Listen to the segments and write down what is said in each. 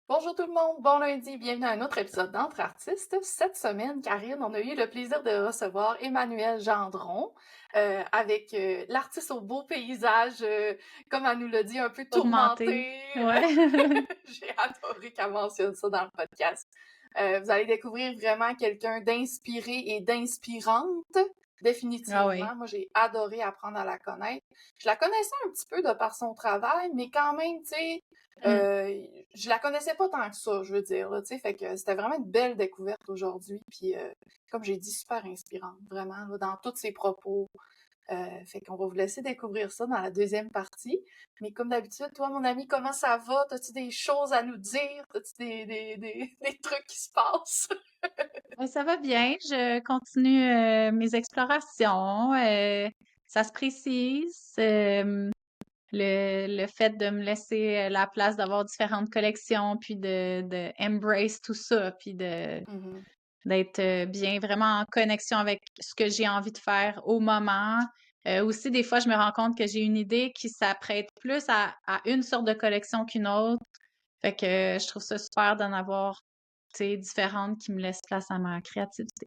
Bonjour tout le monde, bon lundi, bienvenue à un autre épisode d'Entre Artistes. Cette semaine, Karine, on a eu le plaisir de recevoir Emmanuelle Gendron avec l'artiste au beau paysage, comme elle nous l'a dit, un peu Augmenté. tourmenté. Ouais. J'ai adoré qu'elle mentionne ça dans le podcast. Vous allez découvrir vraiment quelqu'un d'inspiré et d'inspirante, définitivement. Ah oui. Moi, j'ai adoré apprendre à la connaître. Je la connaissais un petit peu de par son travail, mais quand même, tu sais, je la connaissais pas tant que ça, je veux dire, là, tu sais, fait que c'était vraiment une belle découverte aujourd'hui, puis comme j'ai dit, super inspirante, vraiment, là, dans tous ses propos. Fait qu'on va vous laisser découvrir ça dans la deuxième partie. Mais comme d'habitude, toi, mon ami, comment ça va? T'as-tu des choses à nous dire? T'as-tu des trucs qui se passent? Ça va bien. Je continue mes explorations. Ça se précise. Le fait de me laisser la place d'avoir différentes collections, puis de embrace tout ça, puis Mhm. d'être bien vraiment en connexion avec ce que j'ai envie de faire au moment. Aussi, des fois, je me rends compte que j'ai une idée qui s'apprête plus à une sorte de collection qu'une autre. Fait que je trouve ça super d'en avoir, tu sais, différentes qui me laissent place à ma créativité.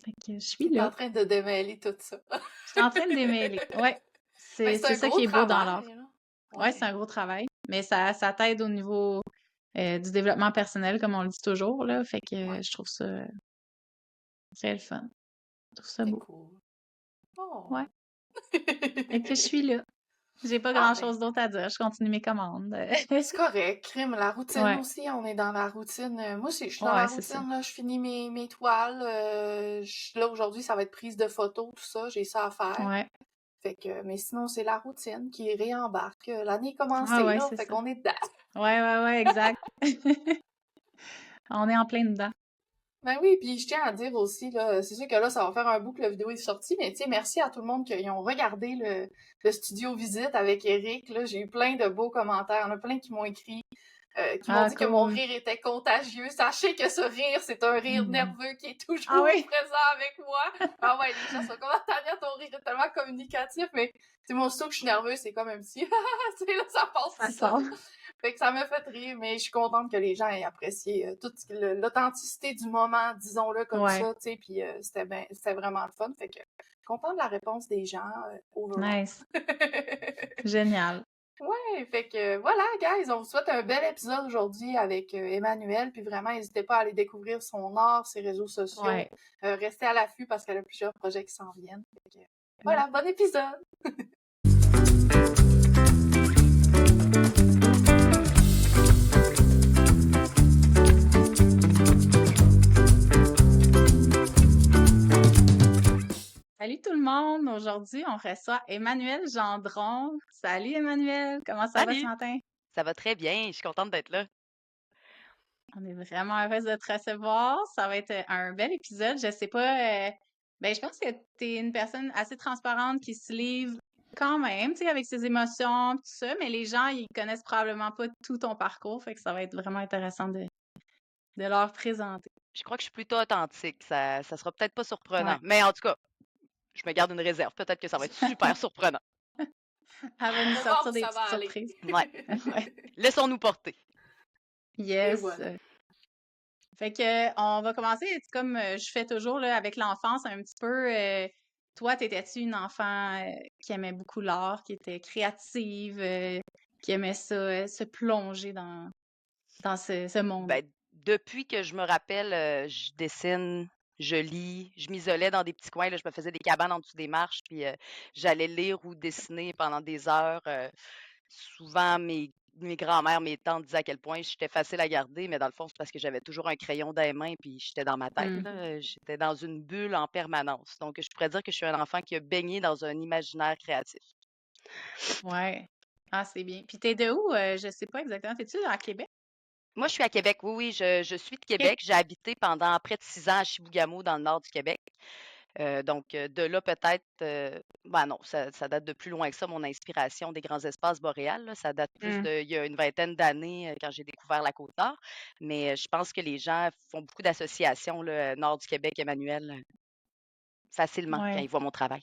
Fait que je suis T'es en là. train de démêler tout ça. Je suis en train de démêler. Ouais. Ben, C'est c'est un ça gros qui est beau dans l'art. travail, là. Ouais, c'est Ouais. un gros travail. Mais ça t'aide au niveau du développement personnel, comme on le dit toujours, là. Fait que Ouais, je trouve ça très le fun. Je trouve ça c'est beau. cool. Oh. Ouais. Fait que je suis là. J'ai pas Ah, ben, grand-chose d'autre à dire. Je continue mes commandes. c'est correct, crime. La routine Ouais. aussi, on est dans la routine. Moi aussi, je suis dans Ouais, la c'est ça. routine, là. Je finis mes toiles. Là, aujourd'hui, ça va être prise de photos, tout ça. J'ai ça à faire. Ouais. Fait que, mais sinon, c'est la routine qui réembarque. L'année est Ah commencée, ouais, là. c'est Fait ça. qu'on est dedans. Ouais, ouais, ouais, exact. On est en plein dedans. Ben oui, puis je tiens à dire aussi, là, c'est sûr que là, ça va faire un bout que la vidéo est sortie, mais tu sais, merci à tout le monde qui ont regardé le studio visite avec Eric. Là, j'ai eu plein de beaux commentaires. Il y en a plein qui m'ont écrit, qui m'ont Ah, dit que mon cool. rire était contagieux. Sachez que ce rire, c'est un rire Mhm. nerveux qui est Ah toujours oui? présent avec moi. Ah ouais, les gens sont comme, ah, Tania, ton rire est tellement communicatif, mais tu sais, moi, aussitôt que je suis nerveuse, c'est comme un petit, tu sais, là, ça passe Ça tout seul. sort. Fait que ça me fait rire, mais je suis contente que les gens aient apprécié toute l'authenticité du moment, disons-le comme Ouais. ça, tu sais, puis c'était vraiment le fun. Fait que contente de la réponse des gens overall. Nice. Génial. Ouais, fait que voilà, guys, on vous souhaite un bel épisode aujourd'hui avec Emmanuelle, puis vraiment, n'hésitez pas à aller découvrir son art, ses réseaux sociaux. Ouais. Restez à l'affût parce qu'elle a plusieurs projets qui s'en viennent. Fait que, Ouais. voilà, bon épisode! Salut tout le monde! Aujourd'hui, on reçoit Emmanuelle Gendron. Salut Emmanuelle! Comment ça va ce Salut, matin? ça va très bien, je suis contente d'être là. On est vraiment heureuse de te recevoir. Ça va être un bel épisode. Je sais pas, ben je pense que tu es une personne assez transparente qui se livre quand même, tu sais, avec ses émotions, tout ça, mais les gens, ils connaissent probablement pas tout ton parcours, fait que ça va être vraiment intéressant de leur présenter. Je crois que je suis plutôt authentique, ça sera peut-être pas surprenant, Ouais. mais en tout cas, je me garde une réserve, peut-être que ça va être super surprenant. Elle va On nous va voir où sortir des ça va petites aller. surprises. Ouais, Ouais. laissons-nous porter. Et Yes. voilà. Fait que on va commencer comme je fais toujours là, avec l'enfance un petit peu. Toi, t'étais-tu une enfant qui aimait beaucoup l'art, qui était créative, qui aimait ça, se plonger dans ce monde? Ben, depuis que je me rappelle, je dessine, je lis, je m'isolais dans des petits coins, là, je me faisais des cabanes en dessous des marches, puis j'allais lire ou dessiner pendant des heures. Souvent, mes grands-mères, mes tantes disaient à quel point j'étais facile à garder, mais dans le fond, c'est parce que j'avais toujours un crayon dans les mains, puis j'étais dans ma tête, Hmm. là. J'étais dans une bulle en permanence. Donc, je pourrais dire que je suis un enfant qui a baigné dans un imaginaire créatif. Ouais. Ah, c'est bien. Puis t'es de où? Je sais pas exactement. T'es-tu à Québec? Moi, je suis à Québec. Oui, oui, je suis de OK. Québec. J'ai habité pendant près de 6 ans à Chibougamau, dans le nord du Québec. Donc, de là, peut-être, ben non, ça date de plus loin que ça, mon inspiration des grands espaces boréals, là. Ça date plus Hmm. il y a une vingtaine d'années, quand j'ai découvert la Côte-Nord. Mais, je pense que les gens font beaucoup d'associations, là, nord du Québec, Emmanuel, facilement quand Ouais. ils voient mon travail.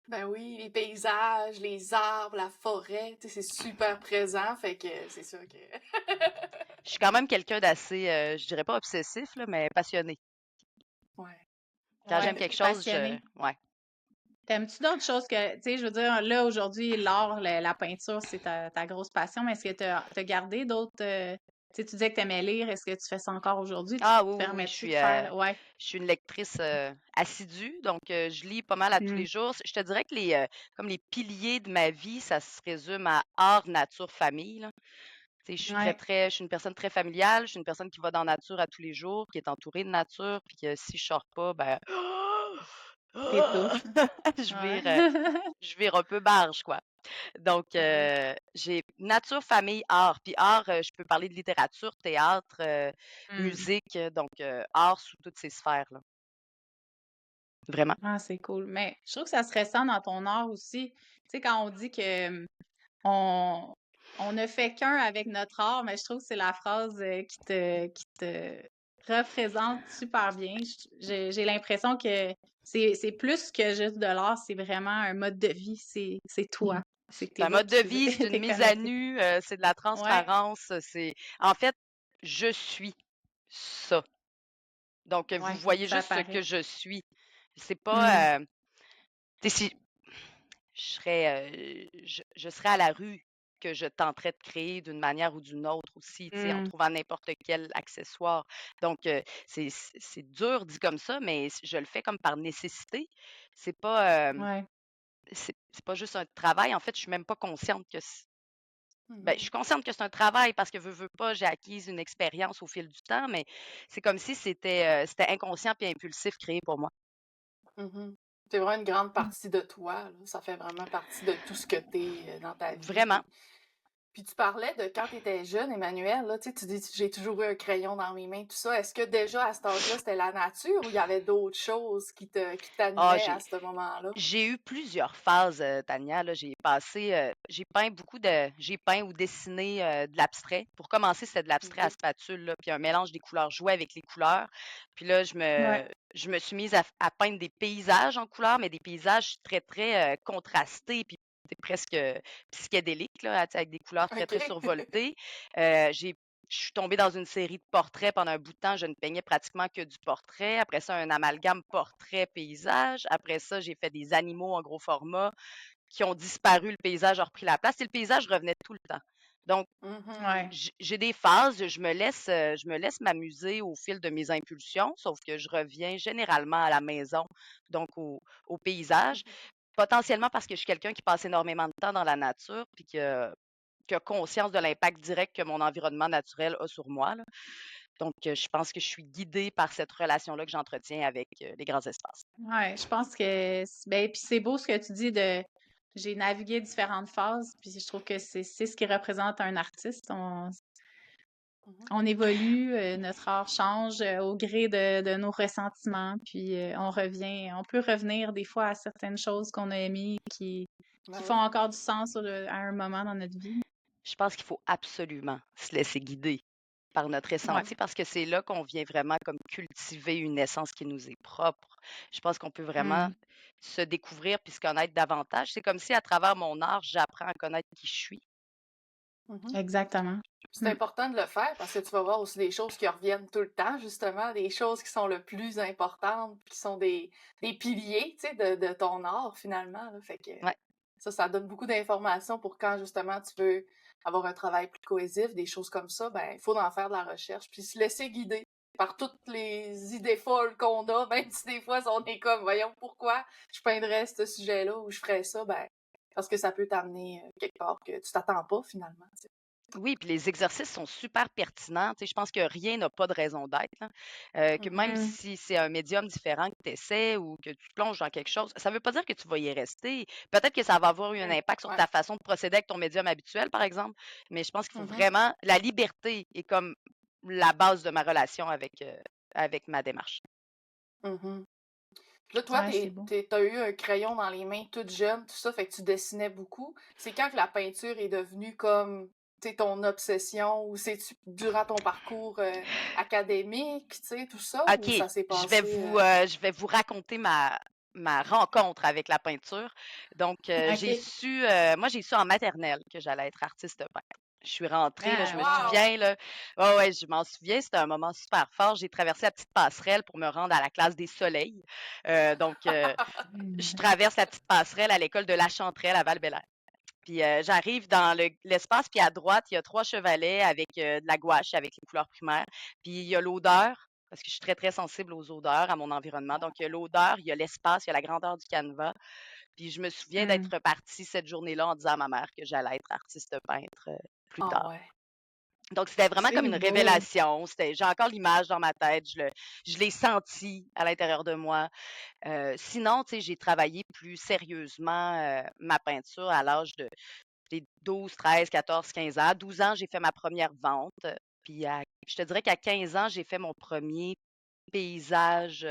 Ben oui, les paysages, les arbres, la forêt, tu sais, c'est super présent, fait que c'est sûr que... Je suis quand même quelqu'un d'assez, je dirais pas obsessif, là, mais passionné. Ouais. Quand Ouais, j'aime quelque chose, passionné. ouais. T'aimes-tu d'autres choses que, tu sais, je veux dire, là, aujourd'hui, l'art, la peinture, c'est ta grosse passion, mais est-ce que t'as gardé d'autres, tu sais, tu disais que t'aimais lire, est-ce que tu fais ça encore aujourd'hui? Tu Ah te oui, oui, oui, permets-tu de faire, ouais. je suis une lectrice assidue, donc je lis pas mal à tous Mm. les jours. Je te dirais que comme les piliers de ma vie, ça se résume à art, nature, famille, là. Tu sais, Ouais, je suis une personne très familiale, je suis une personne qui va dans la nature à tous les jours, qui est entourée de nature, puis que si je sors pas, ben, t'étouffes. je Ouais. vire, euh, je vire un peu barge, quoi. Donc, Mhm. j'ai nature, famille, art. Puis art, je peux parler de littérature, théâtre, Mm. musique, donc art sous toutes ces sphères-là. Vraiment. Ah, c'est cool. Mais je trouve que ça se ressent dans ton art aussi. Tu sais, quand on dit que on, on ne fait qu'un avec notre art, mais je trouve que c'est la phrase qui te représente super bien. J'ai l'impression que c'est plus que juste de l'art, c'est vraiment un mode de vie. C'est toi. C'est C'est tes un bouts, mode de vie, c'est une t'es mise à connecté. nu, c'est de la Ouais, transparence, en fait, je suis ça. Donc, vous ouais, voyez ça juste ce paraît. que je suis. C'est Hmm, pas, tu sais, si je serais à la rue que je tenterais de créer d'une manière ou d'une autre aussi, tu sais, en hmm, trouvant n'importe quel accessoire. Donc, c'est dur dit comme ça, mais je le fais comme par nécessité. C'est pas, ouais. c'est pas juste un travail. En fait, je suis même pas consciente ben, je Mhm. suis consciente que c'est un travail parce que veux pas, j'ai acquis une expérience au fil du temps, mais c'est comme si c'était inconscient puis impulsif créé pour moi. Mhm. C'est vraiment une grande partie de toi, là. Ça fait vraiment partie de tout ce que t'es dans ta vie. Vraiment. Puis tu parlais de quand tu étais jeune, Emmanuel, là, tu sais, tu dis j'ai toujours eu un crayon dans mes mains, tout ça. Est-ce que déjà à cet âge-là, c'était la nature ou il y avait d'autres choses qui Ah, t'animaient à ce moment-là? j'ai eu plusieurs phases, Tania, là. J'ai peint ou dessiné de l'abstrait. Pour commencer, c'était de l'abstrait à OK. spatule, là, puis un mélange des couleurs, jouer avec les couleurs. Puis là, Ouais. je me suis mise à peindre des paysages en couleurs, mais des paysages très, très contrastés, puis c'est presque psychédélique, là, tu sais, avec des couleurs très, très OK. survoltées. Je suis tombée dans une série de portraits pendant un bout de temps. Je ne peignais pratiquement que du portrait. Après ça, un amalgame portrait-paysage. Après ça, j'ai fait des animaux en gros format qui ont disparu. Le paysage a repris la place et le paysage revenait tout le temps. Donc, Mhm. Ouais. j'ai des phases. Je me laisse m'amuser au fil de mes impulsions, sauf que je reviens généralement à la maison, donc au paysage. Potentiellement parce que je suis quelqu'un qui passe énormément de temps dans la nature, puis qui a conscience de l'impact direct que mon environnement naturel a sur moi, là. Donc, je pense que je suis guidée par cette relation-là que j'entretiens avec les grands espaces. Ouais, je pense que ben puis c'est beau ce que tu dis de j'ai navigué différentes phases, puis je trouve que c'est ce qui représente un artiste. Mhm. On évolue, notre art change au gré de nos ressentiments, puis on peut revenir des fois à certaines choses qu'on a aimées qui Ben font oui. encore du sens à un moment dans notre vie. Je pense qu'il faut absolument se laisser guider par notre Ouais. ressenti parce que c'est là qu'on vient vraiment comme cultiver une essence qui nous est propre. Je pense qu'on peut vraiment Mhm. se découvrir puis se connaître davantage. C'est comme si à travers mon art, j'apprends à connaître qui je suis. Mhm. Exactement. C'est Mm. important de le faire parce que tu vas voir aussi des choses qui reviennent tout le temps, justement, des choses qui sont le plus importantes, qui sont des piliers, tu sais, de ton art, finalement, là. Fait que Ouais. ça donne beaucoup d'informations pour quand, justement, tu veux avoir un travail plus cohésif, des choses comme ça, ben, il faut en faire de la recherche, puis se laisser guider par toutes les idées folles qu'on a, même si des fois, on est comme, voyons, pourquoi je peindrais ce sujet-là ou je ferais ça, ben, parce que ça peut t'amener quelque part que tu t'attends pas, finalement, tu sais. Oui, puis les exercices sont super pertinents. Tu sais, je pense que rien n'a pas de raison d'être, là. Que Mhm. même Mm. si c'est un médium différent que tu essaies ou que tu plonges dans quelque chose, ça ne veut pas dire que tu vas y rester. Peut-être que ça va avoir eu un Mhm. impact sur Ouais. ta façon de procéder avec ton médium habituel, par exemple. Mais je pense qu'il faut Mhm. vraiment. La liberté est comme la base de ma relation avec ma démarche. Mhm. Puis là, toi, Ouais, c'est beau. t'as eu un crayon dans les mains toute jeune, tout ça, fait que tu dessinais beaucoup. C'est quand que la peinture est devenue comme, tu sais, ton obsession, ou c'est-tu durant ton parcours académique, tu sais, tout ça, ou OK, ça s'est passé... je vais vous raconter ma rencontre avec la peinture. Donc, OK. moi, j'ai su en maternelle que j'allais être artiste peintre. Je suis rentrée, là, je Ah, me wow! Wow! souviens, là. Ouais, je m'en souviens, c'était un moment super fort. J'ai traversé la petite passerelle pour me rendre à la classe des soleils. Donc, je traverse la petite passerelle à l'école de La Chanterelle à val. Puis j'arrive dans l'espace, puis à droite, il y a 3 chevalets avec de la gouache, avec les couleurs primaires. Puis il y a l'odeur, parce que je suis très, très sensible aux odeurs, à mon environnement. Donc, il y a l'odeur, il y a l'espace, il y a la grandeur du canevas. Puis je me souviens d'être repartie cette journée-là en disant à ma mère que j'allais être artiste peintre plus Ah tard. ouais. Donc, c'était vraiment comme C'est une beau. révélation. J'ai encore l'image dans ma tête. Je l'ai senti à l'intérieur de moi. Sinon, tu sais, j'ai travaillé plus sérieusement ma peinture à l'âge de des 12, 13, 14, 15 ans. À 12 ans, j'ai fait ma première vente. Puis je te dirais qu'à 15 ans, j'ai fait mon premier paysage,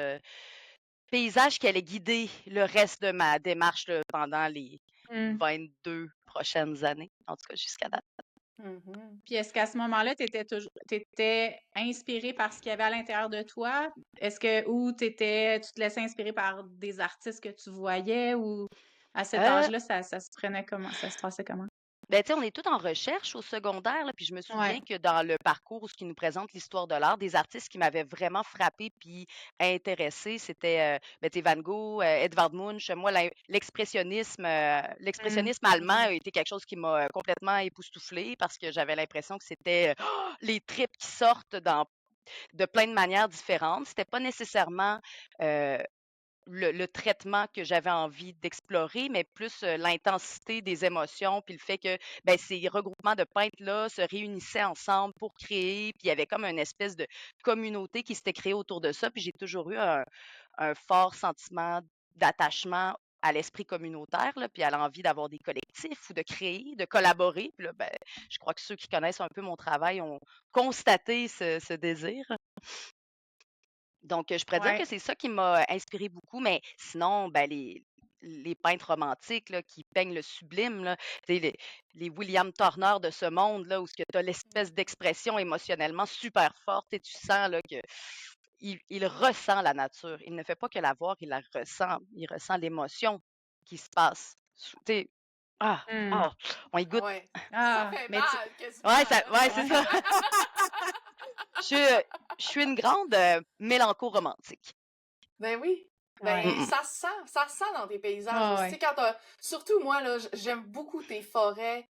paysage qui allait guider le reste de ma démarche là, pendant les Mm. 22 prochaines années, en tout cas jusqu'à date. Mhm. Puis est-ce qu'à ce moment-là, t'étais inspirée par ce qu'il y avait à l'intérieur de toi? Ou tu te laissais inspirer par des artistes que tu voyais ou à cet Euh, âge-là, ça se prenait comment? Ça se passait comment? Ben, tu sais, on est tous en recherche au secondaire, là, puis je me souviens Ouais. que dans le parcours où ce qui nous présente l'histoire de l'art, des artistes qui m'avaient vraiment frappé puis intéressé, c'était ben, tu sais, Van Gogh, Edvard Munch. Moi, Mm. l'expressionnisme allemand a été quelque chose qui m'a complètement époustouflée parce que j'avais l'impression que c'était les tripes qui sortent de plein de manières différentes. C'était pas nécessairement euh, le traitement que j'avais envie d'explorer, mais plus l'intensité des émotions, puis le fait que ben, ces regroupements de peintres-là se réunissaient ensemble pour créer, puis il y avait comme une espèce de communauté qui s'était créée autour de ça, puis j'ai toujours eu un fort sentiment d'attachement à l'esprit communautaire, là, puis à l'envie d'avoir des collectifs ou de créer, de collaborer. Puis là, ben, je crois que ceux qui connaissent un peu mon travail ont constaté ce désir. Donc, je pourrais dire que Ouais. c'est ça qui m'a inspiré beaucoup, mais sinon, ben, les peintres romantiques là, qui peignent le sublime, là, tu sais, les William Turner de ce monde, là, où tu as l'espèce d'expression émotionnellement super forte et tu sens là, que il ressent la nature. Il ne fait pas que la voir, il la ressent. Il ressent l'émotion qui se passe. Tu sais, ah, Mm. ah, on y goûte. Ouais. Ça Ah, fait mais tu... mal, quasiment, là. Ouais, c'est Ouais. ça. Je suis, je suis une grande mélanco-romantique. Ben oui. Ouais. Ben, Mm, mm. ça se sent dans tes paysages Ouais, aussi. Tu ouais. sais, surtout moi, là, j'aime beaucoup tes forêts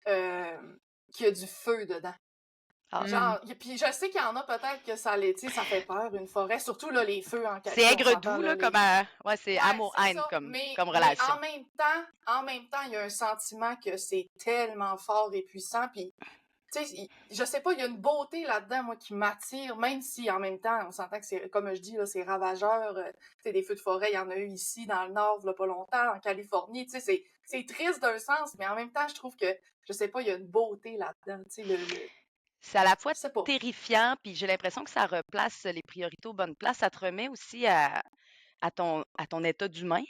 qui a du feu dedans. Ah, Mm. Genre, puis je sais qu'il y en a peut-être que ça les, tu sais, ça fait peur, une forêt. Surtout, là, les feux c'est on s'entend, aigre-doux, là, là, les... comme ouais, c'est Ouais, c'est amour-haine ça. comme Mais relation. en même temps, il y a un sentiment que c'est tellement fort et puissant. Puis, tu sais, je sais pas, il y a une beauté là-dedans, moi, qui m'attire, même si en même temps, on s'entend que c'est, comme je dis, là, c'est ravageur. Tu sais, des feux de forêt, il y en a eu ici, dans le Nord, là, pas longtemps, en Californie. Tu sais, c'est triste d'un sens, mais en même temps, je trouve que, je sais pas, il y a une beauté là-dedans. Tu sais, C'est à la je fois sais pas. terrifiant, puis j'ai l'impression que ça replace les priorités aux bonnes places. Ça te remet aussi à ton état d'humain.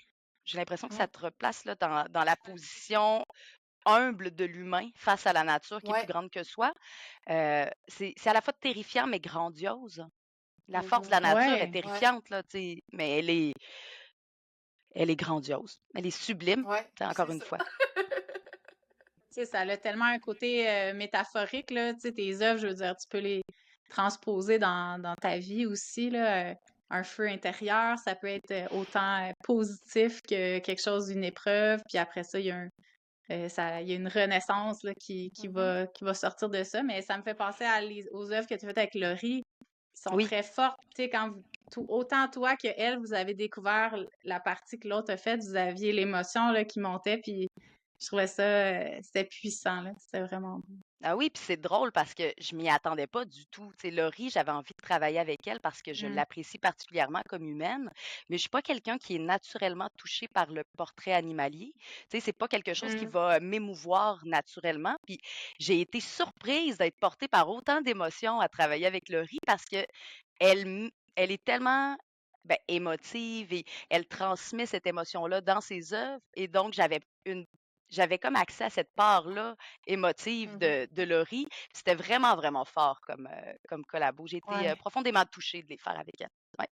J'ai l'impression que ça Mm. te replace là, dans la position humble de l'humain face à la nature qui est plus Ouais. grande que soi. C'est à la fois terrifiant, mais grandiose. La force de Mhm. la nature est Ouais. Ouais. terrifiante, là, tu sais, mais elle est grandiose. Elle est sublime, Ouais. tu sais, encore C'est une ça. fois. Tu sais, ça a tellement un côté métaphorique, là. Tu sais, tes œuvres, je veux dire, tu peux les transposer dans ta vie aussi, là. Un feu intérieur, ça peut être autant positif que quelque chose d'une épreuve. Puis après ça, il y a une renaissance là, Mhm. qui va sortir de ça. Mais ça me fait penser aux œuvres que tu as faites avec Laurie, qui sont Oui. très fortes. Tu sais, autant toi que elle, vous avez découvert la partie que l'autre a faite, vous aviez l'émotion là, qui montait, puis je trouvais ça, c'était puissant, là. C'était vraiment bon. Ah oui, puis c'est drôle parce que je m'y attendais pas du tout. Tu sais, Laurie, j'avais envie de travailler avec elle parce que je Mm. l'apprécie particulièrement comme humaine, mais je suis pas quelqu'un qui est naturellement touché par le portrait animalier. Tu sais, c'est pas quelque chose qui Mm. va m'émouvoir naturellement. Puis j'ai été surprise d'être portée par autant d'émotions à travailler avec Laurie parce que elle est tellement ben, émotive et elle transmet cette émotion-là dans ses œuvres. Et donc, j'avais comme accès à cette part-là émotive Mhm. de Laurie. C'était vraiment, vraiment fort comme collabo. J'ai été Ouais. profondément touchée de les faire avec elle. Ouais.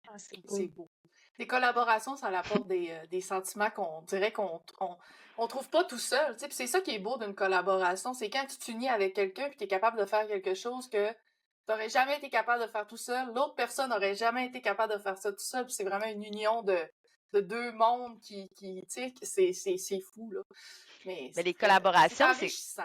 Ah, c'est C'est cool. beau. Des collaborations, ça apporte des sentiments qu'on dirait on trouve pas tout seul. Tu sais, puis c'est ça qui est beau d'une collaboration, c'est quand tu t'unis avec quelqu'un puis tu es capable de faire quelque chose que t'aurais jamais été capable de faire tout seul, l'autre personne n'aurait jamais été capable de faire ça tout seul, puis c'est vraiment une union de deux mondes tu sais, c'est fou, là. Mais Mais les c'est collaborations, enrichissant.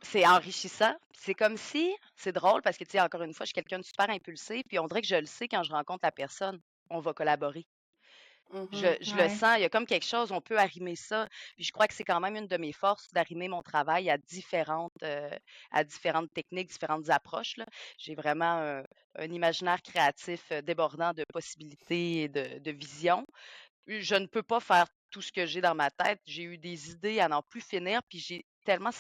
c'est enrichissant. C'est comme si, c'est drôle parce que, tu sais, encore une fois, je suis quelqu'un de super impulsif, puis on dirait que je le sais quand je rencontre la personne, on va collaborer. Mhm. Je le Ouais. sens, il y a comme quelque chose, on peut arrimer ça. Puis je crois que c'est quand même une de mes forces d'arrimer mon travail à différentes techniques, différentes approches, là. J'ai vraiment un imaginaire créatif débordant de possibilités et de visions. Je ne peux pas faire tout ce que j'ai dans ma tête. J'ai eu des idées à n'en plus finir, puis j'ai tellement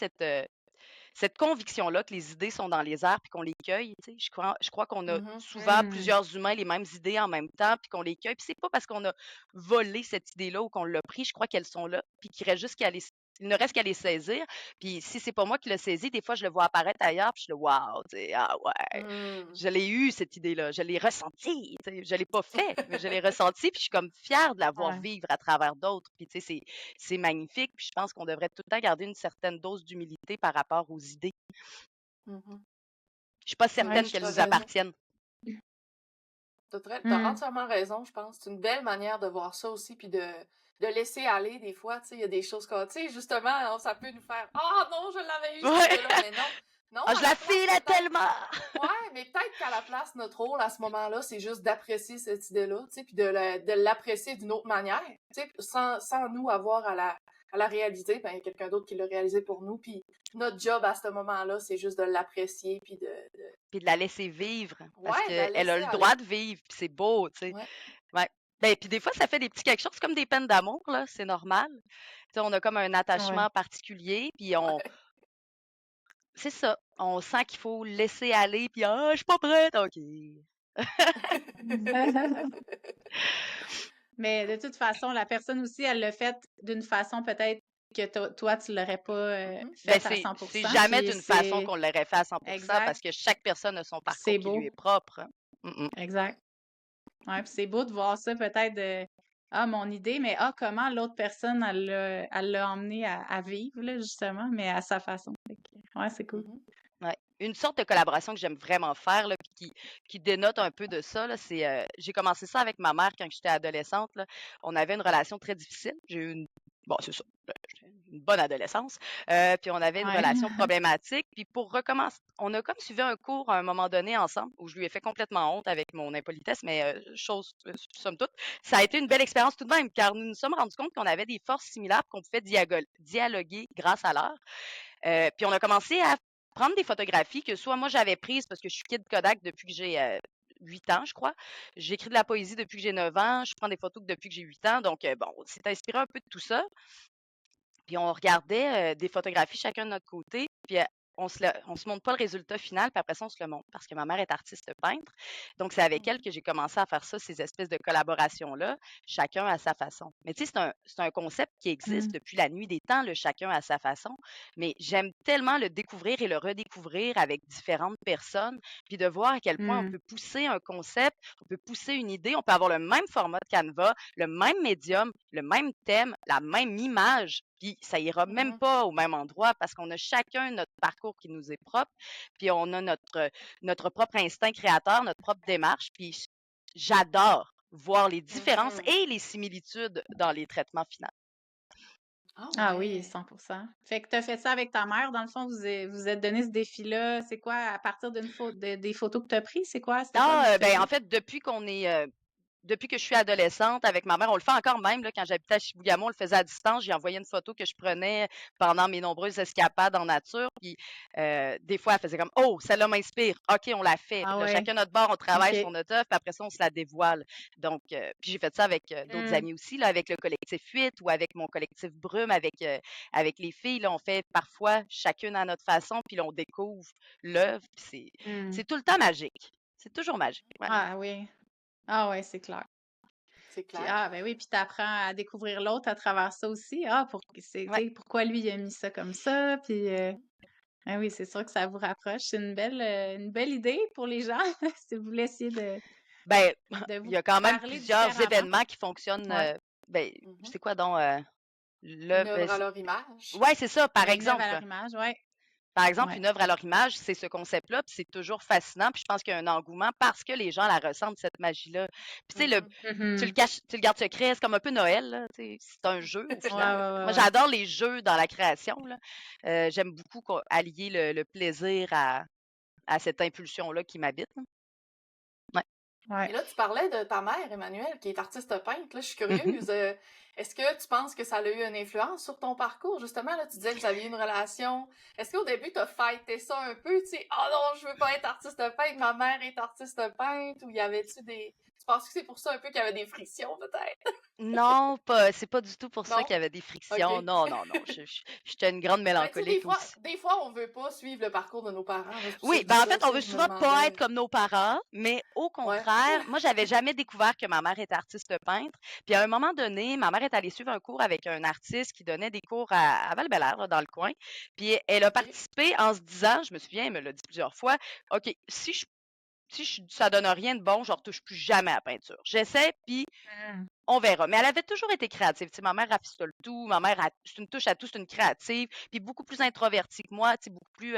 cette conviction-là que les idées sont dans les airs puis qu'on les cueille, tu sais. Je crois qu'on a Mhm. souvent Hmm. plusieurs humains les mêmes idées en même temps puis qu'on les cueille. Puis c'est pas parce qu'on a volé cette idée-là ou qu'on l'a pris, je crois qu'elles sont là puis qu'il reste juste qu'à les il ne reste qu'à les saisir. Puis si c'est pas moi qui l'ai saisi, des fois je le vois apparaître ailleurs puis je le wow, tu sais, ah ouais, Mhm. je l'ai eu cette idée-là, je l'ai ressentie, tu sais, je l'ai pas fait, mais je l'ai ressentie puis je suis comme fière de la voir Ouais. vivre à travers d'autres. Puis tu sais, c'est magnifique. Puis je pense qu'on devrait tout le temps garder une certaine dose d'humilité par rapport aux idées. Mhm. Je suis pas Ouais, certaine je qu'elles T'as nous raison. appartiennent. T'as Hmm. entièrement raison, je pense. C'est une belle manière de voir ça aussi, puis de laisser aller des fois. Tu sais, il y a des choses comme, tu sais, justement, ça peut nous faire Ah non, je l'avais eu cette Ouais. idée-là, mais non. Non, Ah, à je la la place, filais peut-être. tellement! Ouais, mais peut-être qu'à la place, notre rôle à ce moment-là, c'est juste d'apprécier cette idée-là, tu sais, puis de l'apprécier d'une autre manière, tu sais, sans nous avoir à la réaliser. Ben, il y a quelqu'un d'autre qui l'a réalisé pour nous, puis notre job à ce moment-là, c'est juste de l'apprécier, puis Puis de la laisser vivre, parce ouais, de la qu'elle a laisser le droit aller. de vivre, puis c'est beau, tu sais. Ouais. Ouais. Ben, puis des fois, ça fait des petits quelque chose comme des peines d'amour, là, c'est normal. Tu sais, on a comme un Ouais. attachement particulier, puis Ouais. c'est ça, on sent qu'il faut laisser aller, puis ah, je suis pas prête, ok. Mais de toute façon, la personne aussi, elle l'a fait d'une façon peut-être que toi, tu l'aurais pas Mhm. Ben, faite à c'est 100%. jamais Puis d'une façon c'est qu'on l'aurait fait à 100% exact, parce que chaque personne a son parcours c'est qui lui beau. est propre, hein. Mm, mm. Exact. Ouais, puis c'est beau de voir ça peut-être de ah, mon idée, mais ah, comment l'autre personne, elle l'a emmené à vivre, là, justement, mais à sa façon. Fait que, ouais, c'est cool. Mhm. Ouais. Une sorte de collaboration que j'aime vraiment faire, là, puis qui dénote un peu de ça, là, c'est j'ai commencé ça avec ma mère quand j'étais adolescente, là. On avait une relation très difficile. J'ai eu bon, c'est ça, une bonne adolescence. Puis on avait une Ouais. relation problématique. Puis pour recommencer, on a comme suivi un cours à un moment donné ensemble où je lui ai fait complètement honte avec mon impolitesse, mais chose, somme toute, ça a été une belle expérience tout de même, car nous nous sommes rendus compte qu'on avait des forces similaires, qu'on pouvait dialoguer grâce à l'art. Puis on a commencé à prendre des photographies que soit moi j'avais prises parce que je suis kid Kodak depuis que j'ai 8 ans, je crois. J'écris de la poésie depuis que j'ai 9 ans. Je prends des photos depuis que j'ai 8 ans. Donc, bon, c'est inspiré un peu de tout ça. Puis on regardait des photographies chacun de notre côté. Puis on se montre pas le résultat final, puis après ça, on se le montre parce que ma mère est artiste peintre. Donc, c'est avec elle Mhm. que j'ai commencé à faire ça, ces espèces de collaborations-là, chacun à sa façon. Mais tu sais, c'est un concept qui existe Mm. depuis la nuit des temps, le chacun à sa façon. Mais j'aime tellement le découvrir et le redécouvrir avec différentes personnes, puis de voir à quel point on Mm. peut pousser un concept, on peut pousser une idée, on peut avoir le même format de Canva, le même médium, le même thème, la même image, puis ça ira même Mhm. pas au même endroit parce qu'on a chacun notre parcours qui nous est propre, puis on a notre propre instinct créateur, notre propre démarche, puis j'adore voir les différences Mhm. et les similitudes dans les traitements finaux. Ah Ah oui, ouais. 100%. Fait que tu as fait ça avec ta mère, dans le fond, vous êtes donné ce défi-là. C'est quoi, à partir des photos que tu as prises, c'est quoi? C'était quoi que vous Ben en faisiez? fait, depuis que je suis adolescente avec ma mère, on le fait encore même, là, quand j'habitais à Chibougamau, on le faisait à distance. J'ai envoyé une photo que je prenais pendant mes nombreuses escapades en nature. Puis des fois, elle faisait comme Oh, celle-là m'inspire. OK, on l'a fait. Puis Ah là, ouais, chacun notre bord, on travaille sur OK. notre œuvre, puis après ça, on se la dévoile. Donc, puis j'ai fait ça avec d'autres Hmm. amis aussi, là, avec le collectif 8 ou avec mon collectif Brume, avec les filles. Là, on fait parfois chacune à notre façon, puis là, on découvre l'œuvre. Puis Hmm. c'est tout le temps magique. C'est toujours magique. Ouais. Ah oui. Ah ouais, c'est clair. C'est Puis clair. ah ben oui, puis t'apprends à découvrir l'autre à travers ça aussi. Ah, tu Ouais. sais, pourquoi lui il a mis ça comme ça, puis Mhm. ah oui, c'est sûr que ça vous rapproche. C'est une belle idée pour les gens si vous voulez essayer de. Ben, de il vous y a quand même parler plusieurs différemment? événements qui fonctionnent. Ouais. Ben, Mhm. c'est quoi donc Une ben, œuvre à leur image. ouais, c'est ça, par Une œuvre à exemple. leur image, ouais. Par exemple, Ouais. une œuvre à leur image, c'est ce concept-là, puis c'est toujours fascinant, puis je pense qu'il y a un engouement parce que les gens la ressentent, cette magie-là. Puis tu sais, Mhm. tu le Mhm. caches, tu le gardes secret, c'est comme un peu Noël, là, tu sais, c'est un jeu au Ouais, final. ouais, Moi, ouais, ouais. j'adore les jeux dans la création, là. J'aime beaucoup allier le plaisir à cette impulsion-là qui m'habite, là. Ouais. Ouais. Et là, tu parlais de ta mère, Emmanuel, qui est artiste peintre. Là, je suis Mhm. curieuse. Est-ce que tu penses que ça a eu une influence sur ton parcours? Justement, là, tu disais que vous aviez une relation. Est-ce qu'au début, tu as fighté ça un peu? Tu sais, oh non, je veux pas être artiste peintre, ma mère est artiste peintre. Ou y avait-tu des. Tu penses que c'est pour ça un peu qu'il y avait des frictions, peut-être? Non, c'est pas du tout pour ça Non? qu'il y avait des OK. frictions. Non, non, non. J'étais une grande Ben, tu sais, mélancolique aussi. des fois, on veut pas suivre le parcours de nos parents. Là, c'est pour ça que Oui, je dis ben en ça. fait, Tu on sais, veut je me souvent pas être demandais. comme nos parents, mais au Ouais. contraire, moi, j'avais jamais découvert que ma mère était artiste peintre. Puis à un moment donné, ma mère est allée suivre un cours avec un artiste qui donnait des cours à Val-Bélair, là, dans le coin. Puis elle a OK. participé en se disant, je me souviens, elle me l'a dit plusieurs fois, OK, ça donne rien de bon, je retouche plus jamais à la peinture. J'essaie, puis Mhm. on verra. Mais elle avait toujours été créative. Tu sais, ma mère rafistole tout, ma mère, c'est une touche à tout, c'est une créative, puis beaucoup plus introvertie que moi, tu sais, beaucoup plus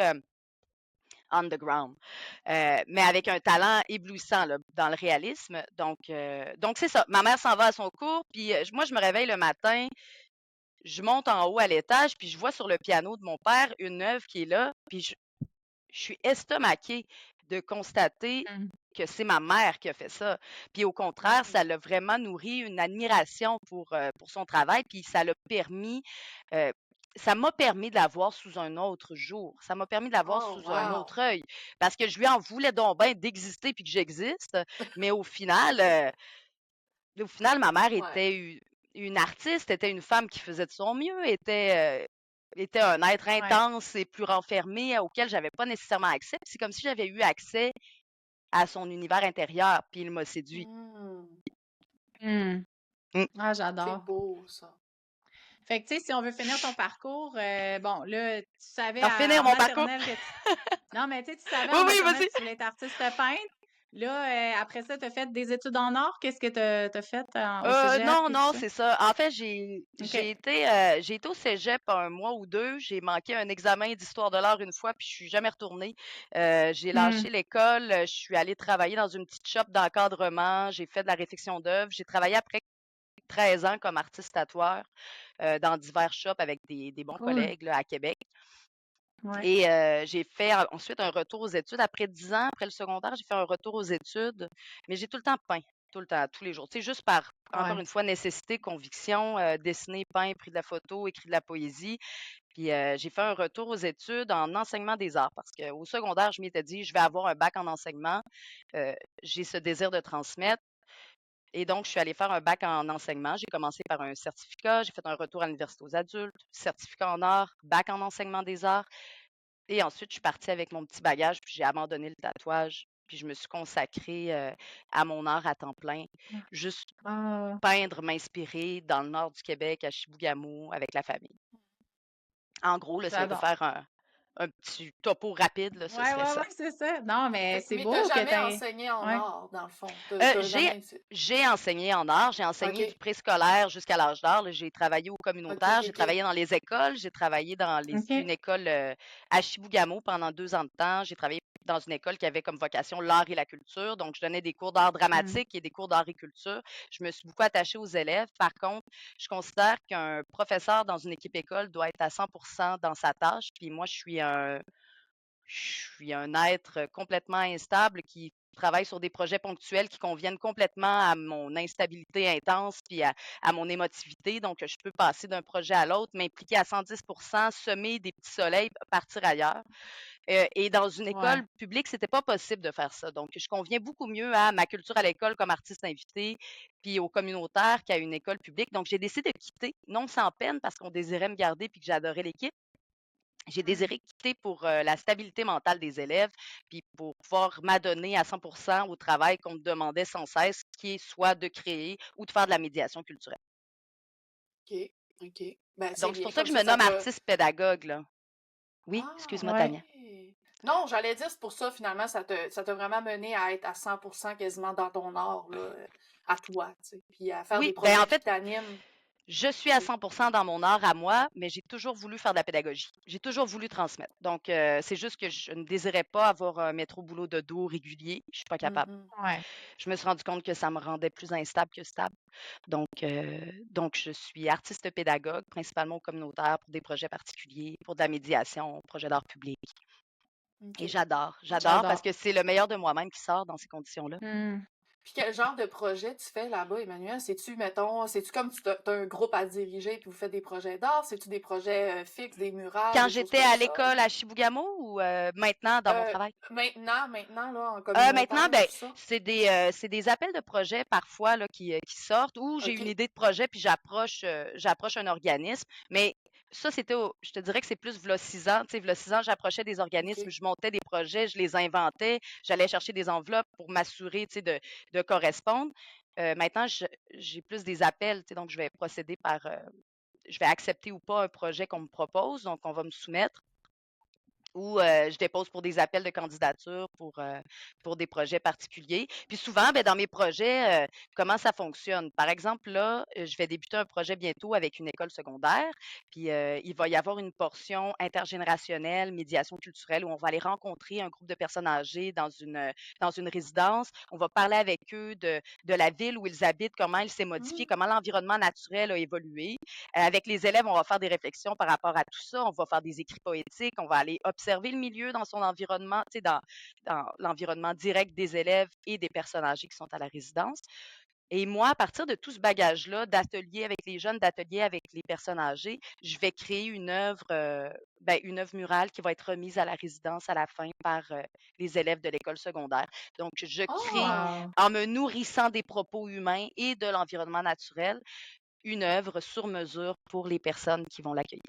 underground. Mais avec un talent éblouissant là, dans le réalisme. Donc c'est ça. Ma mère s'en va à son cours, puis moi, je me réveille le matin, je monte en haut à l'étage, puis je vois sur le piano de mon père une œuvre qui est là, puis je suis estomaquée de constater Mhm. que c'est ma mère qui a fait ça. Puis au contraire, ça l'a vraiment nourri une admiration pour son travail, puis euh, ça m'a permis de la voir sous un autre jour. Ça m'a permis de la voir Oh, sous un wow. autre œil. Parce que je lui en voulais donc bien d'exister puis que j'existe. Mais au final, ma mère Ouais. était une artiste, était une femme qui faisait de son mieux, était un être Ouais. intense et plus renfermé auquel j'avais pas nécessairement accès. Puis c'est comme si j'avais eu accès à son univers intérieur, puis il m'a séduit. Hmm. Mhm. Mm. Ah, C'est j'adore. beau, ça. Fait que, tu sais, si on veut finir ton parcours, bon, là, tu savais En finir en mon parcours. maternelle que Non, mais tu sais, tu savais Oui, en oui, maternelle vas-y. que tu voulais être artiste peintre. Là, après ça, tu as fait des études en art. Qu'est-ce que tu as fait au cégep Non, et tout non, ça? c'est ça. En fait, OK. j'ai été au cégep un mois ou deux. J'ai manqué un examen d'histoire de l'art une fois, puis je suis jamais retournée. J'ai Hmm. lâché l'école. Je suis allée travailler dans une petite shop d'encadrement. J'ai fait de la réfection d'œuvres. J'ai travaillé après 13 ans comme artiste tatoueur dans divers shops avec des bons Cool. collègues là, à Québec. Ouais. Et j'ai fait ensuite un retour aux études. Après 10 ans, après le secondaire, j'ai fait un retour aux études, mais j'ai tout le temps peint, tout le temps, tous les jours. Tu sais, juste par, encore Ouais. une fois, nécessité, conviction, dessiné, peint, pris de la photo, écrit de la poésie. Puis j'ai fait un retour aux études en enseignement des arts parce qu'au secondaire, je m'étais dit, je vais avoir un bac en enseignement. Euh, j'ai ce désir de transmettre. Et donc, je suis allée faire un bac en enseignement. J'ai commencé par un certificat, j'ai fait un retour à l'université aux adultes, certificat en arts, bac en enseignement des arts. Et ensuite, je suis partie avec mon petit bagage, puis j'ai abandonné le tatouage. Puis je me suis consacrée à mon art à temps plein. Juste Ah, peindre, m'inspirer dans le nord du Québec, à Chibougamau, avec la famille. En gros, là, si on veut j'adore. faire un petit topo rapide, là, ce Ouais, serait ouais, ça. ouais, c'est ça. Non, mais c'est Mais t'as beau que jamais t'aies. enseigné en Ouais. art, dans le fond. Euh, T'as j'ai, jamais... j'ai enseigné en art, j'ai enseigné du OK. préscolaire jusqu'à l'âge d'art. Là. J'ai travaillé au OK, communautaire, OK, j'ai OK. travaillé dans les écoles, j'ai travaillé dans une OK. école à Chibougamau pendant 2 ans de temps. J'ai travaillé dans une école qui avait comme vocation l'art et la culture. Donc, je donnais des cours d'art Hmm. dramatique et des cours d'art et culture. Je me suis beaucoup attachée aux élèves. Par contre, je considère qu'un professeur dans une équipe école doit être à 100% dans sa tâche. Puis moi, je suis un être complètement instable qui travaille sur des projets ponctuels qui conviennent complètement à mon instabilité intense puis à mon émotivité. Donc, je peux passer d'un projet à l'autre, m'impliquer à 110%, semer des petits soleils, partir ailleurs. Et dans une Ouais. école publique, c'était pas possible de faire ça. Donc, je conviens beaucoup mieux à ma culture à l'école comme artiste invité, puis au communautaire qu'à une école publique. Donc, j'ai décidé de quitter, non sans peine, parce qu'on désirait me garder puis que j'adorais l'équipe. J'ai Hmm. désiré quitter pour la stabilité mentale des élèves, puis pour pouvoir m'adonner à 100% au travail qu'on me demandait sans cesse, qui est soit de créer ou de faire de la médiation culturelle. OK, OK. Ben, c'est Donc, c'est bien. pour ça que Comme je me ça nomme t'a... artiste pédagogue, là. Oui, Ah, excuse-moi, Ouais. Tania. OK. Non, j'allais dire, c'est pour ça, finalement, ça t'a vraiment mené à être à 100% quasiment dans ton art, là, à toi, tu sais, puis à faire des Oui, ben en projets qui fait, t'animent. je suis à 100% dans mon art à moi, mais j'ai toujours voulu faire de la pédagogie. J'ai toujours voulu transmettre. Donc, c'est juste que je ne désirais pas avoir un métro boulot de dos régulier. Je suis pas capable. Mhm. Ouais. Je me suis rendu compte que ça me rendait plus instable que stable. Donc, je suis artiste pédagogue, principalement communautaire pour des projets particuliers, pour de la médiation, projets d'art public. Et OK. j'adore parce J'adore. que c'est le meilleur de moi-même qui sort dans ces conditions-là. Puis quel genre de projet tu fais là-bas, Emmanuel? C'est-tu, mettons, c'est-tu comme t'as un groupe à diriger puis vous faites des projets d'art? C'est-tu des projets fixes, des murales, Quand des choses j'étais comme à ça? l'école à Chibougamau ou maintenant dans mon Euh, travail? maintenant, là, en Maintenant, communautaire, ben, tout ça? c'est des appels de projets parfois là, qui sortent où j'ai une OK. idée de projet puis j'approche un organisme. Mais ça, je te dirais que c'est plus v'là 6 ans. Tu sais, v'là 6 ans, j'approchais des organismes, OK. je montais des projets, je les inventais, j'allais chercher des enveloppes pour m'assurer, tu sais, de correspondre. Maintenant, j'ai plus des appels, tu sais, donc je vais procéder je vais accepter ou pas un projet qu'on me propose, donc on va me soumettre ou je dépose pour des appels de candidature pour des projets particuliers. Puis souvent, ben, dans mes projets, comment ça fonctionne? Par exemple, là, je vais débuter un projet bientôt avec une école secondaire, puis il va y avoir une portion intergénérationnelle, médiation culturelle, où on va aller rencontrer un groupe de personnes âgées dans une résidence. On va parler avec eux de la ville où ils habitent, comment elle s'est modifiée, Mm. comment l'environnement naturel a évolué. Avec les élèves, on va faire des réflexions par rapport à tout ça. On va faire des écrits poétiques. On va aller observer le milieu dans son environnement, tu sais, dans l'environnement direct des élèves et des personnes âgées qui sont à la résidence. Et moi, à partir de tout ce bagage-là, d'ateliers avec les jeunes, d'ateliers avec les personnes âgées, je vais créer une œuvre murale qui va être remise à la résidence à la fin par les élèves de l'école secondaire. Donc, je crée, Oh! Wow. en me nourrissant des propos humains et de l'environnement naturel, une œuvre sur mesure pour les personnes qui vont l'accueillir.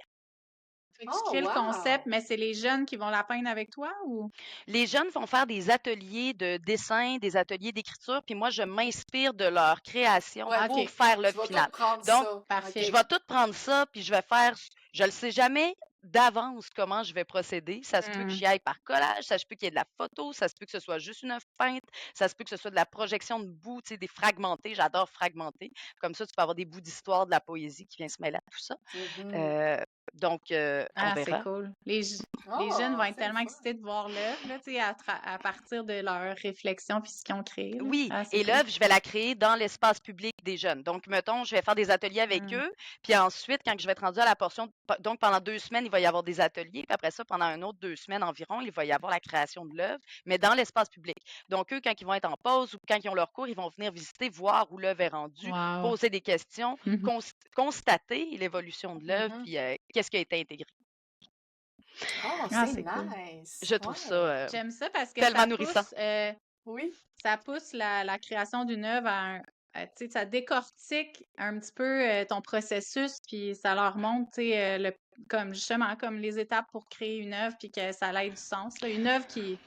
Fait que tu Oh, crées le concept, wow! mais c'est les jeunes qui vont la peindre avec toi ou? Les jeunes vont faire des ateliers de dessin, des ateliers d'écriture, puis moi, je m'inspire de leur création Ouais, pour OK, faire tu l'œuvre vas finale. tout prendre Donc, ça. je OK. parfait. vais tout prendre ça, puis je vais faire, je le sais jamais d'avance comment je vais procéder. Ça se peut que Hmm. j'y aille par collage, ça se peut qu'il y ait de la photo, ça se peut que ce soit juste une œuvre peinte, ça se peut que ce soit de la projection de bouts, tu sais, des fragmentés. J'adore fragmenter. Comme ça, tu peux avoir des bouts d'histoire, de la poésie qui vient se mêler à tout ça. Mhm. Euh, donc, on Ah, c'est verra. cool. Les jeunes Oh, vont être c'est le tellement fun. excités de voir l'œuvre, là, tu sais, à partir de leur réflexion puis ce qu'ils ont créé, là. Oui, Ah, c'est et cool. l'œuvre, je vais la créer dans l'espace public des jeunes. Donc, mettons, je vais faire des ateliers avec Hmm. eux, puis ensuite, quand je vais être rendue à la portion, donc pendant 2 semaines, il va y avoir des ateliers, puis après ça, pendant un autre 2 semaines environ, il va y avoir la création de l'œuvre, mais dans l'espace public. Donc, eux, quand ils vont être en pause ou quand ils ont leur cours, ils vont venir visiter, voir où l'œuvre est rendue, Wow. poser des questions, constater l'évolution de l'œuvre, Mhm. puis qu'est-ce qui a été intégré. Oh, Ah, c'est c'est cool. nice. Je trouve ça Ouais. J'aime ça parce que tellement nourrissant. Oui. ça pousse la création d'une œuvre tu sais, ça décortique un petit peu ton processus, puis ça leur montre, tu sais, comme justement, comme les étapes pour créer une œuvre, puis que ça ait du sens, là. Une œuvre qui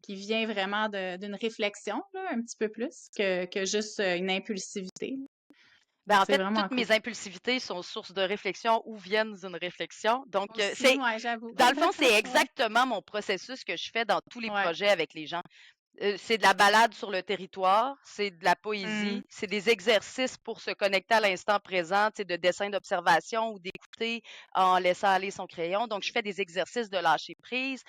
vient vraiment d'une réflexion, là, un petit peu plus que juste une impulsivité. Ben, en C'est fait, vraiment toutes cool. mes impulsivités sont source de réflexion ou viennent d'une réflexion. Donc, Aussi, ouais, j'avoue. dans le fond, c'est Ouais, exactement mon processus que je fais dans tous les ouais. projets avec les gens. C'est de la balade sur le territoire, c'est de la Hmm. poésie, c'est des exercices pour se connecter à l'instant présent, tu sais, de dessin d'observation ou d'écouter en laissant aller son crayon. Donc, je fais des exercices de lâcher prise.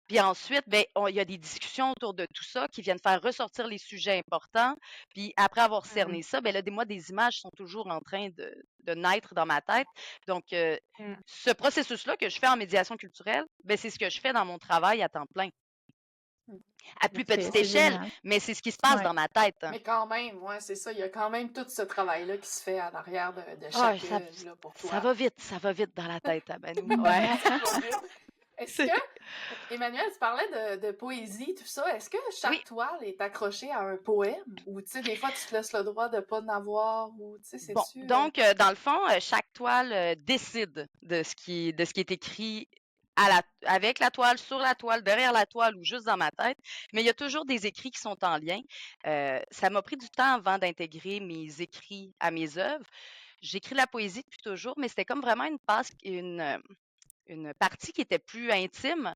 Puis ensuite, ben, il y a des discussions autour de tout ça qui viennent faire ressortir les sujets importants. Puis après avoir Hmm. cerné ça, ben là, moi, des images sont toujours en train de naître dans ma tête. Donc, Hmm. ce processus-là que je fais en médiation culturelle, ben, c'est ce que je fais dans mon travail à temps plein, à plus Parfait, petite c'est échelle, génial. mais c'est ce qui se passe Ouais. dans ma tête, hein. Mais quand même, ouais, c'est ça. Il y a quand même tout ce travail-là qui se fait en arrière de Ah, chaque œuvre là, pour toi. ça va vite dans la tête à Manou. Ouais. Ça va vite. Est-ce C'est- que, Emmanuel, tu parlais de poésie, tout ça. Est-ce que Oui, chaque toile est accrochée à un poème? Ou, tu sais, des fois, tu te laisses le droit de pas en avoir? Ou, tu sais, bon, c'est-tu... donc, dans le fond, chaque toile décide de ce qui est écrit avec la toile, sur la toile, derrière la toile ou juste dans ma tête. Mais il y a toujours des écrits qui sont en lien. Ça m'a pris du temps avant d'intégrer mes écrits à mes œuvres. J'écris de la poésie depuis toujours, mais c'était comme vraiment une partie qui était plus intime.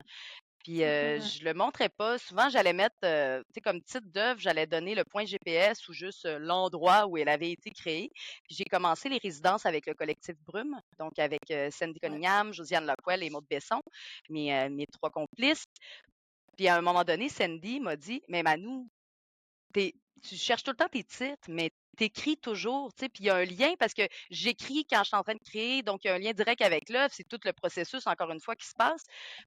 Puis je le montrais pas. Souvent, j'allais mettre, tu sais, comme titre d'œuvre, j'allais donner le point GPS ou juste l'endroit où elle avait été créée. Puis j'ai commencé les résidences avec le collectif Brume, donc avec Sandy Ouais. Cunningham, Josiane Lacquelle et Maud Besson, mes trois complices. Puis à un moment donné, Sandy m'a dit, mais Manu, tu cherches tout le temps tes titres, mais t'écris toujours, tu sais, puis il y a un lien parce que j'écris quand je suis en train de créer, donc il y a un lien direct avec l'œuvre, c'est tout le processus, encore une fois, qui se passe.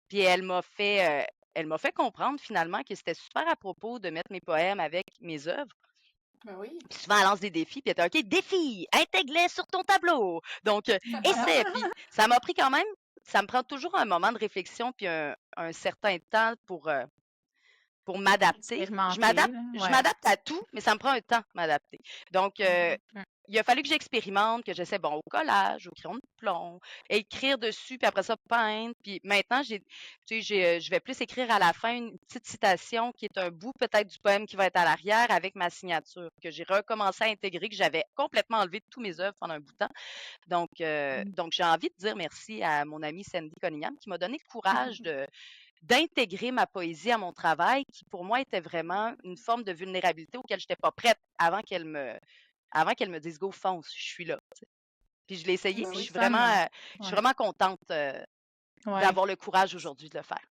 Puis elle m'a fait comprendre finalement que c'était super à propos de mettre mes poèmes avec mes œuvres. Ben oui. Puis souvent, elle lance des défis, puis elle était OK, défi, intègre-les sur ton tableau. Donc, essaie. Puis ça m'a pris quand même, ça me prend toujours un moment de réflexion, puis un certain temps pour m'adapter. Expérimenter, là. Je Ouais. m'adapte à tout, mais ça me prend un temps m'adapter. Donc, Mm. il a fallu que j'expérimente, que j'essaie, bon, au collage, au crayon de plomb, écrire dessus, puis après ça, peindre. Puis maintenant, je vais plus écrire à la fin une petite citation qui est un bout peut-être du poème qui va être à l'arrière avec ma signature, que j'ai recommencé à intégrer, que j'avais complètement enlevé de tous mes œuvres pendant un bout de temps. Donc j'ai envie de dire merci à mon amie Sandy Cunningham qui m'a donné le courage d'intégrer ma poésie à mon travail, qui pour moi était vraiment une forme de vulnérabilité auquel je n'étais pas prête avant qu'elle me dise go fonce, je suis là. T'sais. Puis je l'ai essayé, Ben puis oui. je suis vraiment contente Ouais. d'avoir le courage aujourd'hui de le faire.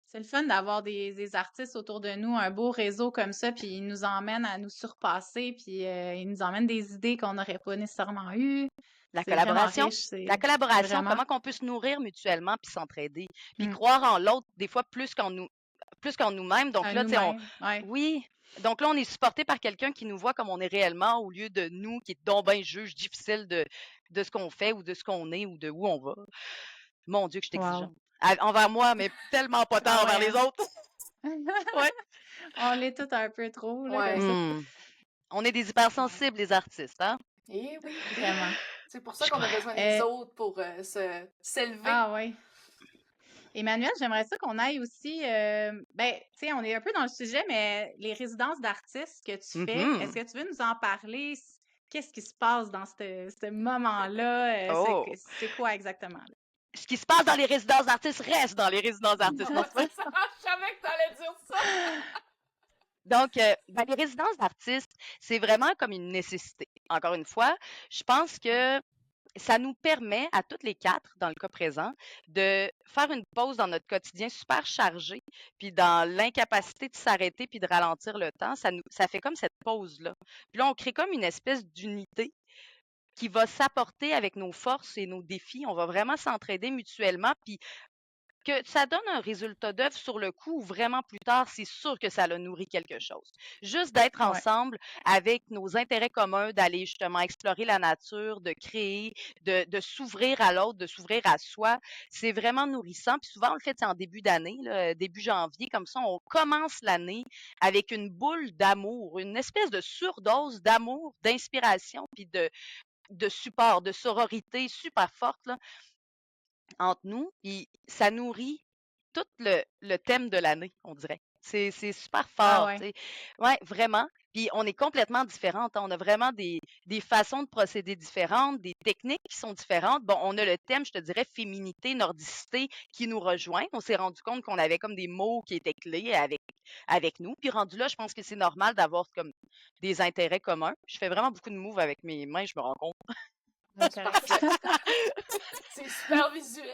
C'est le fun d'avoir des artistes autour de nous, un beau réseau comme ça, puis ils nous emmènent à nous surpasser, puis ils nous emmènent des idées qu'on n'aurait pas nécessairement eues. C'est vraiment riche, La collaboration, vraiment. comment qu'on peut se nourrir mutuellement puis s'entraider, puis Mm. croire en l'autre des fois plus qu'en nous-mêmes. Donc À là, tu sais, nous-mêmes, ouais. oui. Donc là, on est supporté par quelqu'un qui nous voit comme on est réellement au lieu de nous, qui est donc ben juge difficile de ce qu'on fait ou de ce qu'on est ou de où on va. Mon Dieu, que je suis Wow. exigeante. Envers moi, mais tellement pas tant Ah envers ouais, les hein? autres. Ouais. On l'est tous un peu trop, là, Ouais. comme ça. On est des hypersensibles, les artistes, hein? Eh oui. Vraiment. C'est pour ça qu'on a besoin des autres pour s'élever. Ah ouais. Emmanuel, j'aimerais ça qu'on aille aussi, ben, tu sais, on est un peu dans le sujet, mais les résidences d'artistes que tu fais, est-ce que tu veux nous en parler? Qu'est-ce qui se passe dans ce moment-là? Oh! C'est quoi exactement, là? Ce qui se passe dans les résidences d'artistes reste dans les résidences d'artistes, Ouais, n'est-ce pas? c'est ça. Je savais que t'allais dire ça. Donc, ben, les résidences d'artistes, c'est vraiment comme une nécessité. Encore une fois, je pense que ça nous permet à toutes les quatre, dans le cas présent, de faire une pause dans notre quotidien super chargé, puis dans l'incapacité de s'arrêter puis de ralentir le temps, ça fait comme cette pause-là. Puis là, on crée comme une espèce d'unité qui va s'apporter avec nos forces et nos défis. On va vraiment s'entraider mutuellement, puis que ça donne un résultat d'œuvre sur le coup ou vraiment plus tard, c'est sûr que ça a nourri quelque chose. Juste d'être Ouais. ensemble avec nos intérêts communs, d'aller justement explorer la nature, de créer, de s'ouvrir à l'autre, de s'ouvrir à soi, c'est vraiment nourrissant. Puis souvent, on le fait en début d'année, là, début janvier, comme ça, on commence l'année avec une boule d'amour, une espèce de surdose d'amour, d'inspiration, puis de support, de sororité super forte, là, entre nous, puis ça nourrit tout le thème de l'année, on dirait. C'est super Ah fort, ouais. tu sais. Ouais, vraiment. Puis on est complètement différentes, hein. On a vraiment des façons de procéder différentes, des techniques qui sont différentes. Bon, on a le thème, je te dirais, féminité, nordicité qui nous rejoint. On s'est rendu compte qu'on avait comme des mots qui étaient clés avec nous. Puis rendu là, je pense que c'est normal d'avoir comme des intérêts communs. Je fais vraiment beaucoup de moves avec mes mains, je me rends compte. C'est parfait. C'est super visuel.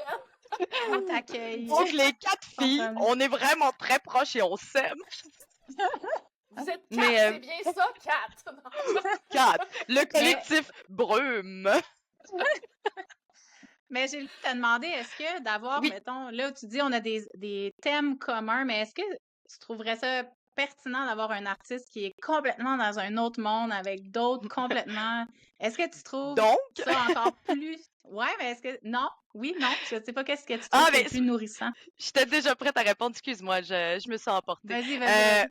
On t'accueille. Donc, les quatre filles, Comprends. on est vraiment très proches et on s'aime. Vous êtes quatre, Mais, c'est bien ça, quatre. Quatre. Le collectif Brume. Mais j'ai le goût de te demander, est-ce que d'avoir, Oui. mettons, là, tu dis on a des thèmes communs, mais est-ce que tu trouverais ça pertinent d'avoir un artiste qui est complètement dans un autre monde avec d'autres complètement. Est-ce que tu trouves Donc, ça encore plus. Ouais, mais est-ce que. Non? Oui, non. Je sais pas qu'est-ce que tu trouves qui est plus nourrissant. J'étais déjà prête à répondre, excuse-moi, je me sens emportée. Vas-y.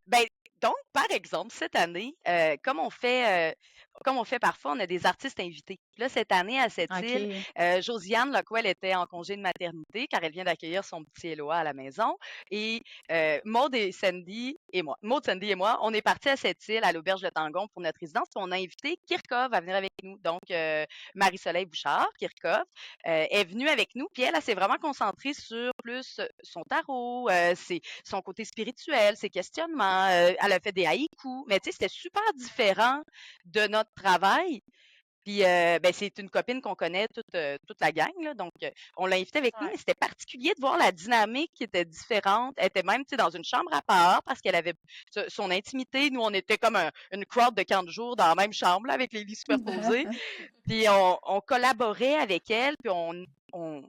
Ben, donc, par exemple, cette année, comme on fait parfois, on a des artistes invités. Puis là, cette année, à cette île, OK. Josiane Lacroix, elle était en congé de maternité car elle vient d'accueillir son petit Eloa à la maison. Et Maud, Sandy et moi, on est partis à cette île, à l'auberge de Tangon pour notre résidence. Puis on a invité Kirkov à venir avec nous. Donc, Marie-Soleil Bouchard, Kirkov, est venue avec nous. Puis elle s'est vraiment concentrée sur plus son tarot, son côté spirituel, ses questionnements. Elle a fait des haïkus. Mais tu sais, c'était super différent de notre travail. Puis, ben, c'est une copine qu'on connaît toute la gang, là, donc on l'a invitée avec nous, Ouais. mais c'était particulier de voir la dynamique qui était différente. Elle était même, tu sais, dans une chambre à part parce qu'elle avait son intimité. Nous, on était comme une crowd de 40 jours dans la même chambre, là, avec les lits superposés. Puis, on collaborait avec elle, puis on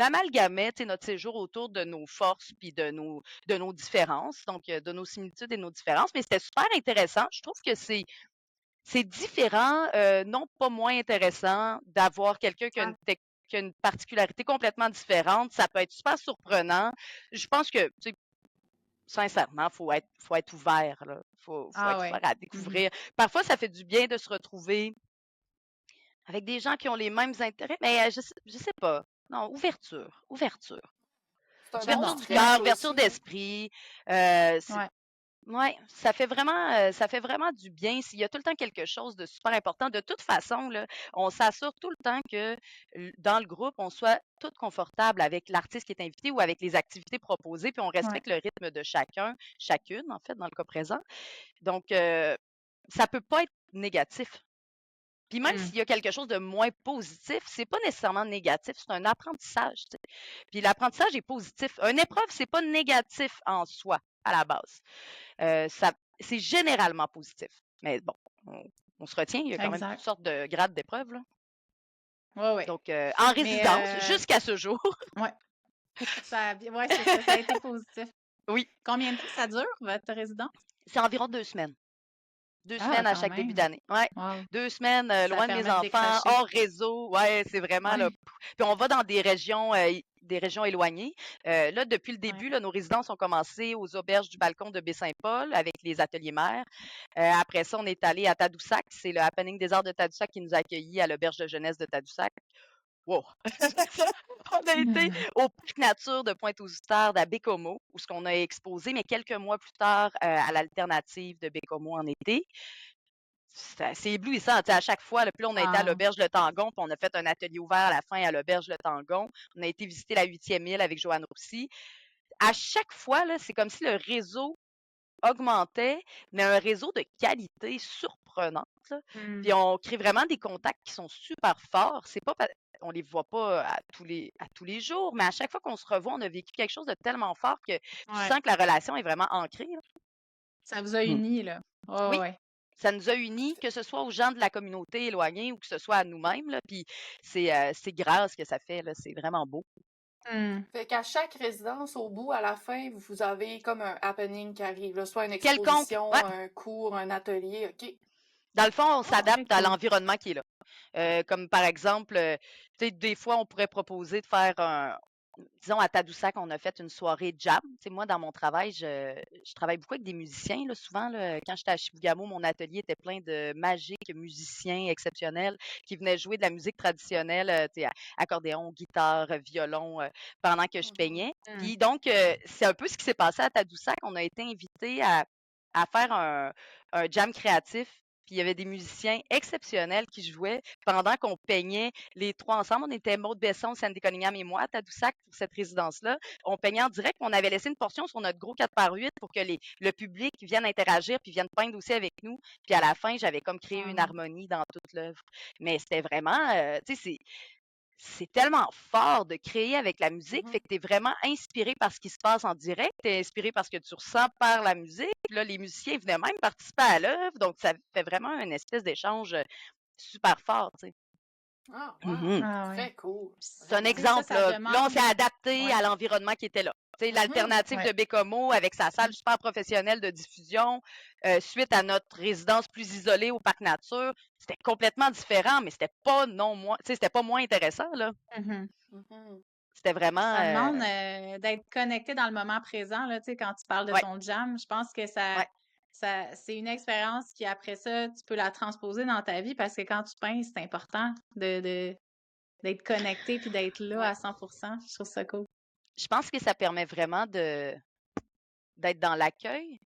amalgamait, tu sais, notre séjour autour de nos forces puis de nos différences, donc de nos similitudes et nos différences. Mais c'était super intéressant. Je trouve que c'est différent, non pas moins intéressant d'avoir quelqu'un qui a une particularité complètement différente. Ça peut être super surprenant. Je pense que, tu sais, sincèrement, faut être ouvert, là. Faut Ah être ouais. ouvert à découvrir. Parfois, ça fait du bien de se retrouver avec des gens qui ont les mêmes intérêts, mais je sais pas. Non, ouverture. C'est un C'est bon Ouverture bon. du stretch cœur, ouverture aussi, hein. d'esprit. C'est Ouais. Ouais, ça fait vraiment du bien. Il y a tout le temps quelque chose de super important. De toute façon, là, on s'assure tout le temps que dans le groupe, on soit tout confortable avec l'artiste qui est invité ou avec les activités proposées, puis on Ouais. respecte le rythme de chacune, en fait, dans le cas présent. Donc, ça peut pas être négatif. Puis même Mm. s'il y a quelque chose de moins positif, c'est pas nécessairement négatif, c'est un apprentissage, tu sais. Puis l'apprentissage est positif. Une épreuve, c'est pas négatif en soi, à la base. C'est généralement positif. Mais bon, on se retient, il y a quand même toutes Exact. sortes de grades d'épreuves, là. Ouais, ouais. Donc, en Mais, résidence, jusqu'à ce jour, ouais, ouais, c'est ça, ça a été positif. oui, Combien de temps ça dure, votre résidence? c'est environ 2 semaines. Deux Ah, semaines à quand chaque début même. d'année. Ouais. Wow. 2 semaines Ça loin de mes permet de enfants, décrocher. hors réseau. Ouais, c'est vraiment là. Ouais, Puis on va dans des régions éloignées. Là, depuis le ouais. début, là, nos résidences ont commencé aux auberges du balcon de Baie-Saint-Paul avec les ateliers mères. Après ça, on est allé à Tadoussac. C'est le Happening des Arts de Tadoussac qui nous a accueillis à l'auberge de jeunesse de Tadoussac. Wow! On a été au parc nature de Pointe-aux-Outardes à Bécomo, où ce qu'on a exposé, mais quelques mois plus tard à l'alternative de Bécomo en été. C'est éblouissant. Tu sais, à chaque fois, là, puis là, on a été à Wow. l'auberge Le Tangon, puis on a fait un atelier ouvert à la fin à l'auberge Le Tangon. On a été visiter la 8e île avec Joanne Roussy. À chaque fois, là, c'est comme si le réseau augmentait, mais un réseau de qualité surprenante, là. Puis Mm. on crée vraiment des contacts qui sont super forts. C'est pas on les voit pas à tous les jours, mais à chaque fois qu'on se revoit, on a vécu quelque chose de tellement fort que tu Ouais. sens que la relation est vraiment ancrée, là. Ça vous a Mm. unis, là. Ouais, Oui, ouais. ça nous a unis, que ce soit aux gens de la communauté éloignée ou que ce soit à nous-mêmes, là. Puis c'est grâce que ça fait, là. C'est vraiment beau. Mm. Fait qu'à chaque résidence, au bout, à la fin, vous avez comme un happening qui arrive, là, soit une Quelconque, exposition, ouais. un cours, un atelier, OK. Dans le fond, on Ah, s'adapte Très à cool. l'environnement qui est là. Comme par exemple, tu sais, des fois, on pourrait proposer de faire disons, à Tadoussac, on a fait une soirée jam. Tu sais, moi, dans mon travail, je travaille beaucoup avec des musiciens, là, souvent, là. Quand j'étais à Chibougamau, mon atelier était plein de magiques musiciens exceptionnels qui venaient jouer de la musique traditionnelle, tu sais, accordéon, guitare, violon, pendant que je mhm. peignais. Mm. Puis donc, c'est un peu ce qui s'est passé à Tadoussac. On a été invités à faire un jam créatif. Puis il y avait des musiciens exceptionnels qui jouaient pendant qu'on peignait les trois ensemble. On était Maude Besson, Sandy Cunningham et moi à Tadoussac pour cette résidence-là. On peignait en direct. On avait laissé une portion sur notre gros 4x8 pour que le public vienne interagir puis vienne peindre aussi avec nous. Puis à la fin, j'avais comme créé une Wow. harmonie dans toute l'œuvre. Mais c'était vraiment, tu sais, c'est tellement fort de créer avec la musique, fait Mhm. que tu es vraiment inspiré par ce qui se passe en direct, tu es inspiré par ce que tu ressens par la musique. Puis là, les musiciens venaient même participer à l'œuvre, donc ça fait vraiment une espèce d'échange super fort, tu sais. Ah, wow. Mhm. Ah ouais. Très cool. C'est un Tu sais, ça, exemple, ça là. Puis là, on s'est demande. adapté Ouais. à l'environnement qui était là. Tu sais, Mhm. l'alternative Ouais. de Bécomo avec sa salle super professionnelle de diffusion, suite à notre résidence plus isolée au parc nature, c'était complètement différent, mais c'était pas non moins, tu sais, c'était pas moins intéressant, là. Mhm. Mhm. C'était vraiment, Ça demande d'être connecté dans le moment présent, là, tu sais, quand tu parles de ouais, ton jam. Je pense que ça, ouais. c'est une expérience qui, après ça, tu peux la transposer dans ta vie parce que quand tu peins, c'est important d'être connecté puis d'être là Ouais. à 100%. Je trouve ça cool. Je pense que ça permet vraiment d'être dans l'accueil,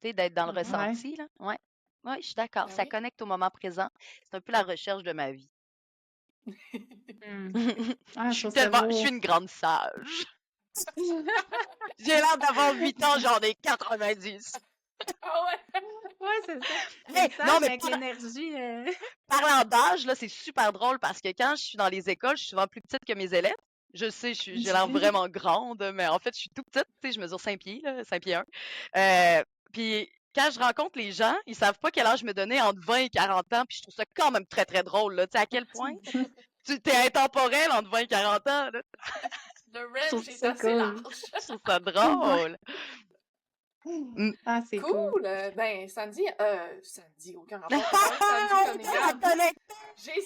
tu sais, d'être dans le Mhm. Ouais. ressenti, là. Ouais. Ouais, je suis d'accord. Ben Ça oui. connecte au moment présent. C'est un peu la recherche de ma vie. Hmm. Je Ah, je suis trouve ça tellement, je suis beau. une grande sage. J'ai l'air d'avoir 8 ans, j'en ai 90. Ah ouais! Ouais, c'est ça. Hey, Une non, sage mais avec l'énergie. parlant d'âge, là, c'est super drôle parce que quand je suis dans les écoles, je suis souvent plus petite que mes élèves. Je sais, j'ai l'air vraiment grande, mais en fait, je suis tout petite. Tu sais, je mesure 5 pieds, là, 5 pieds 1. Puis quand je rencontre les gens, ils savent pas quel âge me donner entre 20 et 40 ans. Puis je trouve ça quand même très, très drôle. Là. Tu sais, à quel point tu t'es intemporel entre 20 et 40 ans. Là. Le Je trouve range est ça assez cool. large. Je trouve ça Ouais. drôle. Mm. Ah, c'est cool. Cool! Ben, Sandy, aucun rapport. Faut parler de Sandy Cunningham. J'ai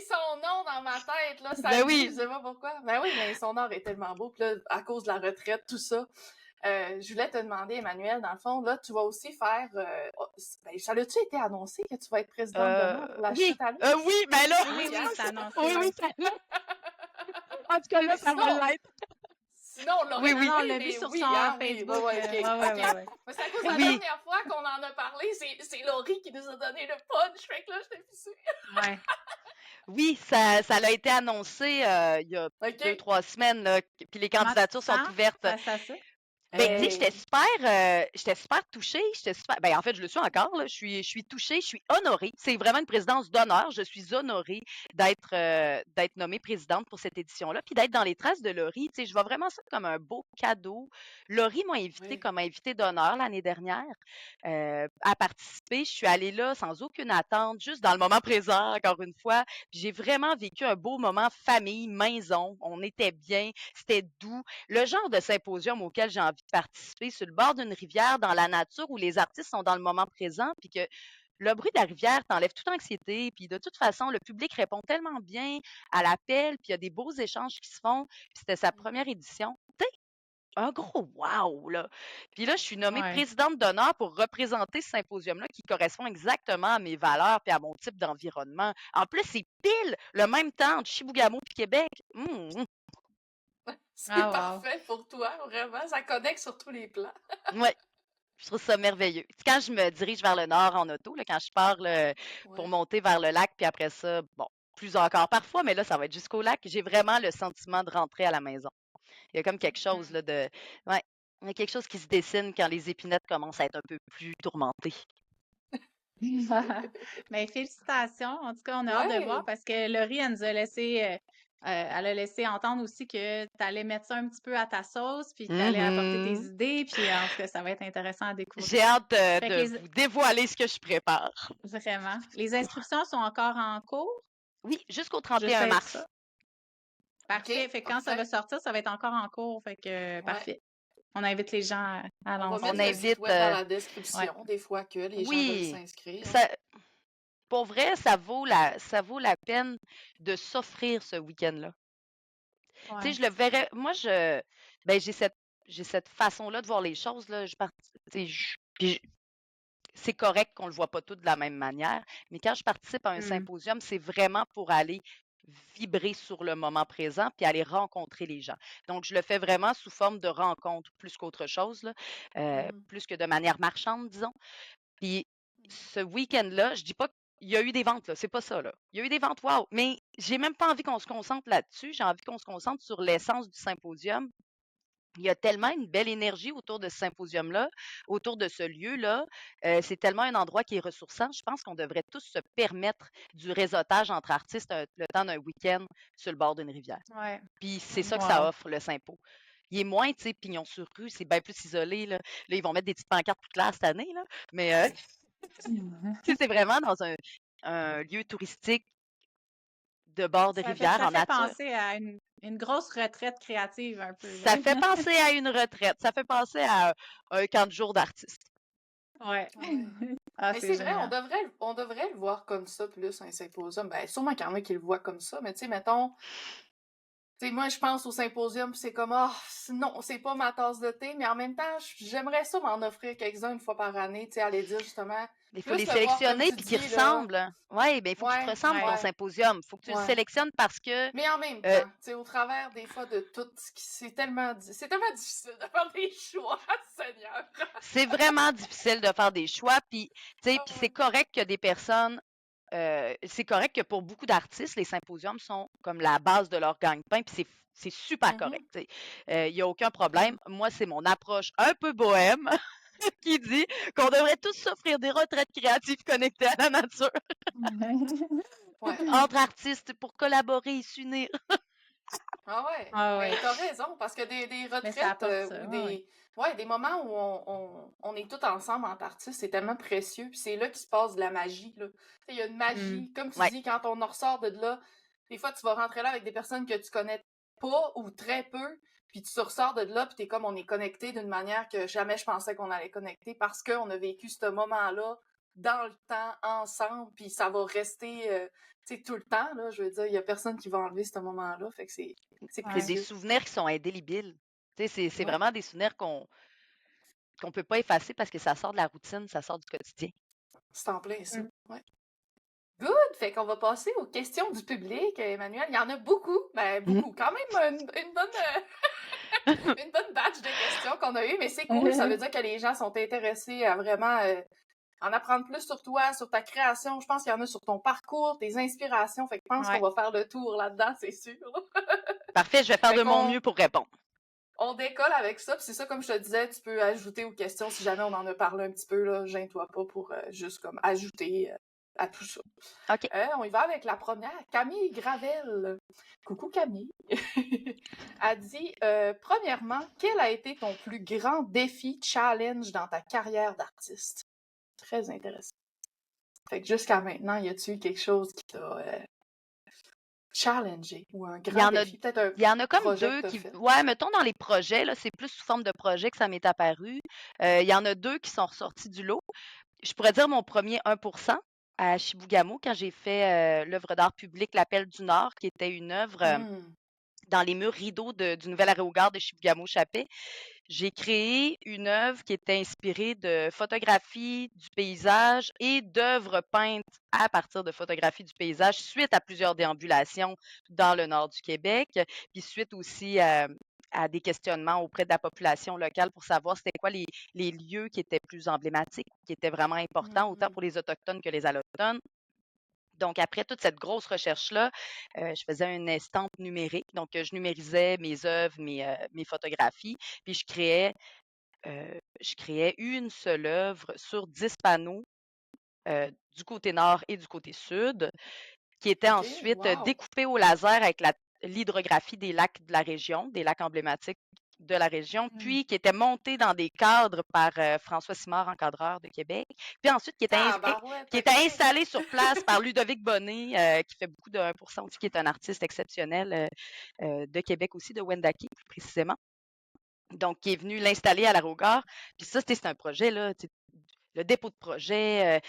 son nom dans ma tête, là, Ben Sandy, oui. je sais pas pourquoi. Ben oui, mais son art est tellement beau. Puis là, à cause de la retraite, tout ça, je voulais te demander, Emmanuel, dans le fond, là, tu vas aussi faire... ben, ça l'a-tu été annoncé que tu vas être présidente d'honneur pour la Oui. chute à l'eau? Oui, mais là. Oui, oui, hein? c'est annoncé. Oui, oui, ça là. En tout cas, là, Mais ça va sinon, l'être. sinon, on l'aurait Oui, Non, oui. non, on trouvé, l'a vu mais sur oui, son hein, oui, Facebook. ouais, Ouais, ok, ouais, ok. ouais. Mais c'est à cause de la Oui. dernière fois qu'on en a parlé, c'est Laurie qui nous a donné le punch, fait que là, je t'ai pissé. Ouais. Oui, ça l'a été annoncé il y a Ok? 2, 3 semaines, là, puis les Comment tu te candidatures sont sens ouvertes. face à ça? Ben, tu sais, Hey! j'étais super touchée, ben, en fait, je le suis encore, là. Je suis touchée, je suis honorée. C'est vraiment une présidence d'honneur. Je suis honorée d'être nommée présidente pour cette édition-là, puis d'être dans les traces de Laurie. Tu sais, je vois vraiment ça comme un beau cadeau. Laurie m'a invitée Oui. comme invitée d'honneur l'année dernière à participer. Je suis allée là sans aucune attente, juste dans le moment présent, encore une fois. Puis j'ai vraiment vécu un beau moment famille, maison. On était bien, c'était doux. Le genre de symposium auquel j'ai envie de participer, sur le bord d'une rivière, dans la nature, où les artistes sont dans le moment présent, puis que le bruit de la rivière t'enlève toute anxiété, puis de toute façon, le public répond tellement bien à l'appel, puis il y a des beaux échanges qui se font, puis c'était sa première édition. Tu sais, un gros wow, là. Puis là, je suis nommée Ouais. présidente d'honneur pour représenter ce symposium-là qui correspond exactement à mes valeurs puis à mon type d'environnement. En plus, c'est pile le même temps entre Chibougamau et Québec. C'est Ah, wow. parfait pour toi, vraiment. Ça connecte sur tous les plans. Ouais. Je trouve ça merveilleux. Tu sais, quand je me dirige vers le nord en auto, là, quand je pars là, pour Ouais. monter vers le lac, puis après ça, bon, plus encore parfois, mais là, ça va être jusqu'au lac, j'ai vraiment le sentiment de rentrer à la maison. Il y a comme quelque chose là, de. Ouais, il y a quelque chose qui se dessine quand les épinettes commencent à être un peu plus tourmentées. Mais félicitations. En tout cas, on a hâte de voir Ouais. parce que Laurie, elle nous a elle a laissé entendre aussi que tu allais mettre ça un petit peu à ta sauce, puis que tu allais apporter tes Mhm. idées, puis en tout cas, ça va être intéressant à découvrir. J'ai hâte Fait que de vous dévoiler ce que je prépare. vraiment. Les inscriptions sont encore en cours, Oui, jusqu'au juste 31 être mars. ça. Parfait. OK, Fait que quand ça va parfait. sortir, ça va être encore en cours. Fait que Ouais. parfait. On invite les gens à On va lancer. On mettre le site invite. web dans la Ouais. description, des fois que les gens veulent Oui, s'inscrire. ça, pour vrai, ça vaut la peine de s'offrir ce week-end-là. Tu sais, Ouais. je le verrais. Moi, ben, j'ai cette façon-là de voir les choses, là. Tu sais, puis c'est correct qu'on le voit pas tout de la même manière, mais quand je participe à un Hmm. symposium, c'est vraiment pour aller vibrer sur le moment présent puis aller rencontrer les gens. Donc, je le fais vraiment sous forme de rencontre plus qu'autre chose, là, Mhm. plus que de manière marchande, disons. Puis ce week-end-là, je dis pas qu'il y a eu des ventes, là, c'est pas ça, là. Il y a eu des ventes, wow! Mais j'ai même pas envie qu'on se concentre là-dessus. J'ai envie qu'on se concentre sur l'essence du symposium. Il y a tellement une belle énergie autour de ce symposium-là, autour de ce lieu-là. C'est tellement un endroit qui est ressourçant. Je pense qu'on devrait tous se permettre du réseautage entre artistes le temps d'un week-end sur le bord d'une rivière. Ouais. Puis c'est ça que ça offre, le Sympo. Il est moins, tu sais, pignon sur rue, c'est bien plus isolé, là. Là, ils vont mettre des petites pancartes toute classe cette année, là. Mais tu sais, c'est vraiment dans un lieu touristique de bord de rivière Ça en fait nature. penser à une grosse retraite créative un peu, là. Ça fait penser à une retraite. Ça fait penser à un camp de jour d'artiste. Ouais. Ouais. Ah, Mais c'est c'est vrai, génial. on devrait le voir comme ça plus, un symposium. Ben, sûrement qu'il y en a qui le voient comme ça, mais tu sais, mettons, Tu sais, moi, je pense au symposium, puis c'est comme, ah, non, c'est pas ma tasse de thé, mais en même temps, j'aimerais ça m'en offrir quelques-uns une fois par année, tu sais, aller dire justement, Il faut les plus le voir comme sélectionner tu puis qu'ils dis, là. ressemblent. Oui, ben il faut qu'ils te Ouais, ressemblent ton Ouais. ouais, symposium. Il faut que tu le ouais. sélectionnes parce que Mais en même euh, temps, tu sais, au travers des fois de tout, c'est tellement difficile de faire des choix, Seigneur. c'est vraiment difficile de faire des choix. Puis, tu sais, Ah puis c'est ouais. correct que des personnes, c'est correct que pour beaucoup d'artistes, les symposiums sont comme la base de leur gagne-pain. Puis c'est super correct. Mhm. Tu sais. Il n'y a aucun problème. Mm. Moi, c'est mon approche un peu bohème qui dit qu'on devrait tous s'offrir des retraites créatives connectées à la nature Ouais. entre artistes pour collaborer et s'unir. Ah ouais. Ah Mais ouais. t'as raison, parce que des Mais ça retraites apporte ça. ou Ouais, ouais. des moments où on est tous ensemble en artistes, c'est tellement précieux. Puis c'est là qu'il se passe de la magie, là. Tu sais, il y a une Mm. magie. Comme tu Ouais. dis, quand on en ressort de là, des fois, tu vas rentrer là avec des personnes que tu connais pas ou très peu. Puis tu ressors de là, puis t'es comme on est connecté d'une manière que jamais je pensais qu'on allait connecter parce qu'on a vécu ce moment-là dans le temps ensemble, puis ça va rester tu sais, tout le temps, là. Je veux dire, il y a personne qui va enlever ce moment-là. Fait que c'est C'est des Ouais. précieux. souvenirs qui sont indélébiles. Tu sais, c'est Ouais, vraiment des souvenirs qu'on peut pas effacer parce que ça sort de la routine, ça sort du quotidien. c'est en plein ça. Mm. Ouais. Good! Fait qu'on va passer aux questions du public, Emmanuel. Il y en a beaucoup. Ben, Mhm. beaucoup. Quand même une bonne, une bonne batch de questions qu'on a eues, mais c'est cool. Ça veut dire que les gens sont intéressés à vraiment en apprendre plus sur toi, sur ta création. Je pense qu'il y en a sur ton parcours, tes inspirations. Fait que je pense qu'on Ouais. va faire le tour là-dedans, c'est sûr. Parfait, je vais faire Fait de mon qu'on mieux pour répondre. on décolle avec ça. Puis c'est ça, comme je te disais, tu peux ajouter aux questions si jamais on en a parlé un petit peu. Là, gêne-toi pas pour juste comme ajouter à tout ça. OK. On y va avec la première. Camille Gravel. Coucou Camille. A dit premièrement, quel a été ton plus grand défi, challenge dans ta carrière d'artiste? Très intéressant. Fait que jusqu'à maintenant, y a-tu eu quelque chose qui t'a challengé ou un Il y grand en a, défi? Peut-être un il y en a comme projet que deux t'as qui, fait? ouais, mettons dans les projets, là, c'est plus sous forme de projet que ça m'est apparu. Il y en a deux qui sont ressortis du lot. Je pourrais dire mon premier 1% à Chibougamau quand j'ai fait l'œuvre d'art public L'Appel du Nord, qui était une œuvre Hmm. dans les murs rideaux du nouvel aérogare de Chibougamau-Chapais. J'ai créé une œuvre qui était inspirée de photographies du paysage et d'œuvres peintes à partir de photographies du paysage suite à plusieurs déambulations dans le nord du Québec, puis suite aussi à des questionnements auprès de la population locale pour savoir c'était quoi les lieux qui étaient plus emblématiques, qui étaient vraiment importants, autant Hmm. pour les Autochtones que les Allochtones. Donc, après toute cette grosse recherche-là, je faisais une estampe numérique. Donc, je numérisais mes œuvres, mes photographies, puis je créais une seule œuvre sur 10 panneaux du côté nord et du côté sud, qui était OK, ensuite wow. découpée au laser avec l'hydrographie des lacs de la région, des lacs emblématiques de la région, Mm. puis qui était montée dans des cadres par François Simard, encadreur de Québec, puis ensuite Ah, barouette, qui était OK. installée sur place par Ludovic Bonnet, qui fait beaucoup de 1% aussi, qui est un artiste exceptionnel de Québec aussi, de Wendake plus précisément. Donc, qui est venu l'installer à l'Aérogare. Puis ça, c'est un projet, là, le dépôt de projet,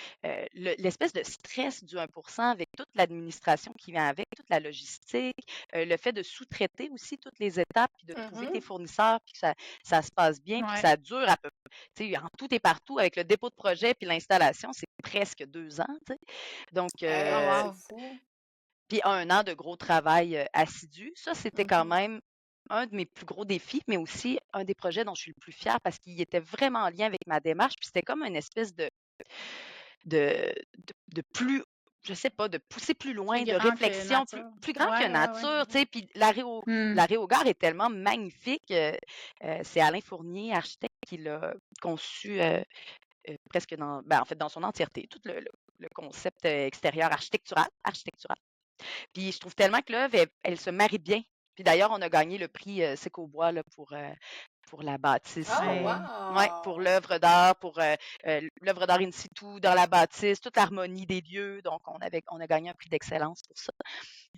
l'espèce de stress du 1% avec toute l'administration qui vient avec, toute la logistique, le fait de sous-traiter aussi toutes les étapes, puis de trouver tes Mhm. fournisseurs, puis que ça se passe bien, puis que Ouais. ça dure à peu près, tu sais, en tout et partout, avec le dépôt de projet puis l'installation, c'est presque 2 ans, tu sais. Donc, Oh Hey, c'est wow. fou. puis 1 an de gros travail assidu. Ça, c'était quand Mhm. même un de mes plus gros défis, mais aussi un des projets dont je suis le plus fière parce qu'il était vraiment en lien avec ma démarche. Puis c'était comme une espèce de plus, je sais pas, de pousser plus Plus loin, de grand que réflexion, plus, nature. plus grand que Ouais, ouais, ouais. nature, tu sais. Puis Hmm. l'aérogare est tellement magnifique. C'est Alain Fournier, architecte, qui l'a conçu presque en fait, dans son entièreté, tout le concept extérieur architectural. Puis je trouve tellement que l'œuvre, elle se marie bien. Puis d'ailleurs, on a gagné le prix Sécobois là, pour la bâtisse. Oh, Ouais. Pour wow! l'œuvre d'art, pour l'œuvre d'art in situ, dans la bâtisse, toute l'harmonie des lieux. Donc, on a gagné un prix d'excellence pour ça.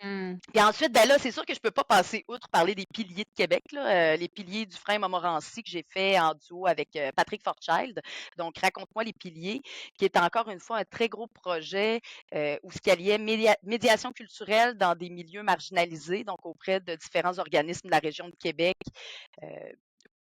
Hmm. Puis ensuite, ben là, c'est sûr que je peux pas passer outre parler des piliers de Québec, là, les piliers du frein Montmorency que j'ai fait en duo avec Patrick Forchild. Donc, raconte-moi les piliers, qui est encore une fois un très gros projet où ce qui alliait médiation culturelle dans des milieux marginalisés, donc auprès de différents organismes de la région de Québec. euh,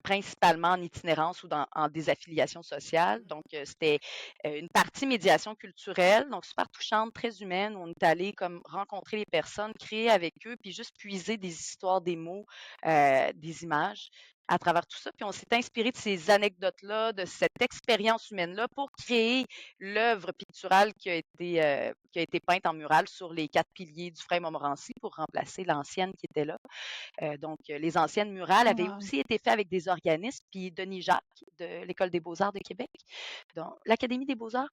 principalement en itinérance ou en désaffiliation sociale. Donc, c'était une partie médiation culturelle, donc super touchante, très humaine, où on est allé comme rencontrer les personnes, créer avec eux, puis juste puiser des histoires, des mots, des images à travers tout ça. Puis on s'est inspiré de ces anecdotes-là, de cette expérience humaine-là pour créer l'œuvre picturale qui a été peinte en mural sur les 4 piliers du frein Montmorency pour remplacer l'ancienne qui était là. Donc, les anciennes murales avaient Wow. aussi été faites avec des organismes, puis Denis Jacques de l'École des beaux-arts de Québec, donc l'Académie des beaux-arts,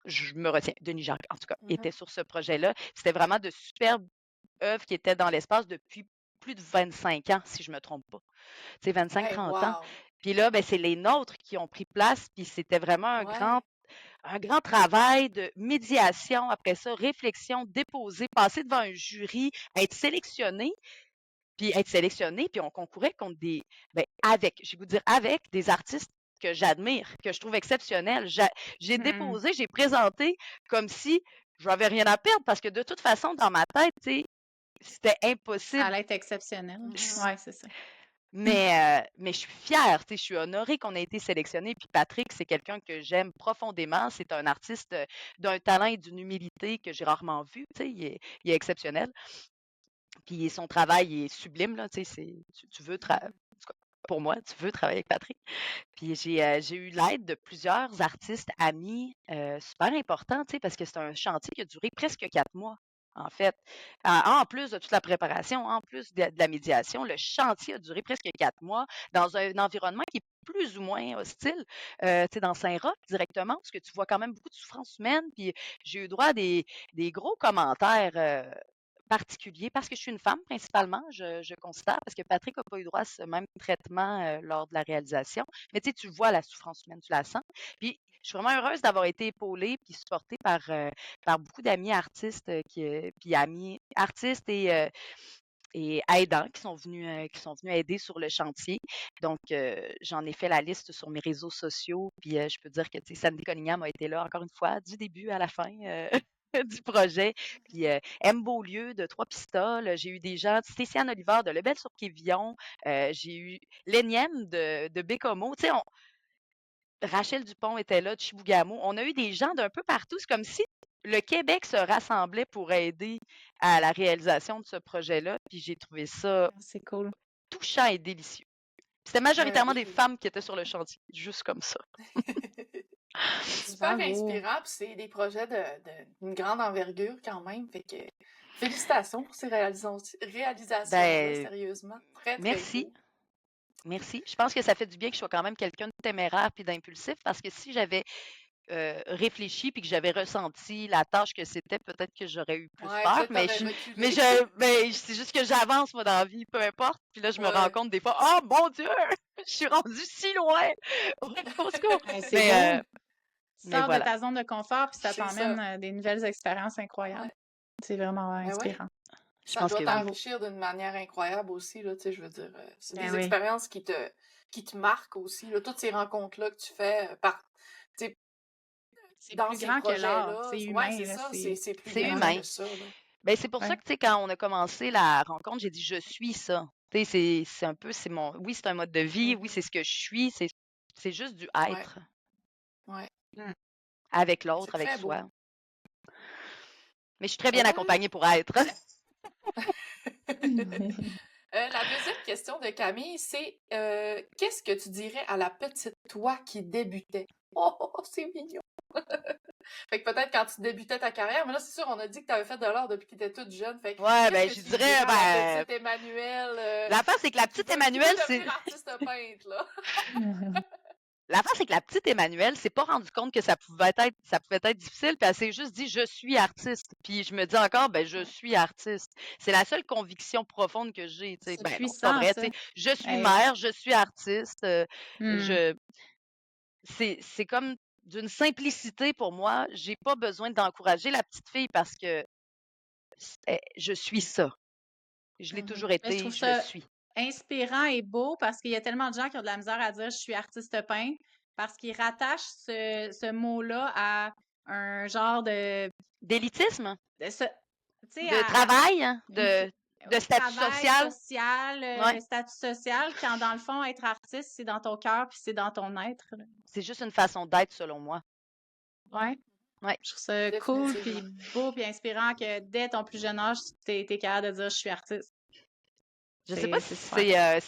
je me retiens, Denis Jacques, en tout cas, était sur ce projet-là. C'était vraiment de superbes œuvres qui étaient dans l'espace depuis plus de 25 ans, si je ne me trompe pas. Tu sais, 25, Hey, 30 ans. wow! Puis là, ben, c'est les nôtres qui ont pris place, puis c'était vraiment Ouais. un grand travail de médiation, après ça, réflexion, déposer, passer devant un jury, être sélectionné, puis on concourait contre j'ai goût de dire avec des artistes que j'admire, que je trouve exceptionnels. J'ai déposé, j'ai présenté comme si je n'avais rien à perdre parce que de toute façon, dans ma tête, tu sais, c'était Ça impossible. allait être exceptionnel. Mhm. Ouais, c'est ça. Mais je suis fière, tu sais, je suis honorée qu'on ait été sélectionné. Puis Patrick, c'est quelqu'un que j'aime profondément. C'est un artiste d'un talent et d'une humilité que j'ai rarement vu. Tu sais, il est exceptionnel. Puis son travail est sublime, là, tu sais, tu veux pour moi, tu veux travailler avec Patrick. Puis j'ai eu l'aide de plusieurs artistes amis super importants, tu sais, parce que c'est un chantier qui a duré presque 4 mois, en fait. En plus de toute la préparation, en plus de la médiation, le chantier a duré presque 4 mois dans un environnement qui est plus ou moins hostile, tu sais, dans Saint-Roch directement, parce que tu vois quand même beaucoup de souffrance humaine. Puis j'ai eu droit à des gros commentaires particulier parce que je suis une femme principalement, je considère, parce que Patrick n'a pas eu droit à ce même traitement lors de la réalisation. Mais tu sais, tu vois la souffrance humaine, tu la sens. Puis je suis vraiment heureuse d'avoir été épaulée puis supportée par beaucoup d'amis artistes puis amis artistes et aidants qui sont venus aider sur le chantier. Donc, j'en ai fait la liste sur mes réseaux sociaux. Puis, je peux dire que Sandy Cunningham a été là encore une fois, du début à la fin. Du projet. Puis M. Beaulieu de Trois-Pistoles. J'ai eu des gens, Stéciane Oliver de Lebel-sur-Quévillon. J'ai eu Lénième de Bécomo. Tu sais, Rachel Dupont était là de Chibougamau. On a eu des gens d'un peu partout. C'est comme si le Québec se rassemblait pour aider à la réalisation de ce projet-là. Puis j'ai trouvé ça C'est cool. touchant et délicieux. C'était majoritairement des femmes qui étaient sur le chantier, juste comme ça. Super inspirant, puis c'est des projets d'une grande envergure quand même. Fait que félicitations pour ces réalisations-là, sérieusement. Très, très merci. beau. Merci. Je pense que ça fait du bien que je sois quand même quelqu'un de téméraire puis d'impulsif parce que si j'avais réfléchi puis que j'avais ressenti la tâche que c'était, peut-être que j'aurais eu plus Ouais, peur. peut-être t'aurais reculé. Mais c'est juste que j'avance, moi, dans la vie, peu importe. Puis là, je me rends compte des fois, oh mon Dieu, je suis rendue si loin. Au secours. C'est beau. Tu sors de voilà. ta zone de confort puis ça C'est t'emmène des nouvelles expériences incroyables. Ouais. C'est vraiment inspirant. Ça doit t'enrichir d'une manière incroyable aussi, là, tu sais, je veux dire, c'est des expériences qui te marquent aussi, là, toutes ces rencontres-là que tu fais c'est dans plus ces grand que l'art, projets-là. c'est humain. C'est là, ça, c'est plus c'est grand humain. que ça. Là. Ben, c'est pour ça que, tu sais, quand on a commencé la rencontre, j'ai dit, je suis ça. Tu sais, c'est un peu, oui, c'est un mode de vie, oui, c'est ce que je suis, c'est juste du être. Ouais. Avec l'autre, avec très soi. Beau. Mais je suis très bien accompagnée pour être. La deuxième question de Camille, c'est qu'est-ce que tu dirais à la petite toi qui débutait? Oh, c'est mignon! Fait que peut-être quand tu débutais ta carrière, mais là, c'est sûr, on a dit que tu avais fait de l'art depuis que tu étais toute jeune. Fait que je dirais, à la petite Emmanuelle. L'affaire, c'est que la petite Emmanuelle, c'est. Tu veux devenir artiste peintre, là. L'affaire, c'est que la petite Emmanuelle s'est pas rendue compte que ça pouvait être difficile, puis elle s'est juste dit je suis artiste. Puis je me dis encore ben je suis artiste. C'est la seule conviction profonde que j'ai, tu sais. C'est Ben non, c'est pas puissant, vrai, tu ça. sais. Je suis Hey. mère, je suis artiste. Hmm. Je c'est comme d'une simplicité pour moi. J'ai pas besoin d'encourager la petite fille parce que je suis ça. Je l'ai toujours Mais je été, trouve je le ça suis. inspirant et beau parce qu'il y a tellement de gens qui ont de la misère à dire je suis artiste peintre parce qu'ils rattachent ce mot-là à un genre D'élitisme, tu sais, de travail, hein, une f- de statut travail social. social, Ouais. statut social, quand dans le fond, être artiste, c'est dans ton cœur puis c'est dans ton être. Là. C'est juste une façon d'être selon moi. Ouais. Ouais. Je trouve ça cool puis beau puis inspirant que dès ton plus jeune âge, tu es capable de dire je suis artiste. Je sais pas si super.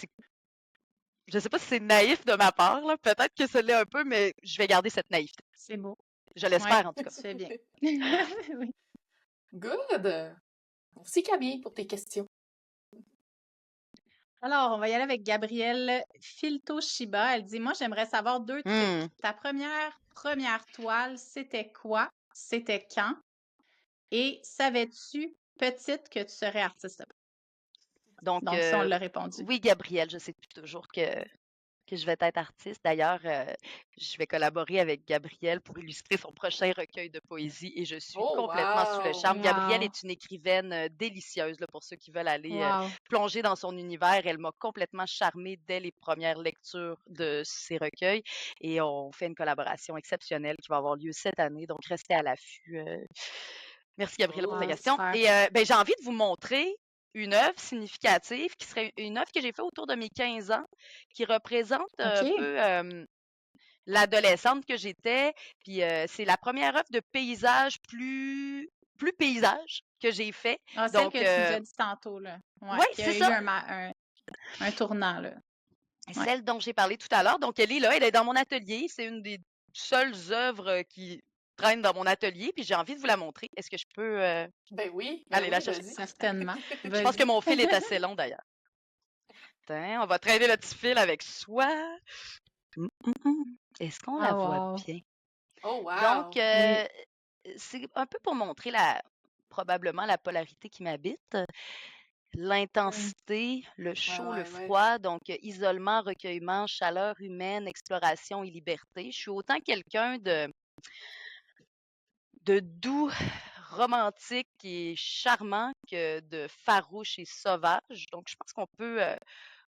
je sais pas si c'est naïf de ma part, là. Peut-être que ce l'est un peu, mais je vais garder cette naïveté. C'est beau. Je l'espère, en tout cas. Tu fais bien. Oui. Good! Merci Camille pour tes questions. Alors, on va y aller avec Gabrielle Filto-Shiba. Elle dit, moi, j'aimerais savoir 2 trucs. Ta première toile, c'était quoi? C'était quand? Et savais-tu, petite, que tu serais artiste? Donc, ça, on l'a répondu. oui, Gabrielle, je sais depuis toujours que je vais être artiste. D'ailleurs, je vais collaborer avec Gabrielle pour illustrer son prochain recueil de poésie et je suis complètement sous le charme. Wow. Gabrielle est une écrivaine délicieuse, là, pour ceux qui veulent aller Wow. plonger dans son univers. Elle m'a complètement charmée dès les premières lectures de ses recueils et on fait une collaboration exceptionnelle qui va avoir lieu cette année. Donc, restez à l'affût. Merci, Gabrielle, pour ta question. Super. Et ben, j'ai envie de vous montrer une œuvre significative qui serait une œuvre que j'ai faite autour de mes 15 ans, qui représente un peu l'adolescente que j'étais. Puis c'est la première œuvre de paysage plus paysage que j'ai fait. Ah, celle que tu nous as dit tantôt, là. Ouais, oui, qui c'est a ça. eu un tournant, là. Ouais. Celle dont j'ai parlé tout à l'heure. Donc, elle est là, elle est dans mon atelier. C'est une des seules œuvres qui traîne dans mon atelier, puis j'ai envie de vous la montrer. Est-ce que je peux Ben oui, aller la chercher? Certainement. Je pense que mon fil est assez long, d'ailleurs. On va traîner le petit fil avec soi. Est-ce qu'on la voit bien? Oh, wow! Donc, c'est un peu pour montrer probablement la polarité qui m'habite. L'intensité, le chaud, le froid, donc isolement, recueillement, chaleur humaine, exploration et liberté. Je suis autant quelqu'un de doux, romantique et charmant que de farouche et sauvage. Donc, je pense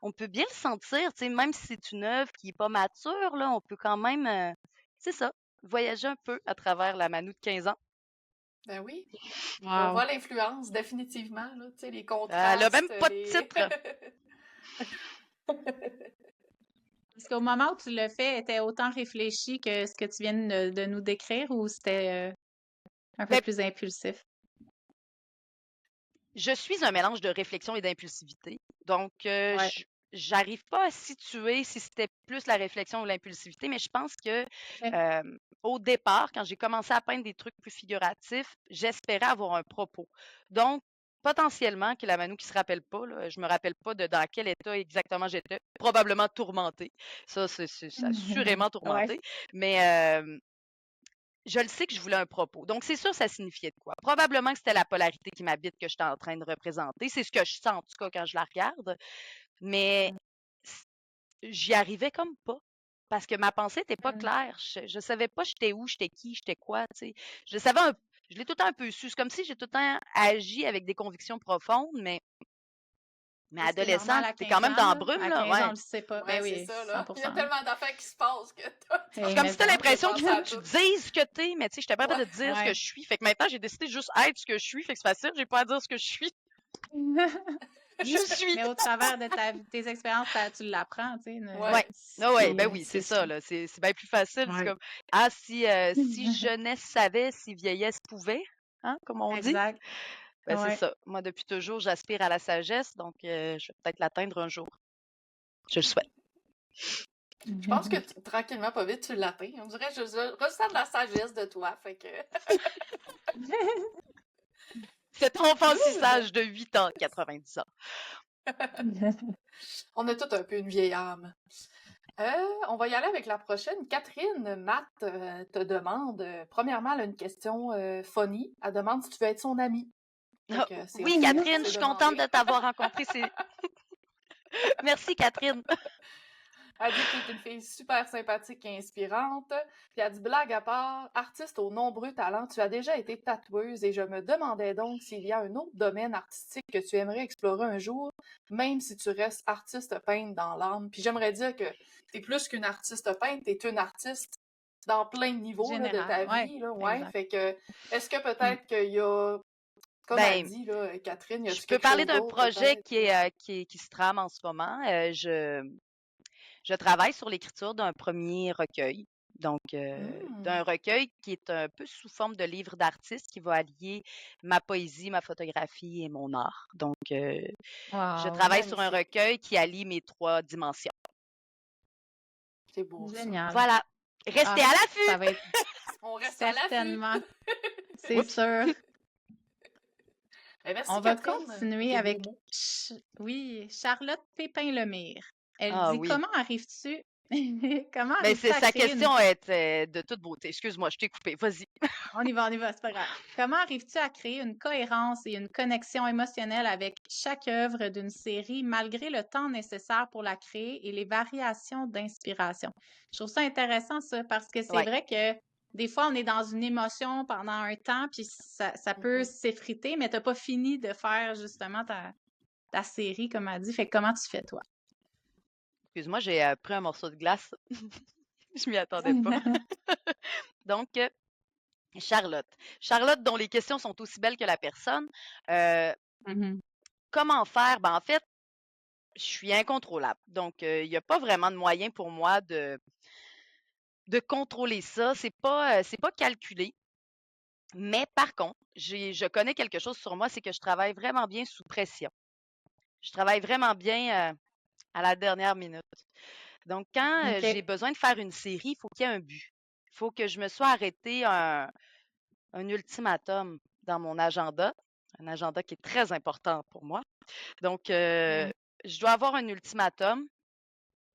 on peut bien le sentir, tu sais, même si c'est une œuvre qui n'est pas mature, là, on peut quand même, c'est ça, voyager un peu à travers la Manou de 15 ans. Ben oui. Wow. On voit l'influence, définitivement, là, tu sais, les contrastes. Elle a même pas de titre. Est-ce qu'au moment où tu l'as fait, était autant réfléchi que ce que tu viens de nous décrire ou c'était un peu plus impulsif? Je suis un mélange de réflexion et d'impulsivité. Donc, j'arrive pas à situer si c'était plus la réflexion ou l'impulsivité, mais je pense que au départ, quand j'ai commencé à peindre des trucs plus figuratifs, j'espérais avoir un propos. Donc, potentiellement, que la Manou qui se rappelle pas, là, je me rappelle pas de dans quel état exactement j'étais, probablement tourmentée. Ça, c'est assurément tourmentée. Mais je le sais que je voulais un propos. Donc, c'est sûr, ça signifiait de quoi. Probablement que c'était la polarité qui m'habite que j'étais en train de représenter. C'est ce que je sens, en tout cas, quand je la regarde. Mais j'y arrivais comme pas. Parce que ma pensée n'était pas claire. Je savais pas j'étais où, j'étais qui, j'étais quoi, tu sais. Je savais je l'ai tout le temps un peu su. C'est comme si j'ai tout le temps agi avec des convictions profondes, mais adolescent, t'es quand même dans la brume, là. À 15 ans, on le sait pas. Ouais, Ben oui, c'est ça, là. 100%. Il y a tellement d'affaires qui se passent que c'est comme si t'as l'impression qu'il faut que tu dises ce que t'es, mais tu sais, j'étais pas capable de dire ce que je suis. Fait que maintenant, j'ai décidé de juste être ce que je suis. Fait que c'est facile, j'ai pas à dire ce que je suis. Je suis. Mais au travers de tes expériences, tu l'apprends, tu sais. Ouais, ben oui, c'est ça, là. C'est bien plus facile. C'est comme, si jeunesse savait, si vieillesse pouvait, hein, comme on dit. Exact. Ben, c'est ça. Moi, depuis toujours, j'aspire à la sagesse, donc je vais peut-être l'atteindre un jour. Je le souhaite. Je pense que tranquillement, pas vite, tu l'atteins. On dirait que je ressens de la sagesse de toi, fait que... Cet enfantissage de 8 ans, 90 ans. On a tous un peu une vieille âme. On va y aller avec la prochaine. Catherine Matt te demande, premièrement, elle a une question funny. Elle demande si tu veux être son amie. C'est Oui, officiel, Catherine, je c'est suis contente demandé. de t'avoir rencontrée. Merci, Catherine. Elle dit que tu es une fille super sympathique et inspirante. Puis elle dit, blague à part, artiste aux nombreux talents, tu as déjà été tatoueuse et je me demandais donc s'il y a un autre domaine artistique que tu aimerais explorer un jour, même si tu restes artiste peintre dans l'âme. Puis j'aimerais dire que t'es plus qu'une artiste peintre, t'es une artiste dans plein de niveaux là, de ta Général, ouais, vie. Là, ouais. exact. Fait que, est-ce que Mm. peut-être qu'il y a, comme elle Ben, dit, là, Catherine, y je a-tu peux quelque parler chose d'un d'autre projet peut-être? qui se trame en ce moment. Je travaille sur l'écriture d'un premier recueil. Donc, d'un recueil qui est un peu sous forme de livre d'artiste qui va allier ma poésie, ma photographie et mon art. Donc, je Wow, travaille sur un Magnifique. recueil qui allie mes 3 dimensions. C'est beau, ça. génial. Voilà. Ah, Restez à l'affût! ça va être On reste à l'affût. certainement, c'est Oups! sûr. Ben, merci, On va Catherine, pour continuer tes beaux avec, mots. oui, Charlotte Pépin-Lemire. Elle Ah dit, oui. comment arrives-tu, comment Mais arrives-tu à sa créer une question est de toute beauté. Excuse-moi, je t'ai coupé. Vas-y. On y va, c'est pas grave. Comment arrives-tu à créer une cohérence et une connexion émotionnelle avec chaque œuvre d'une série malgré le temps nécessaire pour la créer et les variations d'inspiration? Je trouve ça intéressant, ça, parce que c'est Ouais. vrai que des fois, on est dans une émotion pendant un temps, puis ça peut s'effriter, mais t'as pas fini de faire justement ta série, comme elle dit. Fait que comment tu fais, toi? Excuse-moi, j'ai pris un morceau de glace. Je m'y attendais pas. Donc, Charlotte. Charlotte, dont les questions sont aussi belles que la personne. Mhm. Comment faire? Ben, en fait, je suis incontrôlable. Donc, il n'y a pas vraiment de moyen pour moi de contrôler ça. C'est pas calculé. Mais par contre, je connais quelque chose sur moi, c'est que je travaille vraiment bien sous pression. Je travaille vraiment bien à la dernière minute. Donc, quand j'ai OK. besoin de faire une série, il faut qu'il y ait un but. Il faut que je me sois arrêté un ultimatum dans mon agenda, un agenda qui est très important pour moi. Donc, je dois avoir un ultimatum,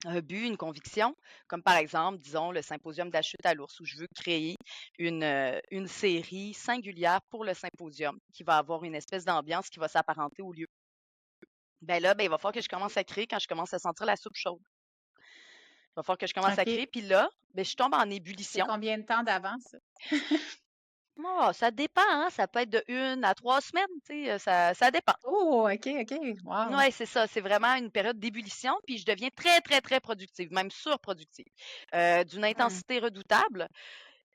un but, une conviction, comme par exemple, disons, le symposium de la chute à l'ours, où je veux créer une série singulière pour le symposium, qui va avoir une espèce d'ambiance qui va s'apparenter au lieu. Ben là, il va falloir que je commence à créer quand je commence à sentir la soupe chaude. Il va falloir que je commence à créer. OK. Puis là, je tombe en C'est ébullition. combien de temps d'avance? Oh, ça dépend, hein? Ça peut être de 1 à 3 semaines, tu sais, ça dépend. Oh, OK. Wow. Ouais, c'est ça. C'est vraiment une période d'ébullition, puis je deviens très, très, très productive, même surproductive, d'une intensité redoutable,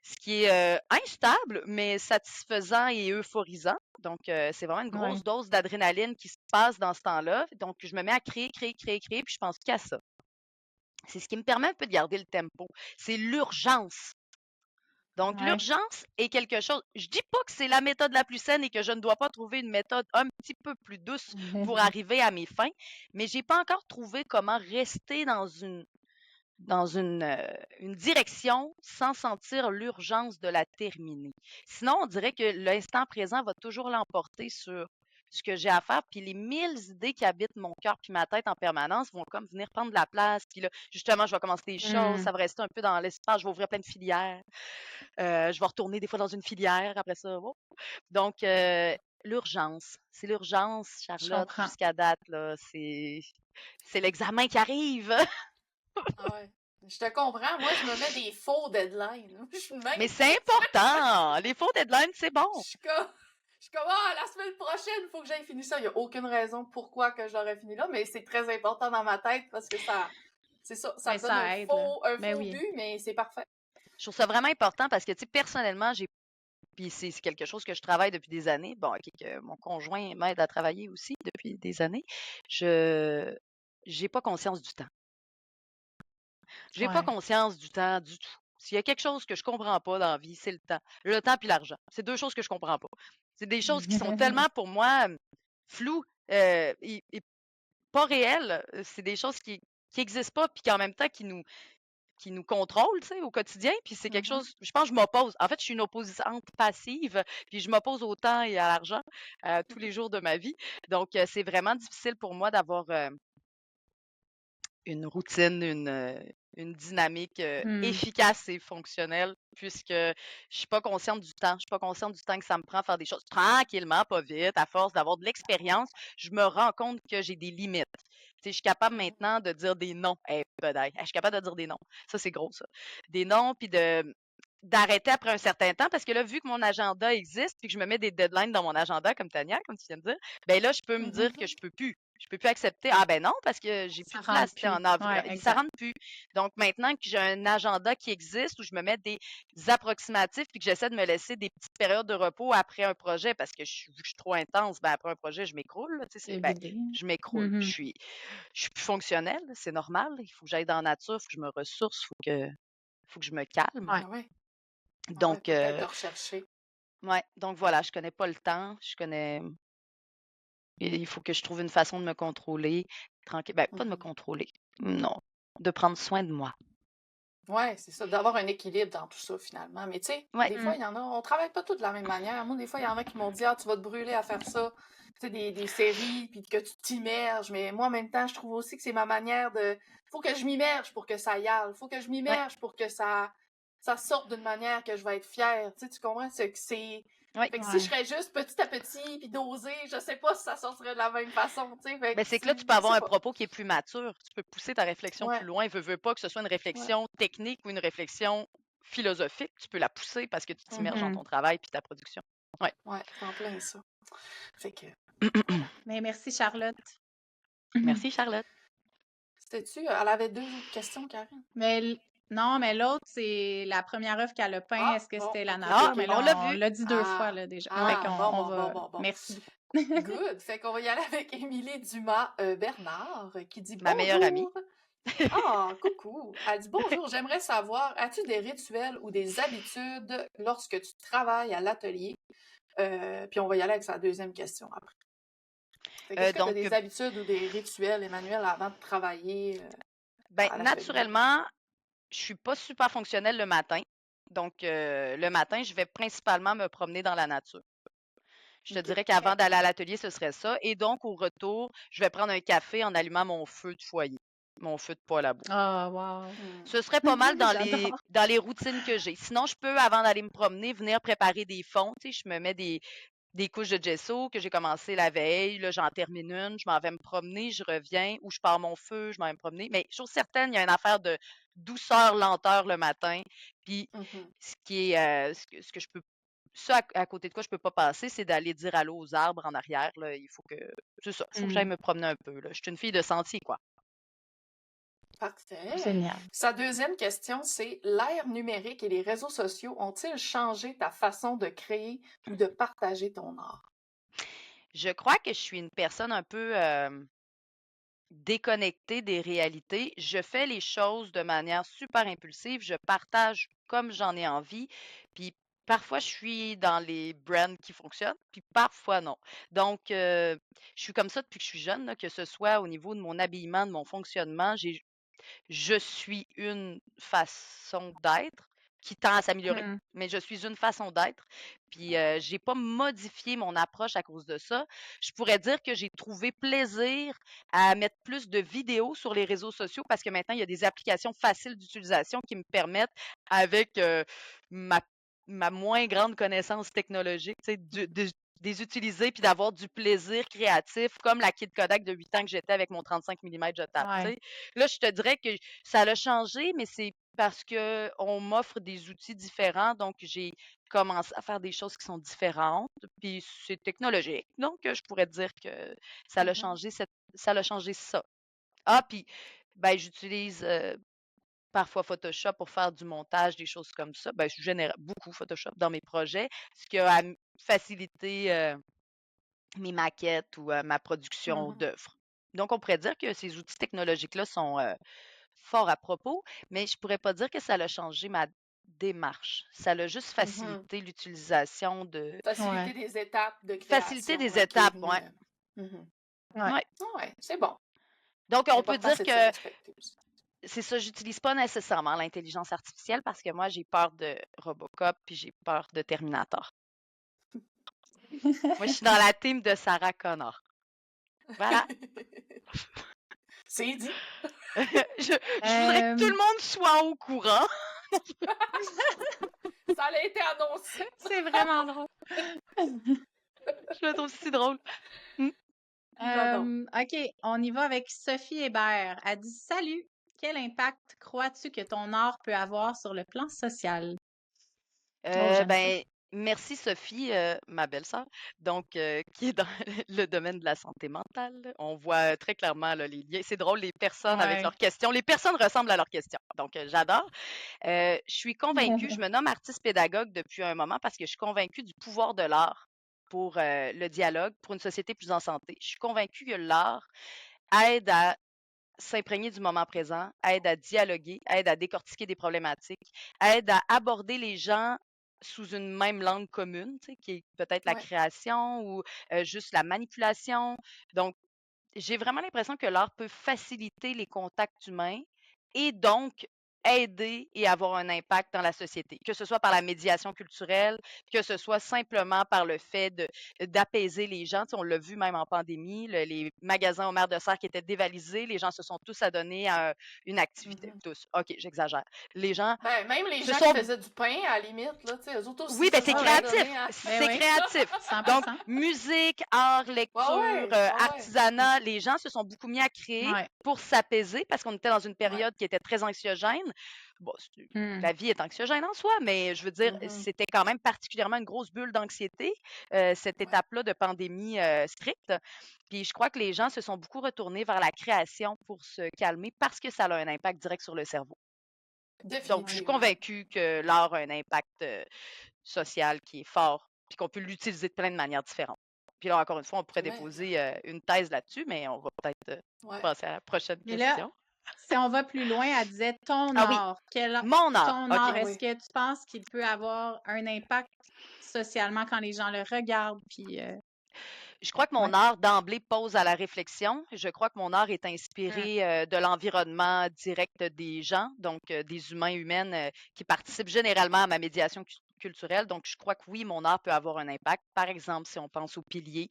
ce qui est instable, mais satisfaisant et euphorisant. Donc, c'est vraiment une Ouais. grosse dose d'adrénaline qui se passe dans ce temps-là. Donc, je me mets à créer, puis je pense qu'à ça. C'est ce qui me permet un peu de garder le tempo. C'est l'urgence. Donc, Ouais. l'urgence est quelque chose. Je dis pas que c'est la méthode la plus saine et que je ne dois pas trouver une méthode un petit peu plus douce pour arriver à mes fins, mais j'ai pas encore trouvé comment rester dans une direction sans sentir l'urgence de la terminer. Sinon, on dirait que l'instant présent va toujours l'emporter sur ce que j'ai à faire, puis les 1000 idées qui habitent mon cœur puis ma tête en permanence vont comme venir prendre de la place, puis là, justement, je vais commencer des choses, ça va rester un peu dans l'espace, je vais ouvrir plein de filières, je vais retourner des fois dans une filière, après ça, oh. Donc, c'est l'urgence, Je Charlotte, comprends. jusqu'à date, là, c'est l'examen qui arrive. Ah ouais. Je te comprends. Moi, je me mets des faux deadlines. Je suis de Mais même. c'est important. Les faux deadlines, c'est bon. Je suis comme, ah, la semaine prochaine, il faut que j'aille finir ça. Il n'y a aucune raison pourquoi que je l'aurais fini là, mais c'est très important dans ma tête parce que c'est ça, ça Ben, me donne un ça aide, là. faux Ben oui. but, mais c'est parfait. Je trouve ça vraiment important parce que, tu sais, personnellement, puis c'est quelque chose que je travaille depuis des années. Bon, OK, que mon conjoint m'aide à travailler aussi depuis des années. Je j'ai pas conscience du temps. J'ai pas Ouais. conscience du temps du tout. S'il y a quelque chose que je comprends pas dans la vie, c'est le temps. Le temps puis l'argent. C'est 2 choses que je comprends pas. C'est des choses qui sont tellement pour moi floues et pas réelles. C'est des choses qui existent pas puis qu'en même temps qui nous contrôlent, tu sais, au quotidien. Puis c'est quelque chose, je pense que je m'oppose. En fait, je suis une opposante passive, puis je m'oppose au temps et à l'argent tous les jours de ma vie. Donc, c'est vraiment difficile pour moi d'avoir une routine, une dynamique Hmm. efficace et fonctionnelle, puisque je suis pas consciente du temps. Je suis pas consciente du temps que ça me prend à faire des choses tranquillement, pas vite, à force d'avoir de l'expérience. Je me rends compte que j'ai des limites. Tu sais, je suis capable maintenant de dire des non. Je suis capable de dire des non. Ça, c'est gros, ça. Des non, puis d'arrêter après un certain temps, parce que là, vu que mon agenda existe, puis que je me mets des deadlines dans mon agenda, comme Tania, comme tu viens de dire, ben là, je peux me dire que je peux plus. Je peux plus accepter. Ah ben non, parce que j'ai plus Ça de place. rentre Tu sais, en plus. avril, Ouais, ça exact. rentre plus. Donc maintenant que j'ai un agenda qui existe, où je me mets des approximatifs, puis que j'essaie de me laisser des petites périodes de repos après un projet, parce que vu que je suis trop intense, ben après un projet, je m'écroule. Là, tu sais, C'est ben, vidé. je m'écroule. Mhm. Je suis plus fonctionnelle, c'est normal. Il faut que j'aille dans la nature, il faut que je me ressource, faut que je me calme. Ouais. Ah ouais. Ah ouais, Donc, peut-être de rechercher. ouais, donc voilà, je connais pas le temps, il faut que je trouve une façon de me contrôler, tranquille, ben, pas de me contrôler, non, de prendre soin de moi. Ouais, c'est ça, d'avoir un équilibre dans tout ça finalement. Mais tu sais, Ouais, des fois, il y en a, on travaille pas tous de la même manière. Moi, des fois, il y en a qui m'ont dit, ah, tu vas te brûler à faire ça, tu sais, des séries, puis que tu t'immerges. Mais moi, en même temps, je trouve aussi que c'est ma manière de. Faut que je m'immerge pour que ça y aille. Faut que je ouais, m'immerge pour que ça sorte d'une manière que je vais être fière. Tu sais, tu comprends? C'est que c'est. ouais. Fait que si je Ouais. serais juste petit à petit, puis dosé, je sais pas si ça sortirait de la même façon, tu sais. Fait Ben, que c'est que là, tu peux je avoir sais un pas. propos qui est plus mature, tu peux pousser ta réflexion plus Ouais, loin, veux pas que ce soit une ouais, réflexion technique ou une réflexion philosophique, tu peux la pousser parce que tu t'immerges dans Mhm. ton travail puis ta production. Ouais. ouais, c'est en plein ça. Fait que, voilà. Mais merci, Charlotte. Merci, Charlotte. C'était-tu? Elle avait deux autres questions, Karine. Mais non, mais l'autre, c'est la première œuvre qu'elle a peint. Ah, Est-ce que bon, c'était la ok, Ah, nature? ok. Mais on là, l'a on vu. l'a dit 2 fois Ah, là, déjà. Fait ah, qu'on bon, on bon, bon, va. bon, bon. Merci beaucoup. Good. Fait qu'on va y aller avec Émilie Dumas Bernard qui dit Ma meilleure amie. bonjour. Ah, coucou. Elle dit bonjour, j'aimerais savoir, as-tu des rituels ou des habitudes lorsque tu travailles à l'atelier? Puis on va y aller avec sa deuxième question après. Fait qu'est-ce que tu as Donc, des habitudes ou des rituels, Emmanuel, avant de travailler ben, à l'atelier? naturellement, je suis pas super fonctionnelle le matin. Donc, le matin, je vais principalement me promener dans la nature. Je te OK. dirais qu'avant d'aller à l'atelier, ce serait ça. Et donc, au retour, je vais prendre un café en allumant mon feu de foyer, mon feu de poêle à bois. Ah, wow. Ce serait pas mal J'adore. dans les routines que j'ai. Sinon, je peux, avant d'aller me promener, venir préparer des fonds. Tu sais, je me mets des couches de gesso que j'ai commencé la veille. Là, j'en termine une, je m'en vais me promener, je reviens, ou je pars mon feu, je m'en vais me promener. Mais chose certaine, il y a une affaire de douceur, lenteur le matin. Puis, Mhm. ce qui est, ce que je peux, ça à côté de quoi je peux pas passer, c'est d'aller dire allô aux arbres en arrière. Là. Il faut que, c'est ça, il faut que j'aille me promener un peu. Là. Je suis une fille de sentier, quoi. Parfait. Génial. Sa deuxième question, c'est l'ère numérique et les réseaux sociaux ont-ils changé ta façon de créer ou de partager ton art? Je crois que je suis une personne un peu déconnectée des réalités. Je fais les choses de manière super impulsive. Je partage comme j'en ai envie. Puis parfois, je suis dans les brands qui fonctionnent, puis parfois non. Donc, je suis comme ça depuis que je suis jeune, là, que ce soit au niveau de mon habillement, de mon fonctionnement. Je suis une façon d'être qui tend à s'améliorer, Hmm. mais je suis une façon d'être. Puis j'ai pas modifié mon approche à cause de ça. Je pourrais dire que j'ai trouvé plaisir à mettre plus de vidéos sur les réseaux sociaux parce que maintenant il y a des applications faciles d'utilisation qui me permettent avec ma ma moins grande connaissance technologique, tu sais, des utiliser puis d'avoir du plaisir créatif comme la Kid Kodak de 8 ans que j'étais avec mon 35 mm jetable, tu Ouais. sais. Là, je te dirais que ça l'a changé, mais c'est parce que on m'offre des outils différents, donc j'ai commencé à faire des choses qui sont différentes, puis c'est technologique. Donc, je pourrais dire que ça l'a Mhm. changé ça l'a changé ça. Ah, puis ben j'utilise parfois Photoshop pour faire du montage, des choses comme ça. Ben, je génère beaucoup Photoshop dans mes projets, ce qui a facilité mes maquettes ou ma production Mhm. d'œuvres. Donc, on pourrait dire que ces outils technologiques-là sont fort à propos, mais je pourrais pas dire que ça a changé ma démarche. Ça a juste Mhm. facilité l'utilisation de Ouais. Faciliter des étapes de faciliter création, des là, qui est étapes, venue. ouais. Mhm. Ouais. Ouais. Ah ouais, c'est bon. Donc, on peut L'important, dire c'est de se que respecter aussi. c'est ça, j'utilise pas nécessairement l'intelligence artificielle parce que moi, j'ai peur de Robocop puis j'ai peur de Terminator. Moi, je suis dans la team de Sarah Connor. Voilà. C'est dit. Je voudrais que tout le monde soit au courant. Ça a été annoncé. C'est vraiment drôle. Je le trouve si drôle. J'adore. OK, on y va avec Sophie Hébert. Elle dit Salut, quel impact crois-tu que ton art peut avoir sur le plan social? Oh, j'aime ça. Ben, merci Sophie, ma belle-sœur, donc qui est dans le domaine de la santé mentale. On voit très clairement là, les liens. C'est drôle, les personnes avec Ouais. leurs questions. Les personnes ressemblent à leurs questions. Donc, j'adore. Je suis convaincue, je me nomme artiste pédagogue depuis un moment parce que je suis convaincue du pouvoir de l'art pour le dialogue, pour une société plus en santé. Je suis convaincue que l'art aide à s'imprégner du moment présent, aide à dialoguer, aide à décortiquer des problématiques, aide à aborder les gens sous une même langue commune, tu sais, qui est peut-être la Ouais. création ou juste la manipulation. Donc, j'ai vraiment l'impression que l'art peut faciliter les contacts humains et donc aider et avoir un impact dans la société, que ce soit par la médiation culturelle, que ce soit simplement par le fait d'apaiser les gens. Tu sais, on l'a vu même en pandémie, les magasins au maire de serre qui étaient dévalisés, les gens se sont tous adonnés à une activité. Tous. OK, j'exagère. Les gens Ben, même les se gens sont qui faisaient du pain, à la limite, là, tu sais, eux autres aussi oui, ben se c'est sont créatif. adonnés à... Ben C'est oui, créatif. 100%. Donc, musique, art, lecture, ouais. artisanat, les gens se sont beaucoup mis à créer Ouais. pour s'apaiser parce qu'on était dans une Ouais. période qui était très anxiogène. Bon, Hmm. la vie est anxiogène en soi, mais je veux dire, Mhm. c'était quand même particulièrement une grosse bulle d'anxiété, cette Ouais. étape-là de pandémie stricte. Puis je crois que les gens se sont beaucoup retournés vers la création pour se calmer parce que ça a un impact direct sur le cerveau. Donc, je suis Définitivement. convaincue que l'art a un impact social qui est fort, puis qu'on peut l'utiliser de plein de manières différentes. Puis là, encore une fois, on pourrait Mais, déposer une thèse là-dessus, mais on va peut-être ouais. passer à la prochaine Et là, question. si on va plus loin, elle disait ton Ah oui, art. mon art. Ton OK. art, Ah est-ce oui. que tu penses qu'il peut avoir un impact socialement quand les gens le regardent? Puis, Je crois que mon ouais. art d'emblée pose à la réflexion. Je crois que mon art est Hmm. inspiré de l'environnement direct des gens, donc des humains humaines qui participent généralement à ma médiation culturelle. Donc, je crois que oui, mon art peut avoir un impact. Par exemple, si on pense aux piliers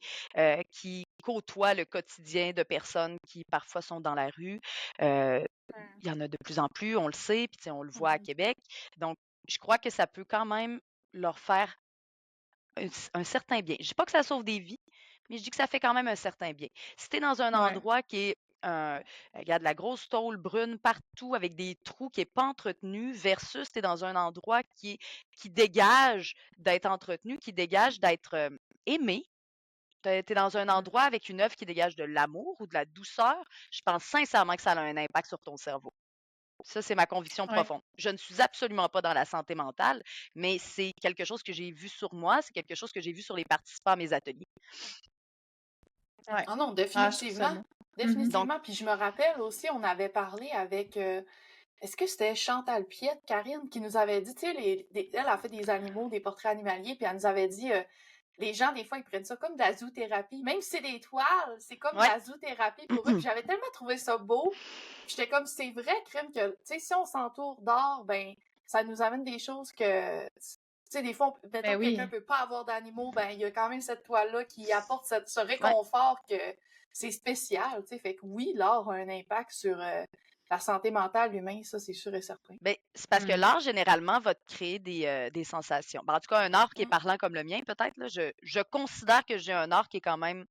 qui côtoient le quotidien de personnes qui parfois sont dans la rue. Il y en a de plus en plus, on le sait, puis tu sais, on le voit à Mhm. Québec. Donc, je crois que ça peut quand même leur faire un certain bien. Je dis pas que ça sauve des vies, mais je dis que ça fait quand même un certain bien. Si tu es dans un Ouais. endroit qui est regarde la grosse tôle brune partout avec des trous qui n'est pas entretenu versus tu es dans un endroit qui dégage d'être entretenu, qui dégage d'être aimé. Tu es dans un Hmm. endroit avec une œuvre qui dégage de l'amour ou de la douceur. Je pense sincèrement que ça a un impact sur ton cerveau. Ça, c'est ma conviction Ouais. profonde. Je ne suis absolument pas dans la santé mentale, mais c'est quelque chose que j'ai vu sur moi, c'est quelque chose que j'ai vu sur les participants à mes ateliers. Ouais. Ah non, Ah, je trouve ça définitivement. beau. Mhm. Définitivement. Donc, Puis je me rappelle aussi, on avait parlé avec... est-ce que c'était Chantal Piette, Karine, qui nous avait dit, tu sais, elle a fait des animaux, des portraits animaliers, puis elle nous avait dit, les gens, des fois, ils prennent ça comme de la zoothérapie. Même si c'est des toiles, c'est comme de ouais. la zoothérapie pour eux. Puis j'avais tellement trouvé ça beau. Puis j'étais comme, c'est vrai, crime, que, tu sais, si on s'entoure d'art, ben, ça nous amène des choses que, tu sais, des fois, mettons Ben que quelqu'un oui. peut pas avoir d'animaux, ben, il y a quand même cette toile-là qui apporte ce Ouais. réconfort que c'est spécial, tu sais. Fait que oui, l'art a un impact sur la santé mentale humaine, ça, c'est sûr et certain. Ben, c'est parce que Hmm. l'art, généralement, va te créer des sensations. Ben, en tout cas, un art qui est Mm. parlant comme le mien, peut-être, là, je considère que j'ai un art qui est quand même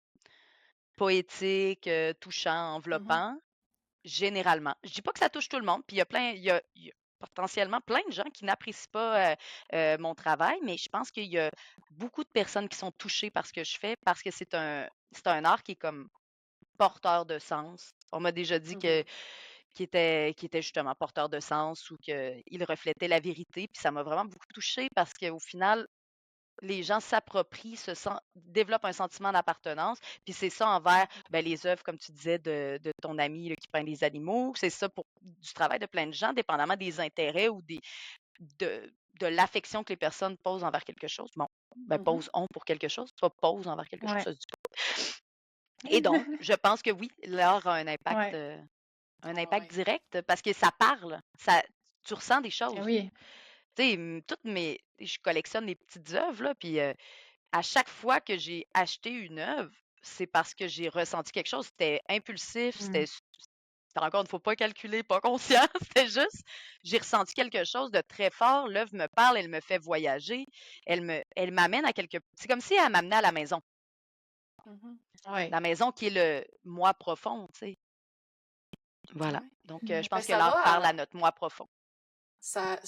poétique, touchant, Mhm. enveloppant, généralement. Je dis pas que ça touche tout le monde, puis il y a potentiellement plein de gens qui n'apprécient pas mon travail, mais je pense qu'il y a beaucoup de personnes qui sont touchées par ce que je fais parce que c'est un art qui est comme porteur de sens. On m'a déjà dit Mhm. qui était justement porteur de sens ou qu'il reflétait la vérité. Puis ça m'a vraiment beaucoup touchée parce qu'au final, les gens s'approprient, développent un sentiment d'appartenance. Puis c'est ça envers ben, les œuvres, comme tu disais, de ton ami là, qui peint les animaux. C'est ça pour du travail de plein de gens, dépendamment des intérêts ou de l'affection que les personnes posent envers quelque chose. Bon, ben, Mhm. ont pour quelque chose, pas posent envers quelque chose. Ouais. Ça se dit pas. Et donc, je pense que oui, l'art a Ouais. un Ah impact ouais. direct parce que ça parle, ça, tu ressens des Ben choses. oui. Tu sais, je collectionne des petites œuvres, là, puis à chaque fois que j'ai acheté une œuvre, c'est parce que j'ai ressenti quelque chose. C'était impulsif, Hmm. c'était encore une fois, pas calculé, pas conscient. C'était juste, j'ai ressenti quelque chose de très fort. L'œuvre me parle, elle me fait voyager. Elle m'amène à quelque... C'est comme si elle m'amenait à la maison. Mhm. Ouais. La maison qui est le moi profond, tu sais. Voilà. Ouais. Donc, je Ben, pense que ça l'art va parle à- à notre moi profond. ça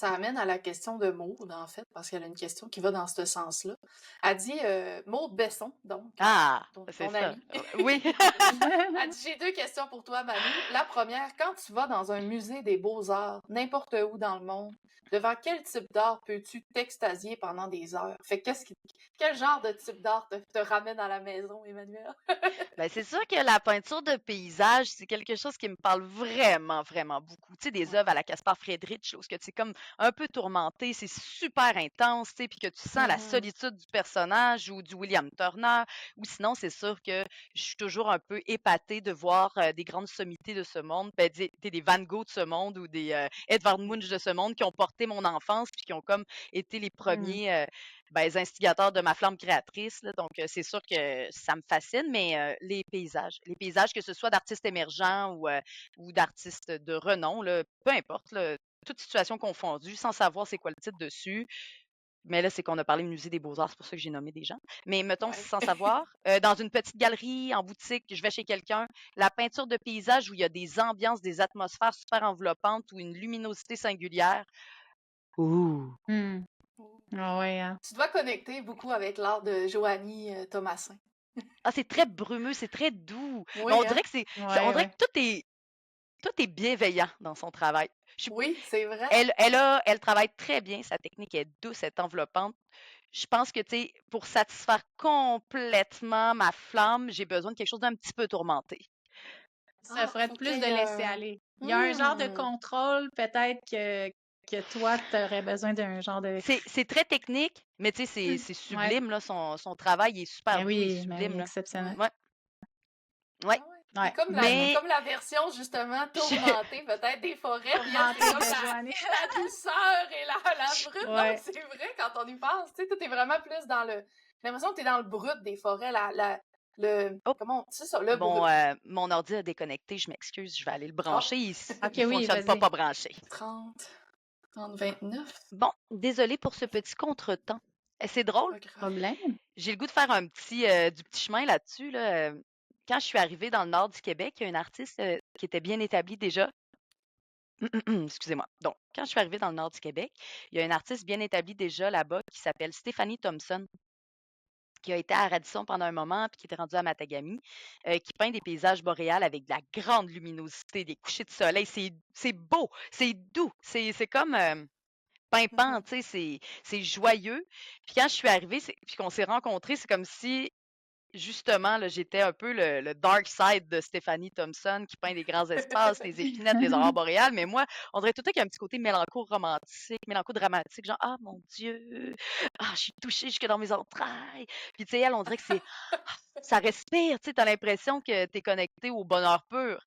amène à la question de Maude, en fait, parce qu'elle a une question qui va dans ce sens-là. Elle dit, Maude Besson, donc, Ah, c'est ton ça. amie. Oui. Elle dit, j'ai 2 questions pour toi, Manu. La première, quand tu vas dans un musée des beaux-arts, n'importe où dans le monde, devant quel type d'art peux-tu t'extasier pendant des heures? Fait que quel genre de type d'art te ramène à la maison, Emmanuel? Ben, c'est sûr que la peinture de paysage, c'est quelque chose qui me parle vraiment, vraiment beaucoup. Tu sais, des Ouais. œuvres à la Caspar Friedrich, là, où ce que tu es comme un peu tourmenté, c'est super intense, tu sais, puis que tu sens la Mhm. solitude du personnage ou du William Turner. Ou sinon, c'est sûr que je suis toujours un peu épatée de voir des grandes sommités de ce monde, ben, des Van Gogh de ce monde ou des Edvard Munch de ce monde qui ont porté mon enfance puis qui ont comme été les Mm. premiers les instigateurs de ma flamme créatrice. Là. Donc, c'est sûr que ça me fascine, mais les paysages, que ce soit d'artistes émergents ou d'artistes de renom, là, peu importe, là, toute situation confondue, sans savoir c'est quoi le titre dessus. Mais là, c'est qu'on a parlé du Musée des Beaux-Arts, c'est pour ça que j'ai nommé des gens. Mais mettons, Ouais. sans savoir, dans une petite galerie, en boutique, je vais chez quelqu'un, la peinture de paysage où il y a des ambiances, des atmosphères super enveloppantes ou une luminosité singulière. Ouh! Mm. Ah ouais, hein. Tu dois connecter beaucoup avec l'art de Joanie Thomasin. Ah, c'est très brumeux, c'est très doux. Mais on Oui, dirait hein? que on Ouais, dirait ouais. que tout est bienveillant dans son travail. Oui, c'est vrai. Elle travaille très bien, sa technique est douce, elle est enveloppante. Je pense que, tu sais, pour satisfaire complètement ma flamme, j'ai besoin de quelque chose d'un petit peu tourmenté. Ça Ah, ferait faut qu'il plus y de ait laisser un... aller. Il y a un genre de Hmm. contrôle, peut-être que toi, tu aurais besoin d'un genre de. C'est très technique, mais tu sais, Mm. c'est Ouais. sublime, là. Son travail est super doux et Mais oui, sublime, là. exceptionnel. Ouais. Ouais, ouais. Ah ouais. Ouais. C'est Mais comme la version, justement, je- tourmentée, peut-être, des forêts, puis elle, c'est Tourmenté comme de Joanie. la douceur et la brute. Non, mais Ouais. c'est vrai, quand on y pense, tu sais, toi, t'es vraiment plus dans le... J'ai l'impression que t'es dans le brut des forêts, Oh, comment... C'est ça, le bon, brut. mon ordi a déconnecté, je m'excuse, je vais aller le Ah, brancher. Ok, Il oui, fonctionne vas-y. pas branché. 29. Bon, désolée pour ce petit contretemps. C'est C'est drôle, pas grave. Problème? j'ai le goût de faire du petit chemin là-dessus. Là. Quand je suis arrivée dans le nord du Québec, il y a une artiste qui était bien établie déjà. Excusez-moi. Donc, quand je suis arrivée dans le nord du Québec, il y a une artiste bien établie déjà là-bas qui s'appelle Stéphanie Thompson, qui a été à Radisson pendant un moment, puis qui était rendue à Matagami, qui peint des paysages boréals avec de la grande luminosité, des couchers de soleil. C'est beau, c'est doux, c'est comme pimpant, Mhm. tu sais, c'est joyeux. Puis quand je suis arrivée, puis qu'on s'est rencontrés, c'est comme si justement, là, j'étais un peu le dark side de Stéphanie Thompson qui peint des grands espaces, les épinettes, les aurores boréales. Mais moi, on dirait tout le temps qu'il y a un petit côté mélanco-romantique, mélanco-dramatique, genre, ah mon Dieu, ah, je suis touchée jusque dans mes entrailles. Puis, tu sais, elle, on dirait que ça respire, tu sais, t'as l'impression que t'es connecté au bonheur pur.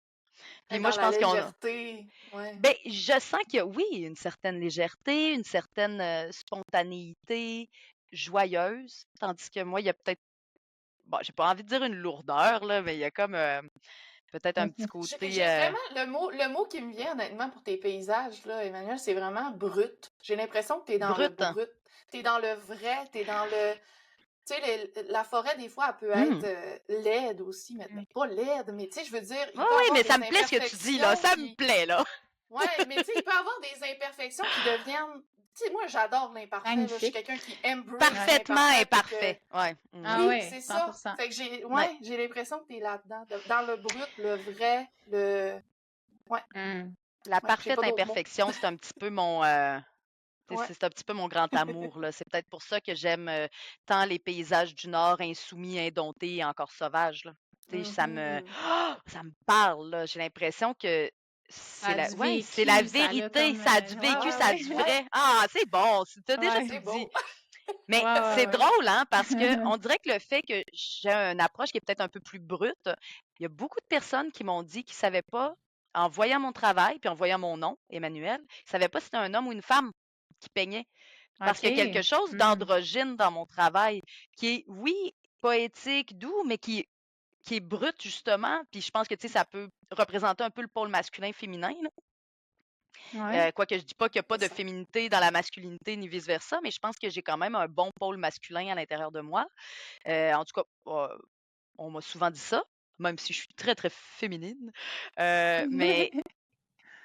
Puis Être moi, dans je la pense légèreté. Ouais. ben, je sens qu'il y a, oui, une certaine légèreté, une certaine spontanéité joyeuse, tandis que moi, il y a peut-être bon, j'ai pas envie de dire une lourdeur, là, mais il y a comme peut-être un petit côté J'ai vraiment le mot qui me vient honnêtement pour tes paysages, là, Emmanuel, c'est vraiment brut. J'ai l'impression que t'es dans le brut. Hein. brut. T'es dans le vrai, t'es dans le. Tu sais, la forêt, des fois, elle peut être Hum. laide aussi, mais pas laide, mais tu sais, je veux dire, Oui, il peut oui, avoir mais ça des me plaît ce que tu dis, là. imperfections Ça me qui. plaît, là. Ouais, mais tu sais, il peut avoir des imperfections qui deviennent. Tu sais, moi, j'adore l'imparfait, là. Je suis Magnifique. quelqu'un qui embrace Ouais. Parfaitement l'imparfait, puis que. imparfait. Ouais. Ah Oui, ouais, c'est ça. 100%. Fait que Ouais. j'ai l'impression que t'es là-dedans, dans le brut, le vrai, ouais, Mm. La ouais, j'ai parfaite pas d'autres mots. imperfection, c'est un petit peu mon Ouais. c'est un petit peu mon grand amour, là. C'est peut-être pour ça que j'aime tant les paysages du Nord insoumis, indomptés et encore sauvages, là. Tu sais, Mhm. ça me parle, là. J'ai l'impression que Ça a du c'est la vécu, ça a vérité. comme. Ça a du vécu, Ouais, Ouais, ça a ouais, du ouais. vrai. Ah, c'est bon. T'as déjà Ouais. tout c'est dit. beau. Mais Ouais, c'est ouais, drôle, hein, parce que ouais. on dirait que le fait que j'ai une approche qui est peut-être un peu plus brute, il y a beaucoup de personnes qui m'ont dit qu'ils ne savaient pas, en voyant mon travail, puis en voyant mon nom, Emmanuel, ils ne savaient pas si c'était un homme ou une femme qui peignait. Parce qu'il y a quelque OK. chose Mm. d'androgyne dans mon travail qui est, oui, poétique, doux, mais qui qui est brute, justement, puis je pense que, tu sais, ça peut représenter un peu le pôle masculin-féminin, là. Ouais. Quoique je dis pas qu'il n'y a pas de Ça. féminité dans la masculinité ni vice-versa, mais je pense que j'ai quand même un bon pôle masculin à l'intérieur de moi. En tout cas, on m'a souvent dit ça, même si je suis très, très féminine. Mais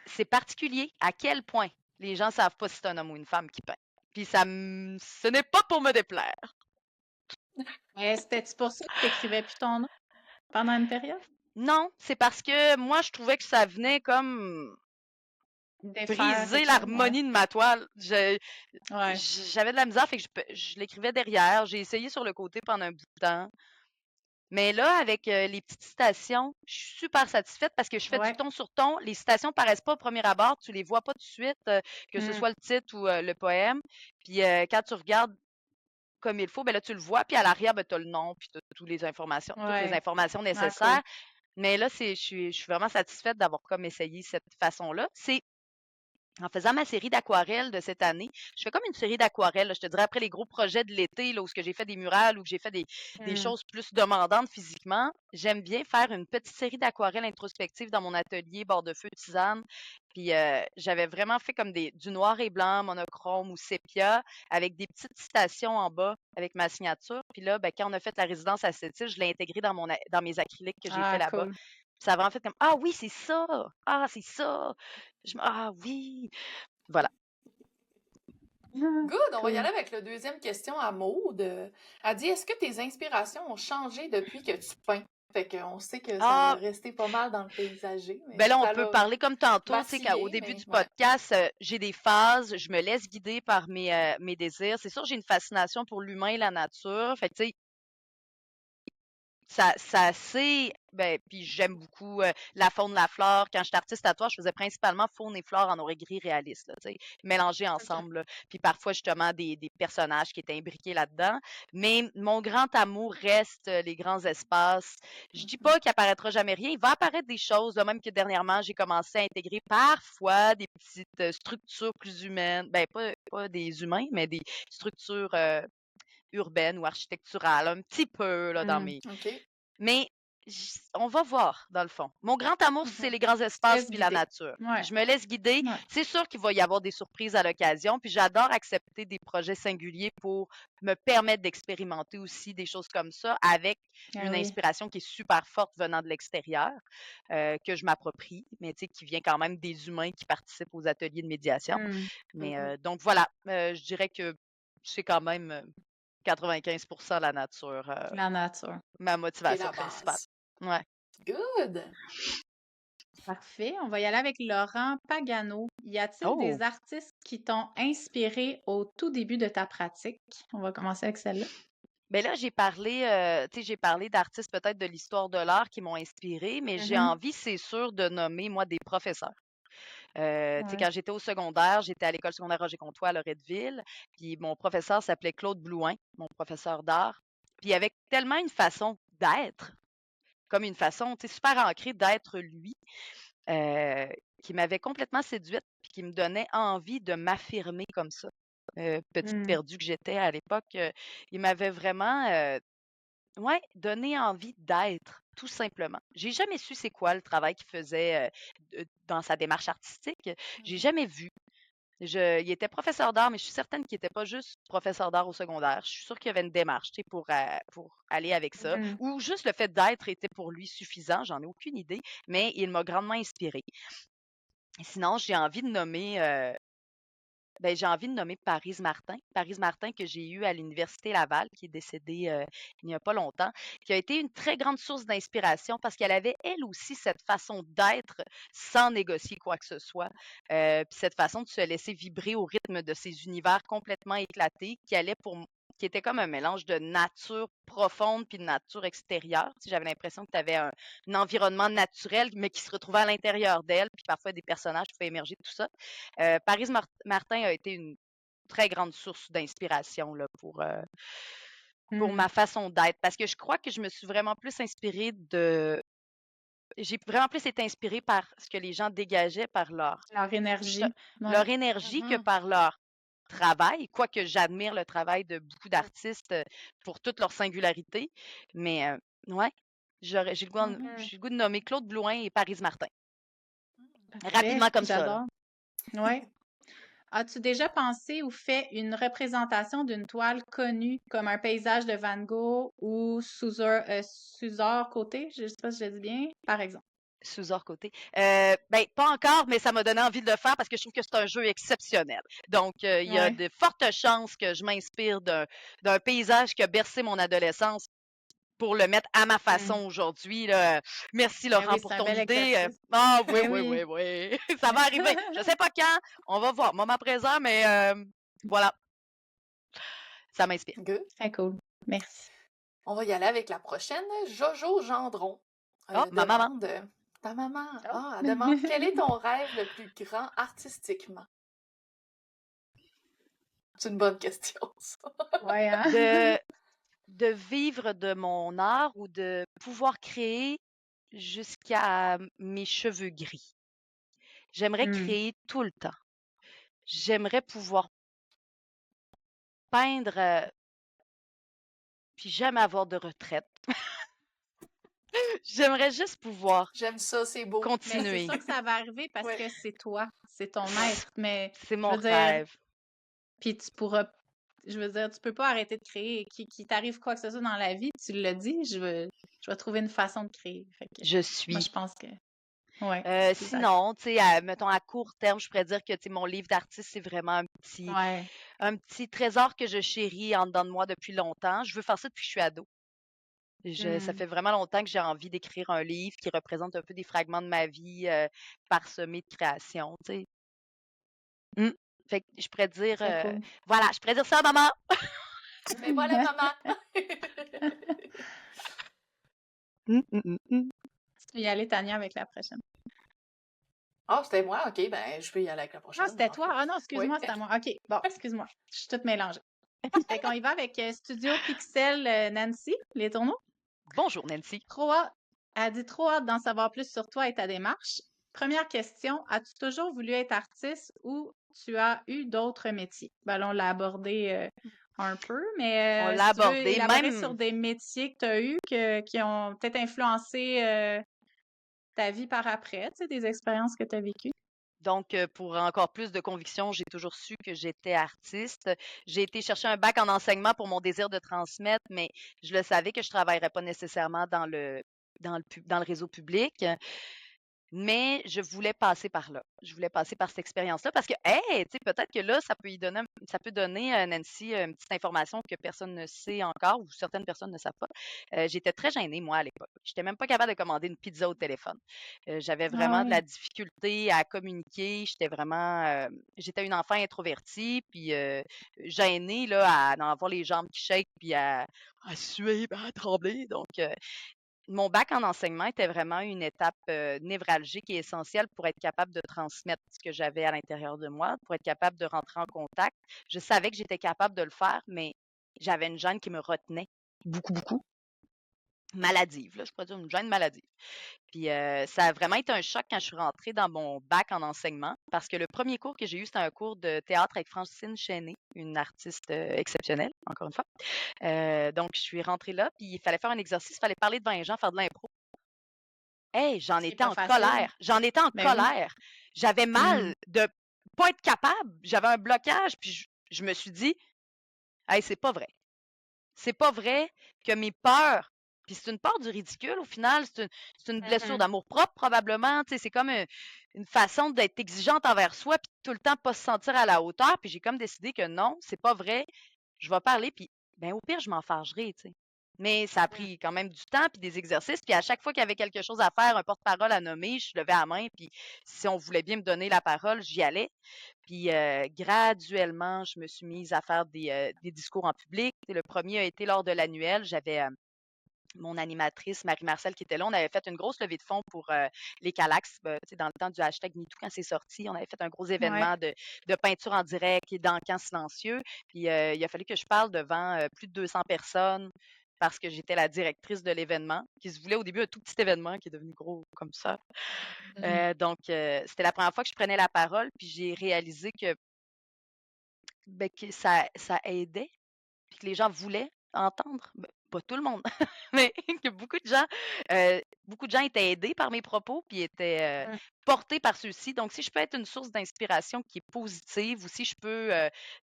c'est particulier à quel point les gens savent pas si c'est un homme ou une femme qui peint. Puis ce n'est pas pour me déplaire. Mais c'était-tu pour ça que t'écrivais plus ton nom pendant une période? Non, c'est parce que moi, je trouvais que ça venait comme Défaire briser quelque chose, ouais. l'harmonie de ma toile. Ouais. J'avais de la misère, fait que je l'écrivais derrière. J'ai essayé sur le côté pendant un bout de temps. Mais là, avec les petites citations, je suis super satisfaite parce que je fais du Ouais. ton sur ton. Les citations paraissent pas au premier abord, tu les vois pas tout de suite, que ce Mm. soit le titre ou le poème. Puis quand tu regardes comme il faut, ben là, tu le vois. Puis à l'arrière, ben, tu as le nom, puis tu as toutes les informations Ouais. Ah, cool. nécessaires. Mais là, je suis vraiment satisfaite d'avoir comme essayé cette façon-là. C'est en faisant ma série d'aquarelles de cette année, je fais comme une série d'aquarelles, là, je te dirais après les gros projets de l'été, là, où ce que j'ai fait des murales, où que j'ai fait des Mm. choses plus demandantes physiquement, j'aime bien faire une petite série d'aquarelles introspectives dans mon atelier, bord de feu, tisane. Puis j'avais vraiment fait comme du noir et blanc, monochrome ou sépia, avec des petites citations en bas avec ma signature. Puis là, ben, quand on a fait la résidence à Sept-Îles, je l'ai intégré dans mes acryliques que j'ai fait Ah, là-bas. cool. Ça a vraiment fait comme ah oui, c'est ça! Ah, c'est ça! Ah oui! Voilà. Good, on va y Cool. aller avec la deuxième question à Maude. Elle dit, est-ce que tes inspirations ont changé depuis que tu peins? Fait qu'on sait que ça l'a Ah, resté pas mal dans le paysager, mais ben là, on ça peut l'a parler comme tantôt, tu sais, qu'au vacillé, début mais du ouais. podcast, j'ai des phases, je me laisse guider par mes désirs. C'est sûr, j'ai une fascination pour l'humain et la nature. Fait que, tu sais, ben, puis j'aime beaucoup la faune, la flore. Quand j'étais artiste tatouage, je faisais principalement faune et flore en origami réaliste, là, tu sais, mélangés OK. ensemble, là. Puis parfois, justement, des personnages qui étaient imbriqués là-dedans. Mais mon grand amour reste les grands espaces. Je dis pas qu'il apparaîtra jamais rien. Il va apparaître des choses, là, même que dernièrement, j'ai commencé à intégrer parfois des petites structures plus humaines. Ben, pas des humains, mais des structures urbaine ou architecturale, un petit peu là, dans Mm. mes. OK. Mais on va voir, dans le fond. Mon grand amour, c'est Mhm. les grands Tu te espaces laisses puis la guider. nature. Ouais. Je me laisse guider. Ouais. C'est sûr qu'il va y avoir des surprises à l'occasion. Puis j'adore accepter des projets singuliers pour me permettre d'expérimenter aussi des choses comme ça avec Ah une oui. inspiration qui est super forte venant de l'extérieur, que je m'approprie, mais tu sais, qui vient quand même des humains qui participent aux ateliers de médiation. Mm. Mais Mhm. donc voilà, je dirais que c'est quand même 95% la nature, La nature. ma Qui est motivation la principale. base. Ouais. Good. Parfait. On va y aller avec Laurent Pagano. Y a-t-il Oh! des artistes qui t'ont inspiré au tout début de ta pratique? On va commencer avec celle-là. Ben là, tu sais, j'ai parlé d'artistes peut-être de l'histoire de l'art qui m'ont inspirée, mais j'ai Mhm. envie, c'est sûr, de nommer, moi, des professeurs. Tu sais, Ouais. quand j'étais au secondaire, j'étais à l'école secondaire Roger-Comtois à Loretteville, puis mon professeur s'appelait Claude Blouin, mon professeur d'art. Puis il avait tellement une façon d'être, comme une façon, tu sais, super ancrée d'être lui, euh, qui m'avait complètement séduite, puis qui me donnait envie de m'affirmer comme ça. Petite Mm. perdue que j'étais à l'époque, il m'avait vraiment, ouais, donné envie d'être, tout simplement. J'ai jamais su c'est quoi le travail qu'il faisait dans sa démarche artistique. J'ai Mhm. jamais vu. Il était professeur d'art, mais je suis certaine qu'il n'était pas juste professeur d'art au secondaire. Je suis sûre qu'il y avait une démarche, tu sais, pour aller avec ça. Mhm. Ou juste le fait d'être était pour lui suffisant, j'en ai aucune idée, mais il m'a grandement inspirée. Sinon, j'ai envie de nommer Parise Martin. Parise Martin que j'ai eue à l'Université Laval, qui est décédée il n'y a pas longtemps, qui a été une très grande source d'inspiration parce qu'elle avait elle aussi cette façon d'être sans négocier quoi que ce soit. Puis cette façon de se laisser vibrer au rythme de ces univers complètement éclatés qui était comme un mélange de nature profonde puis de nature extérieure. Tu sais, j'avais l'impression que tu avais un environnement naturel, mais qui se retrouvait à l'intérieur d'elle, puis parfois des personnages pouvaient émerger de tout ça. Paris Martin a été une très grande source d'inspiration là, pour Mm. ma façon d'être. Parce que je crois que je me suis vraiment plus inspirée de. J'ai vraiment plus été inspirée par ce que les gens dégageaient par Leur énergie. Ouais. leur énergie que Mhm. par leur travail, quoique j'admire le travail de beaucoup Mhm. d'artistes pour toute leur singularité. Mais ouais. J'ai le goût de nommer Claude Blouin et Paris Martin. Parfait, Rapidement comme ça, là. j'adore. Ouais. As-tu déjà pensé ou fait une représentation d'une toile connue comme un paysage de Van Gogh ou Suzor Côté, je sais pas si je dis bien, par exemple? Sous côté. Ben, pas encore, mais ça m'a donné envie de le faire parce que je trouve que c'est un jeu exceptionnel. Donc, il y a Ouais. de fortes chances que je m'inspire d'un paysage qui a bercé mon adolescence pour le mettre à ma façon aujourd'hui, là. Merci, Ben Laurent, oui, pour c'est un ton bel idée. exercice. Ah oui, Ben oui, oui. oui, oui. Ça va arriver. Je sais pas quand. On va voir. Moment présent, mais voilà. Ça m'inspire. Good. Très cool. Merci. On va y aller avec la prochaine. Jojo Gendron Ah, ma maman. demande... Ta maman, Oh. elle demande quel est ton rêve le plus grand artistiquement? C'est une bonne question, ça. Ouais, hein? De vivre de mon art ou de pouvoir créer jusqu'à mes cheveux gris. J'aimerais créer tout le temps. J'aimerais pouvoir peindre, puis jamais avoir de retraite. J'aimerais juste pouvoir J'aime ça, c'est beau. Mais c'est continuer. sûr que ça va arriver parce Ouais. que c'est toi, c'est ton être. Mais C'est je mon veux dire, rêve. puis tu pourras, je veux dire, tu peux pas arrêter de créer. Qu'il t'arrive quoi que ce soit dans la vie, tu l'as dit, je vais trouver une façon de créer. Fait que Je moi, suis. je pense que, ouais, exact. Sinon, tu sais, mettons à court terme, je pourrais dire que tu sais, mon livre d'artiste, c'est vraiment Ouais. un petit trésor que je chéris en dedans de moi depuis longtemps. Je veux faire ça depuis que je suis ado. Ça fait vraiment longtemps que j'ai envie d'écrire un livre qui représente un peu des fragments de ma vie parsemés de création, tu sais. Mm. Fait que je pourrais dire, Très cool. voilà, je pourrais dire ça, maman. Mais voilà, maman! Tu peux y aller, Tania, avec la prochaine. Ah, c'était moi? OK, ben, je peux y aller avec la prochaine. Ah, c'était toi? Ah non, excuse-moi, Oui. c'était à moi. OK, bon, excuse-moi. Je suis toute mélangée. Fait qu'on y va avec Studio Pixel Nancy, les tourneaux. Bonjour, Nancy. Elle a dit trop hâte d'en savoir plus sur toi et ta démarche. Première question, as-tu toujours voulu être artiste ou tu as eu d'autres métiers? Ben là, on l'a abordé un peu, On mais l'a si tu veux abordé, élaborer même. sur des métiers que tu as eus qui ont peut-être influencé ta vie par après, tu sais, des expériences que tu as vécues. Donc, pour encore plus de conviction, j'ai toujours su que j'étais artiste. J'ai été chercher un bac en enseignement pour mon désir de transmettre, mais je le savais que je travaillerais pas nécessairement dans le réseau public. Mais je voulais passer par là. Je voulais passer par cette expérience-là parce que, hey, tu sais, peut-être que là, ça peut donner à Nancy une petite information que personne ne sait encore ou certaines personnes ne savent pas. J'étais très gênée, moi, à l'époque. J'étais même pas capable de commander une pizza au téléphone. J'avais Ah vraiment de oui. la difficulté à communiquer. J'étais une enfant introvertie, puis gênée, là, à avoir les jambes qui shake, puis à suer, puis à trembler. Donc, mon bac en enseignement était vraiment une étape névralgique et essentielle pour être capable de transmettre ce que j'avais à l'intérieur de moi, pour être capable de rentrer en contact. Je savais que j'étais capable de le faire, mais j'avais une gêne qui me retenait beaucoup, beaucoup. Maladive, là, je pourrais dire une gêne maladive. Puis ça a vraiment été un choc quand je suis rentrée dans mon bac en enseignement parce que le premier cours que j'ai eu, c'était un cours de théâtre avec Francine Chéné, une artiste exceptionnelle, encore une fois. Donc, je suis rentrée là, puis il fallait faire un exercice, il fallait parler devant les gens, faire de l'impro. Hey, j'en C'est étais pas en facile. colère. J'en étais en Ben oui. colère. J'avais mal de pas être capable. J'avais un blocage, puis je me suis dit, hey, c'est pas vrai. C'est pas vrai que mes peurs, puis c'est une peur du ridicule au final, c'est une blessure d'amour-propre probablement, tu sais, c'est comme une façon d'être exigeante envers soi, puis tout le temps pas se sentir à la hauteur, puis j'ai comme décidé que non, c'est pas vrai, je vais parler, puis ben au pire, je m'en fâcherai, tu sais. Mais ça a pris quand même du temps, puis des exercices, puis à chaque fois qu'il y avait quelque chose à faire, un porte-parole à nommer, je levais la main, puis si on voulait bien me donner la parole, j'y allais. Puis graduellement, je me suis mise à faire des discours en public. Le premier a été lors de l'annuel. J'avais mon animatrice, Marie-Marcel, qui était là. On avait fait une grosse levée de fonds pour les Calax, dans le temps du hashtag MeToo, quand c'est sorti. On avait fait un gros événement de peinture en direct et d'encans silencieux. Puis il a fallu que je parle devant plus de 200 personnes parce que j'étais la directrice de l'événement, qui se voulait au début un tout petit événement qui est devenu gros comme ça. Donc, c'était la première fois que je prenais la parole, puis j'ai réalisé que ça aidait, puis que les gens voulaient entendre. pas tout le monde, mais que beaucoup de gens étaient aidés par mes propos, puis étaient Mm. portés par ceux-ci. Donc, si je peux être une source d'inspiration qui est positive, ou si je peux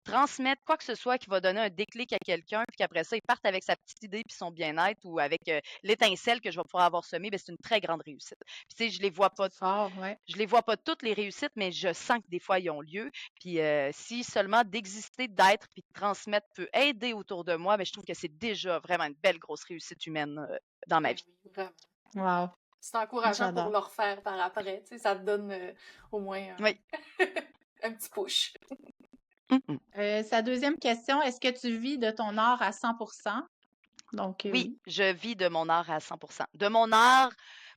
transmettre quoi que ce soit qui va donner un déclic à quelqu'un, puis qu'après ça, ils partent avec sa petite idée puis son bien-être, ou avec l'étincelle que je vais pouvoir avoir semée, ben, c'est une très grande réussite. Puis, tu sais, C'est fort, ouais. je les vois pas toutes les réussites, mais je sens que des fois, ils ont lieu. Puis si seulement d'exister, d'être, puis de transmettre peut aider autour de moi, ben, je trouve que c'est déjà vraiment une belle grosse réussite humaine dans ma Ben vie. oui, vraiment. Wow, C'est encourageant pour j'adore. le refaire par après. Tu sais, ça te donne au moins Oui. un petit push. Sa deuxième question, est-ce que tu vis de ton art à 100%? Donc, Oui, oui. je vis de mon art à 100%. De mon art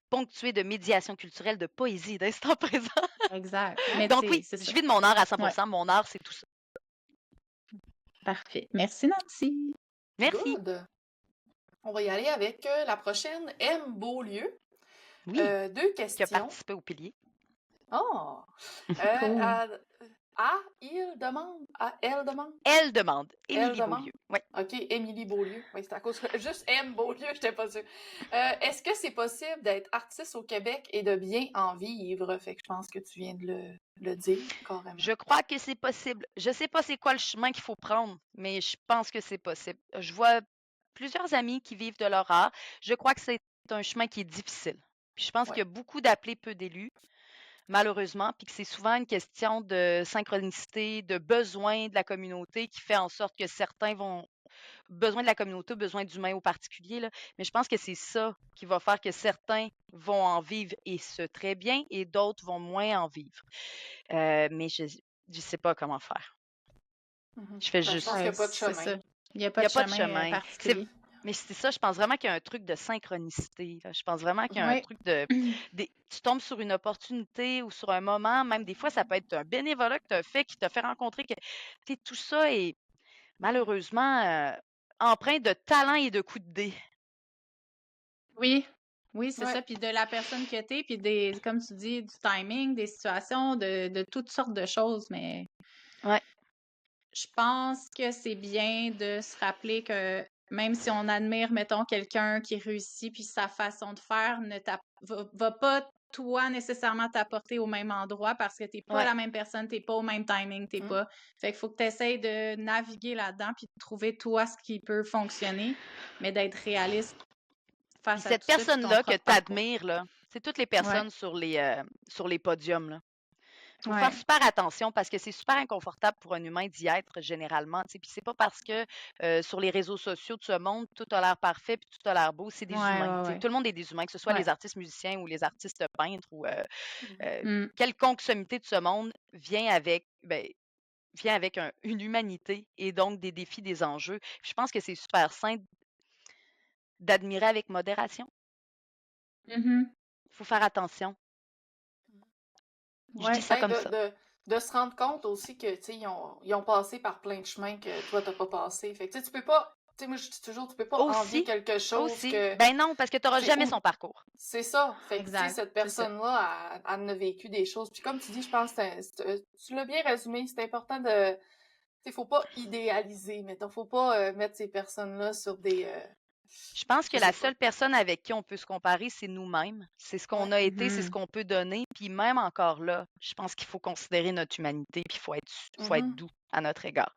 ponctué de médiation culturelle, de poésie, d'instant présent. Exact. Mais Donc oui, c'est je ça. vis de mon art à Ouais, 100%. Mon art, c'est tout ça. parfait. Merci, Nancy. Merci. Good. On va y aller avec la prochaine, M. Beaulieu. Oui, 2 qui a questions. participé au pilier. Oh! Cool. Il demande. Elle demande. Elle demande. Elle Émilie demande. Beaulieu. Oui. OK, Émilie Beaulieu. Oui, c'est à cause que juste M. Beaulieu, j'étais pas sûre. Est-ce que c'est possible d'être artiste au Québec et de bien en vivre? Fait que je pense que tu viens de le dire carrément. Je crois que c'est possible. Je sais pas c'est quoi le chemin qu'il faut prendre, mais je pense que c'est possible. Je vois plusieurs amis qui vivent de leur art. Je crois que c'est un chemin qui est difficile. Puis je pense qu'il y Ouais. a beaucoup d'appelés, peu d'élus, malheureusement, puis que c'est souvent une question de synchronicité, de besoin de la communauté qui fait en sorte que certains vont besoin de la communauté, besoin d'humains au particulier, là. Mais je pense que c'est ça qui va faire que certains vont en vivre et ce très bien et d'autres vont moins en vivre. Mais je sais pas comment faire. Je fais Ben, je pense juste. qu'il n'y Ouais, a pas de c'est chemin. ça. Il n'y a Il pas n'y de a pas de chemin chemin. particulier. Mais c'est ça, je pense vraiment qu'il y a un truc de synchronicité, là. Je pense vraiment qu'il y a un Oui. truc de. Tu tombes sur une opportunité ou sur un moment, même des fois, ça peut être un bénévolat que tu as fait qui t'a fait rencontrer que. Tu sais, tout ça est malheureusement empreint de talent et de coups de dé. Oui. Oui, c'est Ouais. ça. Puis de la personne que t'es, puis comme tu dis, du timing, des situations, de toutes sortes de choses. Mais Ouais. je pense que c'est bien de se rappeler que même si on admire, mettons, quelqu'un qui réussit, puis sa façon de faire va pas, toi, nécessairement t'apporter au même endroit parce que t'es pas Ouais. la même personne, t'es pas au même timing, t'es Mm. pas. Fait qu'il faut que tu essaies de naviguer là-dedans, puis de trouver, toi, ce qui peut fonctionner, mais d'être réaliste Puis face à cette tout ça, puis ton personne-là que propre tu parcours. admires, là, c'est toutes les Ouais, personnes sur les podiums, là. Faut faire ouais, super attention parce que c'est super inconfortable pour un humain d'y être généralement. Tu sais. Puis c'est pas parce que sur les réseaux sociaux de ce monde, tout a l'air parfait puis tout a l'air beau. C'est des ouais, humains. ouais, Tu sais. ouais. Tout le monde est des humains, que ce soit Ouais. les artistes musiciens ou les artistes peintres ou Mm. quelconque sommité de ce monde vient avec une humanité et donc des défis, des enjeux. Puis je pense que c'est super sain d'admirer avec modération. Mhm. Il faut faire attention. Je dis Ouais. ça Ben, comme ça. de se rendre compte aussi que, tu sais, ils ont passé par plein de chemins que toi, t'as pas passé. Fait que, tu sais, tu peux pas, tu sais, moi, je dis toujours, tu peux pas envier Aussi, quelque chose aussi. que, Ben non, parce que tu n'auras tu sais, jamais son parcours. c'est ça. Fait que, tu sais, Exact. cette C'est ça. personne-là, elle en a vécu des choses. Puis comme tu dis, je pense que tu l'as bien résumé, c'est important de, tu sais, faut pas idéaliser, mettons, faut pas mettre ces personnes-là sur des, Je pense que je sais la pas. seule personne avec qui on peut se comparer, c'est nous-mêmes. C'est ce qu'on Ouais. a été, c'est ce Mhm. qu'on peut donner. Puis même encore là, je pense qu'il faut considérer notre humanité, puis faut être Mhm. doux à notre égard.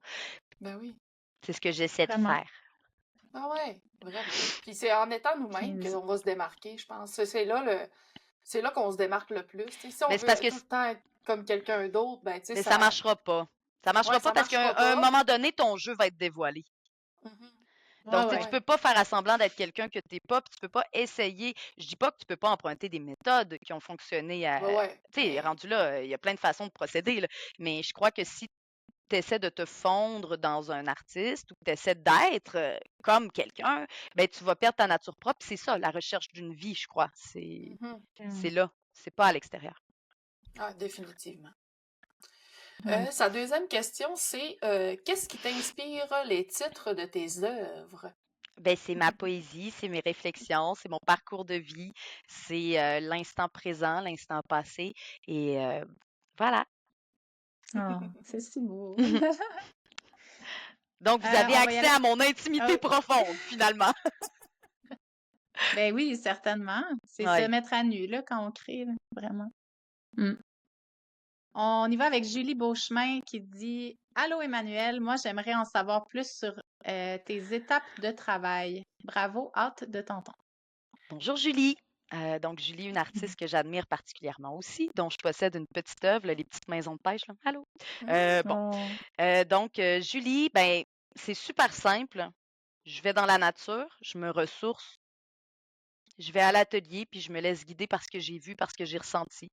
Ben oui. C'est ce que j'essaie de Vraiment. faire. Ah ouais, vraiment. Puis c'est en étant Puis, nous-mêmes qu'on va se démarquer, je pense. C'est là qu'on se démarque le plus. Tu sais, si on Mais c'est veut parce que tout le temps être comme quelqu'un d'autre, ben tu sais, mais ça ça. marchera pas. Ça marchera Ouais, pas ça parce qu'à marchera un pas. moment donné, ton jeu va être dévoilé. Mhm. ouais, Donc, tu sais, tu ouais. Ouais. peux pas faire à semblant d'être quelqu'un que t'es pas, puis tu peux pas essayer. Je dis pas que tu peux pas emprunter des méthodes qui ont fonctionné Ouais, à. ouais. Tu sais, Mais. rendu là, il y a plein de façons de procéder, là. Mais je crois que si tu essaies de te fondre dans un artiste ou que tu essaies d'être comme quelqu'un, ben tu vas perdre ta nature propre. C'est ça, la recherche d'une vie, je crois. Mhm. C'est là, c'est pas à l'extérieur. Ah, définitivement. Mm. Sa deuxième question, c'est qu'est-ce qui t'inspire les titres de tes œuvres? Ben, c'est ma poésie, c'est mes réflexions, c'est mon parcours de vie, c'est l'instant présent, l'instant passé. Et voilà. Ah, c'est si beau. Donc, vous avez On va y accès aller. à mon intimité Oh, profonde, finalement. ben oui, certainement. C'est se Ouais. mettre à nu, là, quand on crée, là, vraiment. Mm. On y va avec Julie Beauchemin qui dit Allô Emmanuel, moi j'aimerais en savoir plus sur tes étapes de travail. Bravo, hâte de t'entendre. Bonjour Julie. Donc, Julie, une artiste que j'admire particulièrement aussi, dont je possède une petite œuvre, là, les petites maisons de pêche. Là. Allô? Bon. Oh. Donc, Julie, ben, c'est super simple. Je vais dans la nature, je me ressource, je vais à l'atelier, puis je me laisse guider par ce que j'ai vu, par ce que j'ai ressenti.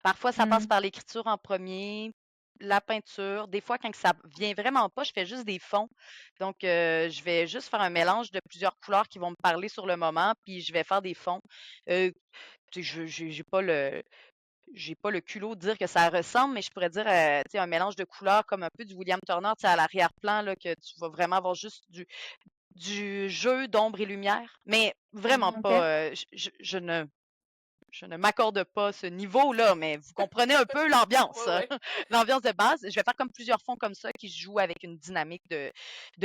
Parfois, ça passe Mm. par l'écriture en premier, la peinture. Des fois, quand ça vient vraiment pas, je fais juste des fonds. Donc, je vais juste faire un mélange de plusieurs couleurs qui vont me parler sur le moment, puis je vais faire des fonds. Euh, tu sais, j'ai pas le culot de dire que ça ressemble, mais je pourrais dire tu sais, un mélange de couleurs comme un peu du William Turner, tu sais, à l'arrière-plan, là, que tu vas vraiment avoir juste du jeu d'ombre et lumière, mais vraiment OK. pas. Je ne m'accorde pas ce niveau-là, mais vous comprenez un peu l'ambiance, Ouais, ouais. l'ambiance de base. Je vais faire comme plusieurs fonds comme ça qui se jouent avec une dynamique de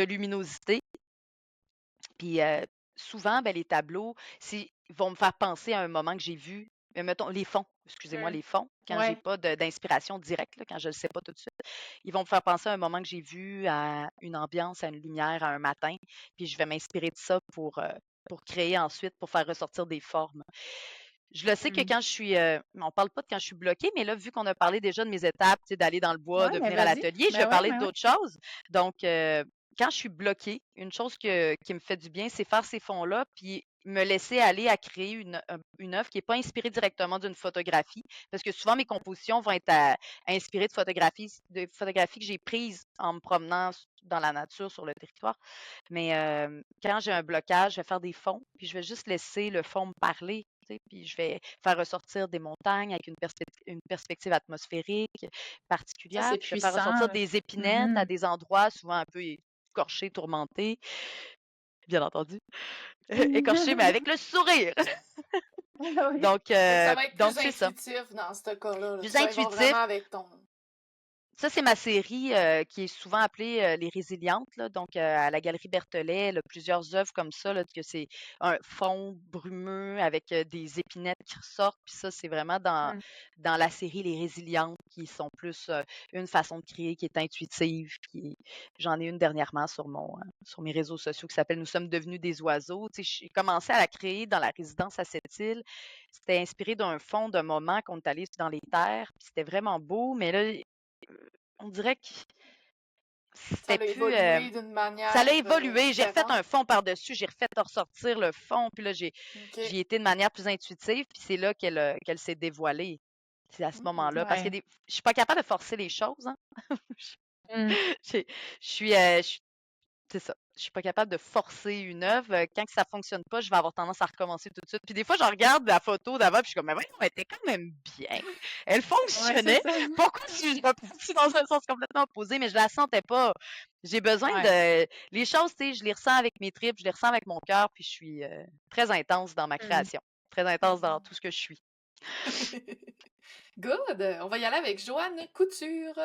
luminosité. Puis souvent, ben, les tableaux, vont me faire penser à un moment que j'ai vu. Mettons, les fonds, excusez-moi, Mm. les fonds, quand j'ai Ouais. pas d'inspiration directe, là, quand je ne le sais pas tout de suite, ils vont me faire penser à un moment que j'ai vu, à une ambiance, à une lumière, à un matin. Puis je vais m'inspirer de ça pour créer ensuite, pour faire ressortir des formes. Je le sais que Mm. quand je suis, on parle pas de quand je suis bloquée, mais là, vu qu'on a parlé déjà de mes étapes, tu sais, d'aller dans le bois, Ouais, de mais venir à vas-y. l'atelier, je vais Ben ouais, parler ben ouais. d'autres choses. Donc, quand je suis bloquée, une chose qui me fait du bien, c'est faire ces fonds-là, puis me laisser aller à créer une œuvre qui n'est pas inspirée directement d'une photographie. Parce que souvent, mes compositions vont être inspirées de photographies que j'ai prises en me promenant dans la nature, sur le territoire. Mais quand j'ai un blocage, je vais faire des fonds, puis je vais juste laisser le fond me parler. Tu sais, puis je vais faire ressortir des montagnes avec une perspective atmosphérique Ça, particulière. c'est Puis je vais faire puissant, ressortir là. des épinettes à Mhm. des endroits souvent un peu écorchés, tourmentés, bien entendu. Écorchés, mais avec le sourire. Oui. Donc, Fait que ça va être donc plus c'est ça. intuitif dans ce cas-là. Là. Plus Tu vas y voir vraiment intuitif. avec ton. Ça, c'est ma série qui est souvent appelée Les Résilientes. Là. Donc, à la Galerie Berthollet, elle a plusieurs œuvres comme ça, là, que c'est un fond brumeux avec des épinettes qui ressortent. Puis ça, c'est vraiment Mm. dans la série Les Résilientes qui sont plus une façon de créer qui est intuitive. Puis j'en ai une dernièrement sur mes réseaux sociaux qui s'appelle Nous sommes devenus des oiseaux. Tu sais, j'ai commencé à la créer dans la résidence à cette île. C'était inspiré d'un fond, d'un moment qu'on est allé dans les terres. Puis c'était vraiment beau, mais là, on dirait que Ça c'était a plus. évolué d'une Ça l'a manière évolué. J'ai refait différente. un fond par-dessus, j'ai refait ressortir le fond, puis là, OK. j'y été de manière plus intuitive, puis c'est là qu'elle s'est dévoilée. C'est à ce moment-là. Parce que Ouais. je suis pas capable de forcer les choses, hein. Mm. Je suis, c'est ça. Je suis pas capable de forcer une œuvre. Quand que ça fonctionne pas, je vais avoir tendance à recommencer tout de suite. Puis des fois, je regarde la photo d'avant, puis je suis comme, mais voyons, elle était quand même bien. Elle Ouais, c'est fonctionnait. ça. Pourquoi suis-je repartie dans un sens complètement opposé? Mais je la sentais pas. J'ai besoin Ouais. de... Les choses, tu sais, je les ressens avec mes tripes, je les ressens avec mon cœur, puis je suis très intense dans ma Mm. création. Très intense dans tout ce que je suis. Good! On va y aller avec Joanne Couture.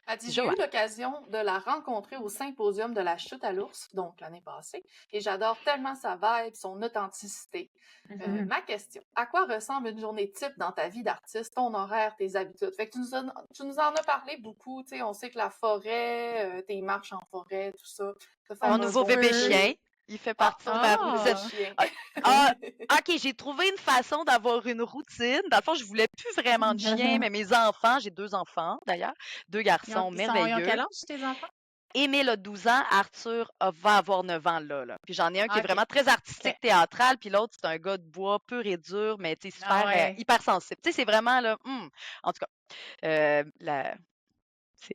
Elle dit, j'ai eu Joanne. l'occasion de la rencontrer au symposium de la chute à l'ours, donc l'année passée, et j'adore tellement sa vibe, son authenticité. Mhm. Ma question, à quoi ressemble une journée type dans ta vie d'artiste, ton horaire, tes habitudes? Fait que tu nous en as parlé beaucoup, tu sais, on sait que la forêt, tes marches en forêt, tout ça, te Mon faire un nouveau bon bébé thé. chien, il fait Ah, partie de ton ma nouveau bébé routine. Ah! chien. Ah, ok, j'ai trouvé une façon d'avoir une routine. Dans le fond, je voulais plus vraiment de chien, mais mes enfants, j'ai 2 enfants d'ailleurs, 2 garçons Ils ont quel merveilleux. âge, tes enfants? Émile a 12 ans, Arthur va avoir 9 ans là. Puis j'en ai un qui Ah, est OK. vraiment très OK. artistique, théâtral, puis l'autre, c'est un gars de bois pur et dur, mais tu sais, Ah super, ouais. hyper sensible. Tu sais, c'est vraiment là, en tout cas, euh, la,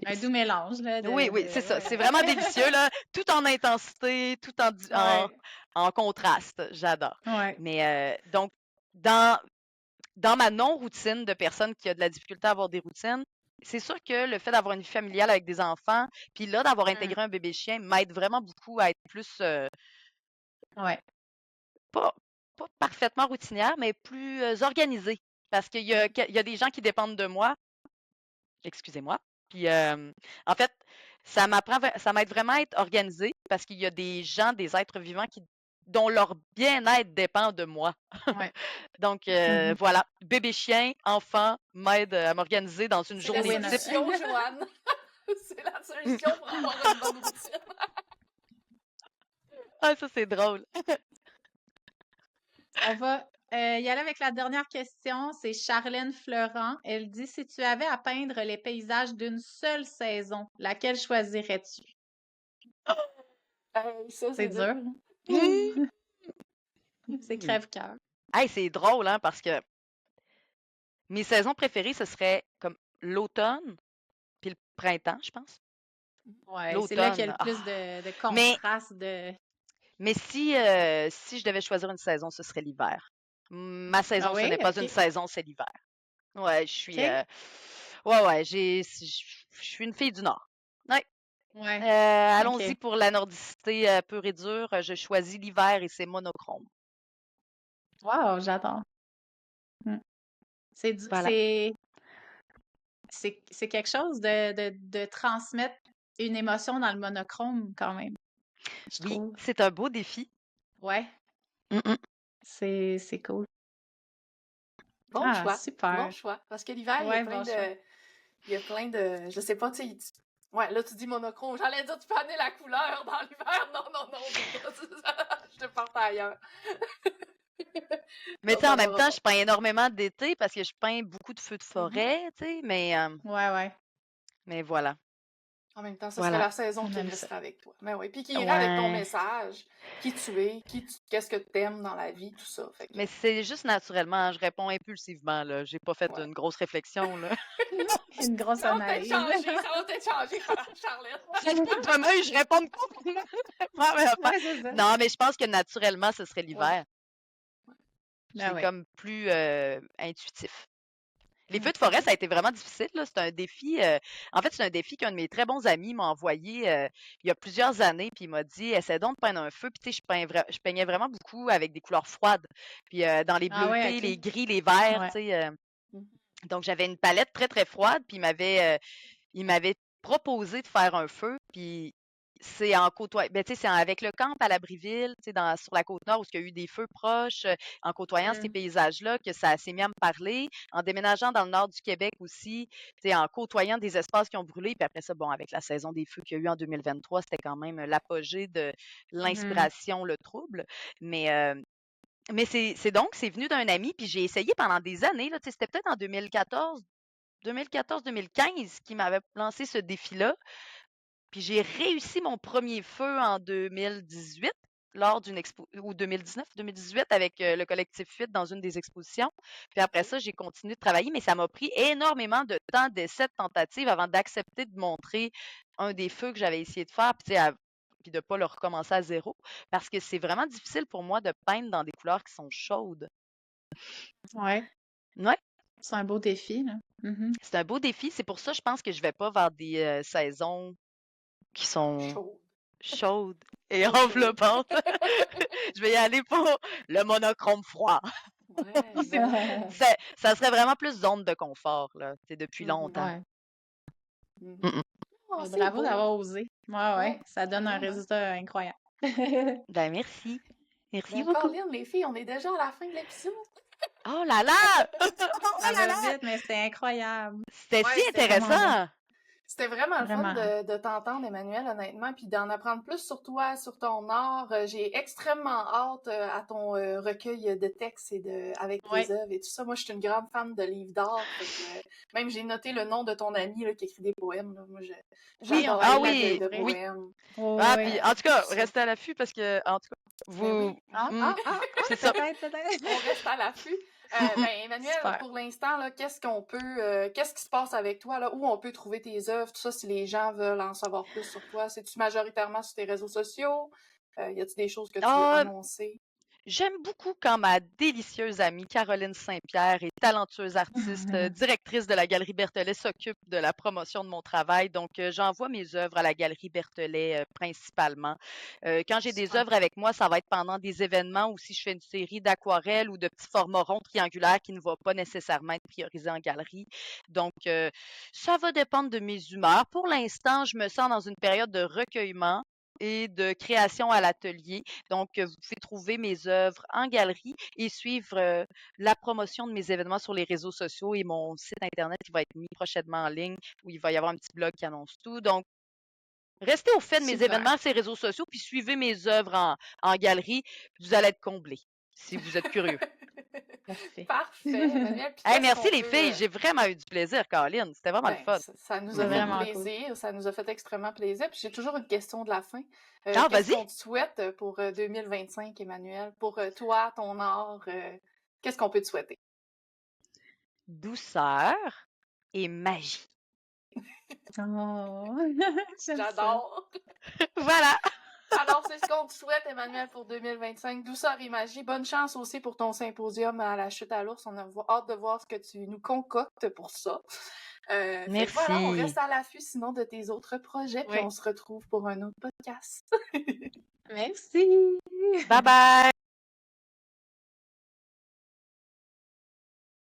Un doux mélange, là, oui, oui, c'est ça. C'est vraiment délicieux, là. Tout en intensité, tout Ouais. en contraste. J'adore. Ouais. Mais donc, dans, dans ma non-routine de personne qui a de la difficulté à avoir des routines, c'est sûr que le fait d'avoir une vie familiale avec des enfants, puis là, d'avoir Mm. intégré un bébé chien, m'aide vraiment beaucoup à être plus, Ouais. pas, pas parfaitement routinière, mais plus organisée. Parce qu'il y a des gens qui dépendent de moi, excusez-moi. Puis, en fait, ça m'aide vraiment à être organisée parce qu'il y a des gens, des êtres vivants dont leur bien-être dépend de moi. Ouais. Donc, Mhm. voilà, bébé chien, enfant, m'aide à m'organiser dans une C'est la journée Oui, type. solution, Joanne. C'est la solution pour avoir une bonne routine. Ah, ça, c'est drôle. On va y aller avec la dernière question. C'est Charlène Fleurant. Elle dit, si tu avais à peindre les paysages d'une seule saison, laquelle choisirais-tu? Ça, C'est c'est dur, dur. hein? C'est crève-cœur. Hey, c'est drôle, hein, parce que mes saisons préférées, ce serait comme l'automne puis le printemps, je pense. Ouais, c'est là qu'il y a L'automne, le plus de Mais, contraste, de... mais si je devais choisir une saison, ce serait l'hiver. Ma Ah saison, ce oui? n'est pas une OK. saison, c'est l'hiver. Ouais, je suis. OK? Ouais, je suis une fille du Nord. Ouais. Ouais. Allons-y OK. pour la nordicité pure et dure. Je choisis l'hiver et c'est monochrome. Wow, j'adore. Mm. C'est du- Voilà. c'est c'est quelque chose de transmettre une émotion dans le monochrome quand même, je Oui, trouve. c'est un beau défi. Ouais, Mm-mm. c'est cool. Bon Ah, choix. Bon super. choix. Parce que l'hiver, il y a Ouais, plein bon de. choix. Il y a plein de. Je sais pas, tu sais. Ouais, là, tu dis monochrome. J'allais dire, tu peux amener la couleur dans l'hiver. Non, non, non, on peut pas. Je te porte ailleurs. Mais Ça, tu sais, ça en même va temps, pas. je peins énormément d'été parce que je peins beaucoup de feux de Mhm. forêt, tu sais, Ouais, ouais. mais voilà. En même temps, ce serait Voilà. la saison On qui aime ça. resterait avec toi. Mais oui. Puis qui irait avec ton Ouais. message, qui tu es, qu'est-ce que t'aimes dans la vie, tout ça. Fait que, Mais c'est juste naturellement, hein, je réponds impulsivement, là. J'ai pas fait ouais. une grosse réflexion, là. Une grosse analyse. Ça va peut-être changer, Charlotte. Demain, je réponds complètement la même affaire. Ouais, c'est ça. Non, mais je pense que naturellement, ce serait Ouais. l'hiver. Ben C'est oui. comme plus intuitif. Les feux de OK. forêt, ça a été vraiment difficile, là. C'est un défi. En fait, c'est un défi qu'un de mes très bons amis m'a envoyé il y a plusieurs années, puis il m'a dit, essaie donc de peindre un feu. Puis tu sais, je peignais vraiment beaucoup avec des couleurs froides. Puis dans les Ah ouais, bleutés, OK. les gris, les verts, Ouais. tu sais. Mhm. Donc j'avais une palette très très froide, puis il m'avait proposé de faire un feu, puis c'est en côtoyant, ben, tu sais, c'est avec le camp à l'Abriville, tu sais, sur la côte nord où il y a eu des feux proches, en côtoyant ces Mm. paysages-là, que ça s'est mis à me parler, en déménageant dans le nord du Québec aussi, tu sais, en côtoyant des espaces qui ont brûlé, puis après ça, bon, avec la saison des feux qu'il y a eu en 2023, c'était quand même l'apogée de Mhm. l'inspiration, le trouble, mais c'est venu d'un ami, puis j'ai essayé pendant des années, là, tu sais, c'était peut-être en 2014-2015 qui m'avait lancé ce défi-là. Puis j'ai réussi mon premier feu en 2018 lors d'une expo ou 2019-2018 avec le collectif Fuite dans une des expositions. Puis après OK. ça, j'ai continué de travailler, mais ça m'a pris énormément de temps, d'essais, de tentatives avant d'accepter de montrer un des feux que j'avais essayé de faire, puis, tu sais, puis de ne pas le recommencer à zéro, parce que c'est vraiment difficile pour moi de peindre dans des couleurs qui sont chaudes. Ouais. Ouais, C'est un beau défi, là. Mhm. c'est un beau défi. C'est pour ça, je pense que je vais pas vers des saisons qui sont Chaud. chaude et Trop chaud. enveloppante. Je vais y aller pour le monochrome froid. Ouais, ben oui. Ça serait vraiment plus zone de confort, là. C'est depuis Mhm. longtemps. Ouais. Mhm. Mm, mm. Oh, Mais c'est bravo beau. d'avoir osé. Ouais, ouais. Ouais, Ça donne un vraiment. résultat incroyable. Ben, merci. Merci Ben, beaucoup. Colin, les filles, on est déjà à la fin de l'épisode. Oh là là! Ça Oh là va là! vite, mais c'était incroyable. C'était si Ouais, Vraiment bon. intéressant! c'était vraiment le fun Vraiment. de t'entendre, Emmanuel, honnêtement, puis d'en apprendre plus sur toi, sur ton art. J'ai extrêmement hâte à ton recueil de textes avec tes Ouais. œuvres et tout ça. Moi, je suis une grande fan de livres d'art, fait que même j'ai noté le nom de ton ami là, qui écrit des poèmes. Là. Moi, Oui, on j'adore va les Ah aller la recueils oui, de découvrir. oui. poèmes, Oh, Ah, oui. puis en tout cas, tout ça. restez à l'affût parce que, en tout cas, Ben vous. oui. C'est ça. Peut-être, On peut-être. reste à l'affût. Mm, Ben, Emmanuel, Super. pour l'instant, là, qu'est-ce qui se passe avec toi, là, où on peut trouver tes œuvres, tout ça, si les gens veulent en savoir plus sur toi? C'est-tu majoritairement sur tes réseaux sociaux? Y a-t-il des choses que tu veux Ah, annoncer? J'aime beaucoup quand ma délicieuse amie Caroline Saint-Pierre est talentueuse artiste, directrice de la Galerie Berthollet, s'occupe de la promotion de mon travail. Donc, j'envoie mes œuvres à la Galerie Berthollet principalement. Quand j'ai des Super. œuvres avec moi, ça va être pendant des événements ou si je fais une série d'aquarelles ou de petits formats ronds triangulaires qui ne vont pas nécessairement être priorisés en galerie. Donc, ça va dépendre de mes humeurs. Pour l'instant, je me sens dans une période de recueillement et de création à l'atelier. Donc, vous pouvez trouver mes œuvres en galerie et suivre la promotion de mes événements sur les réseaux sociaux et mon site Internet qui va être mis prochainement en ligne où il va y avoir un petit blog qui annonce tout. Donc, restez au fait de mes Super. événements sur les réseaux sociaux puis suivez mes œuvres en galerie. Vous allez être comblés si vous êtes curieux. Parfait. Parfait, Emmanuel. Puis Hey, qu'est-ce merci qu'on les peut... filles, j'ai vraiment eu du plaisir, Caroline. C'était vraiment le Ben, fun. ça nous C'est a fait vraiment cool. plaisir, ça nous a fait extrêmement plaisir. Puis j'ai toujours une question de la fin. Ah, Qu'est-ce vas-y. qu'on te souhaite pour 2025, Emmanuel? Pour toi, ton art, qu'est-ce qu'on peut te souhaiter? Douceur et magie. Oh, j'aime ça. J'adore! Voilà. Alors, c'est ce qu'on te souhaite, Emmanuel, pour 2025. Douceur et magie. Bonne chance aussi pour ton symposium à la Chute à l'Ours. On a hâte de voir ce que tu nous concoctes pour ça. Fait que voilà, on Merci. reste à l'affût sinon de tes autres projets, puis Oui. on se retrouve pour un autre podcast. Merci. Bye bye.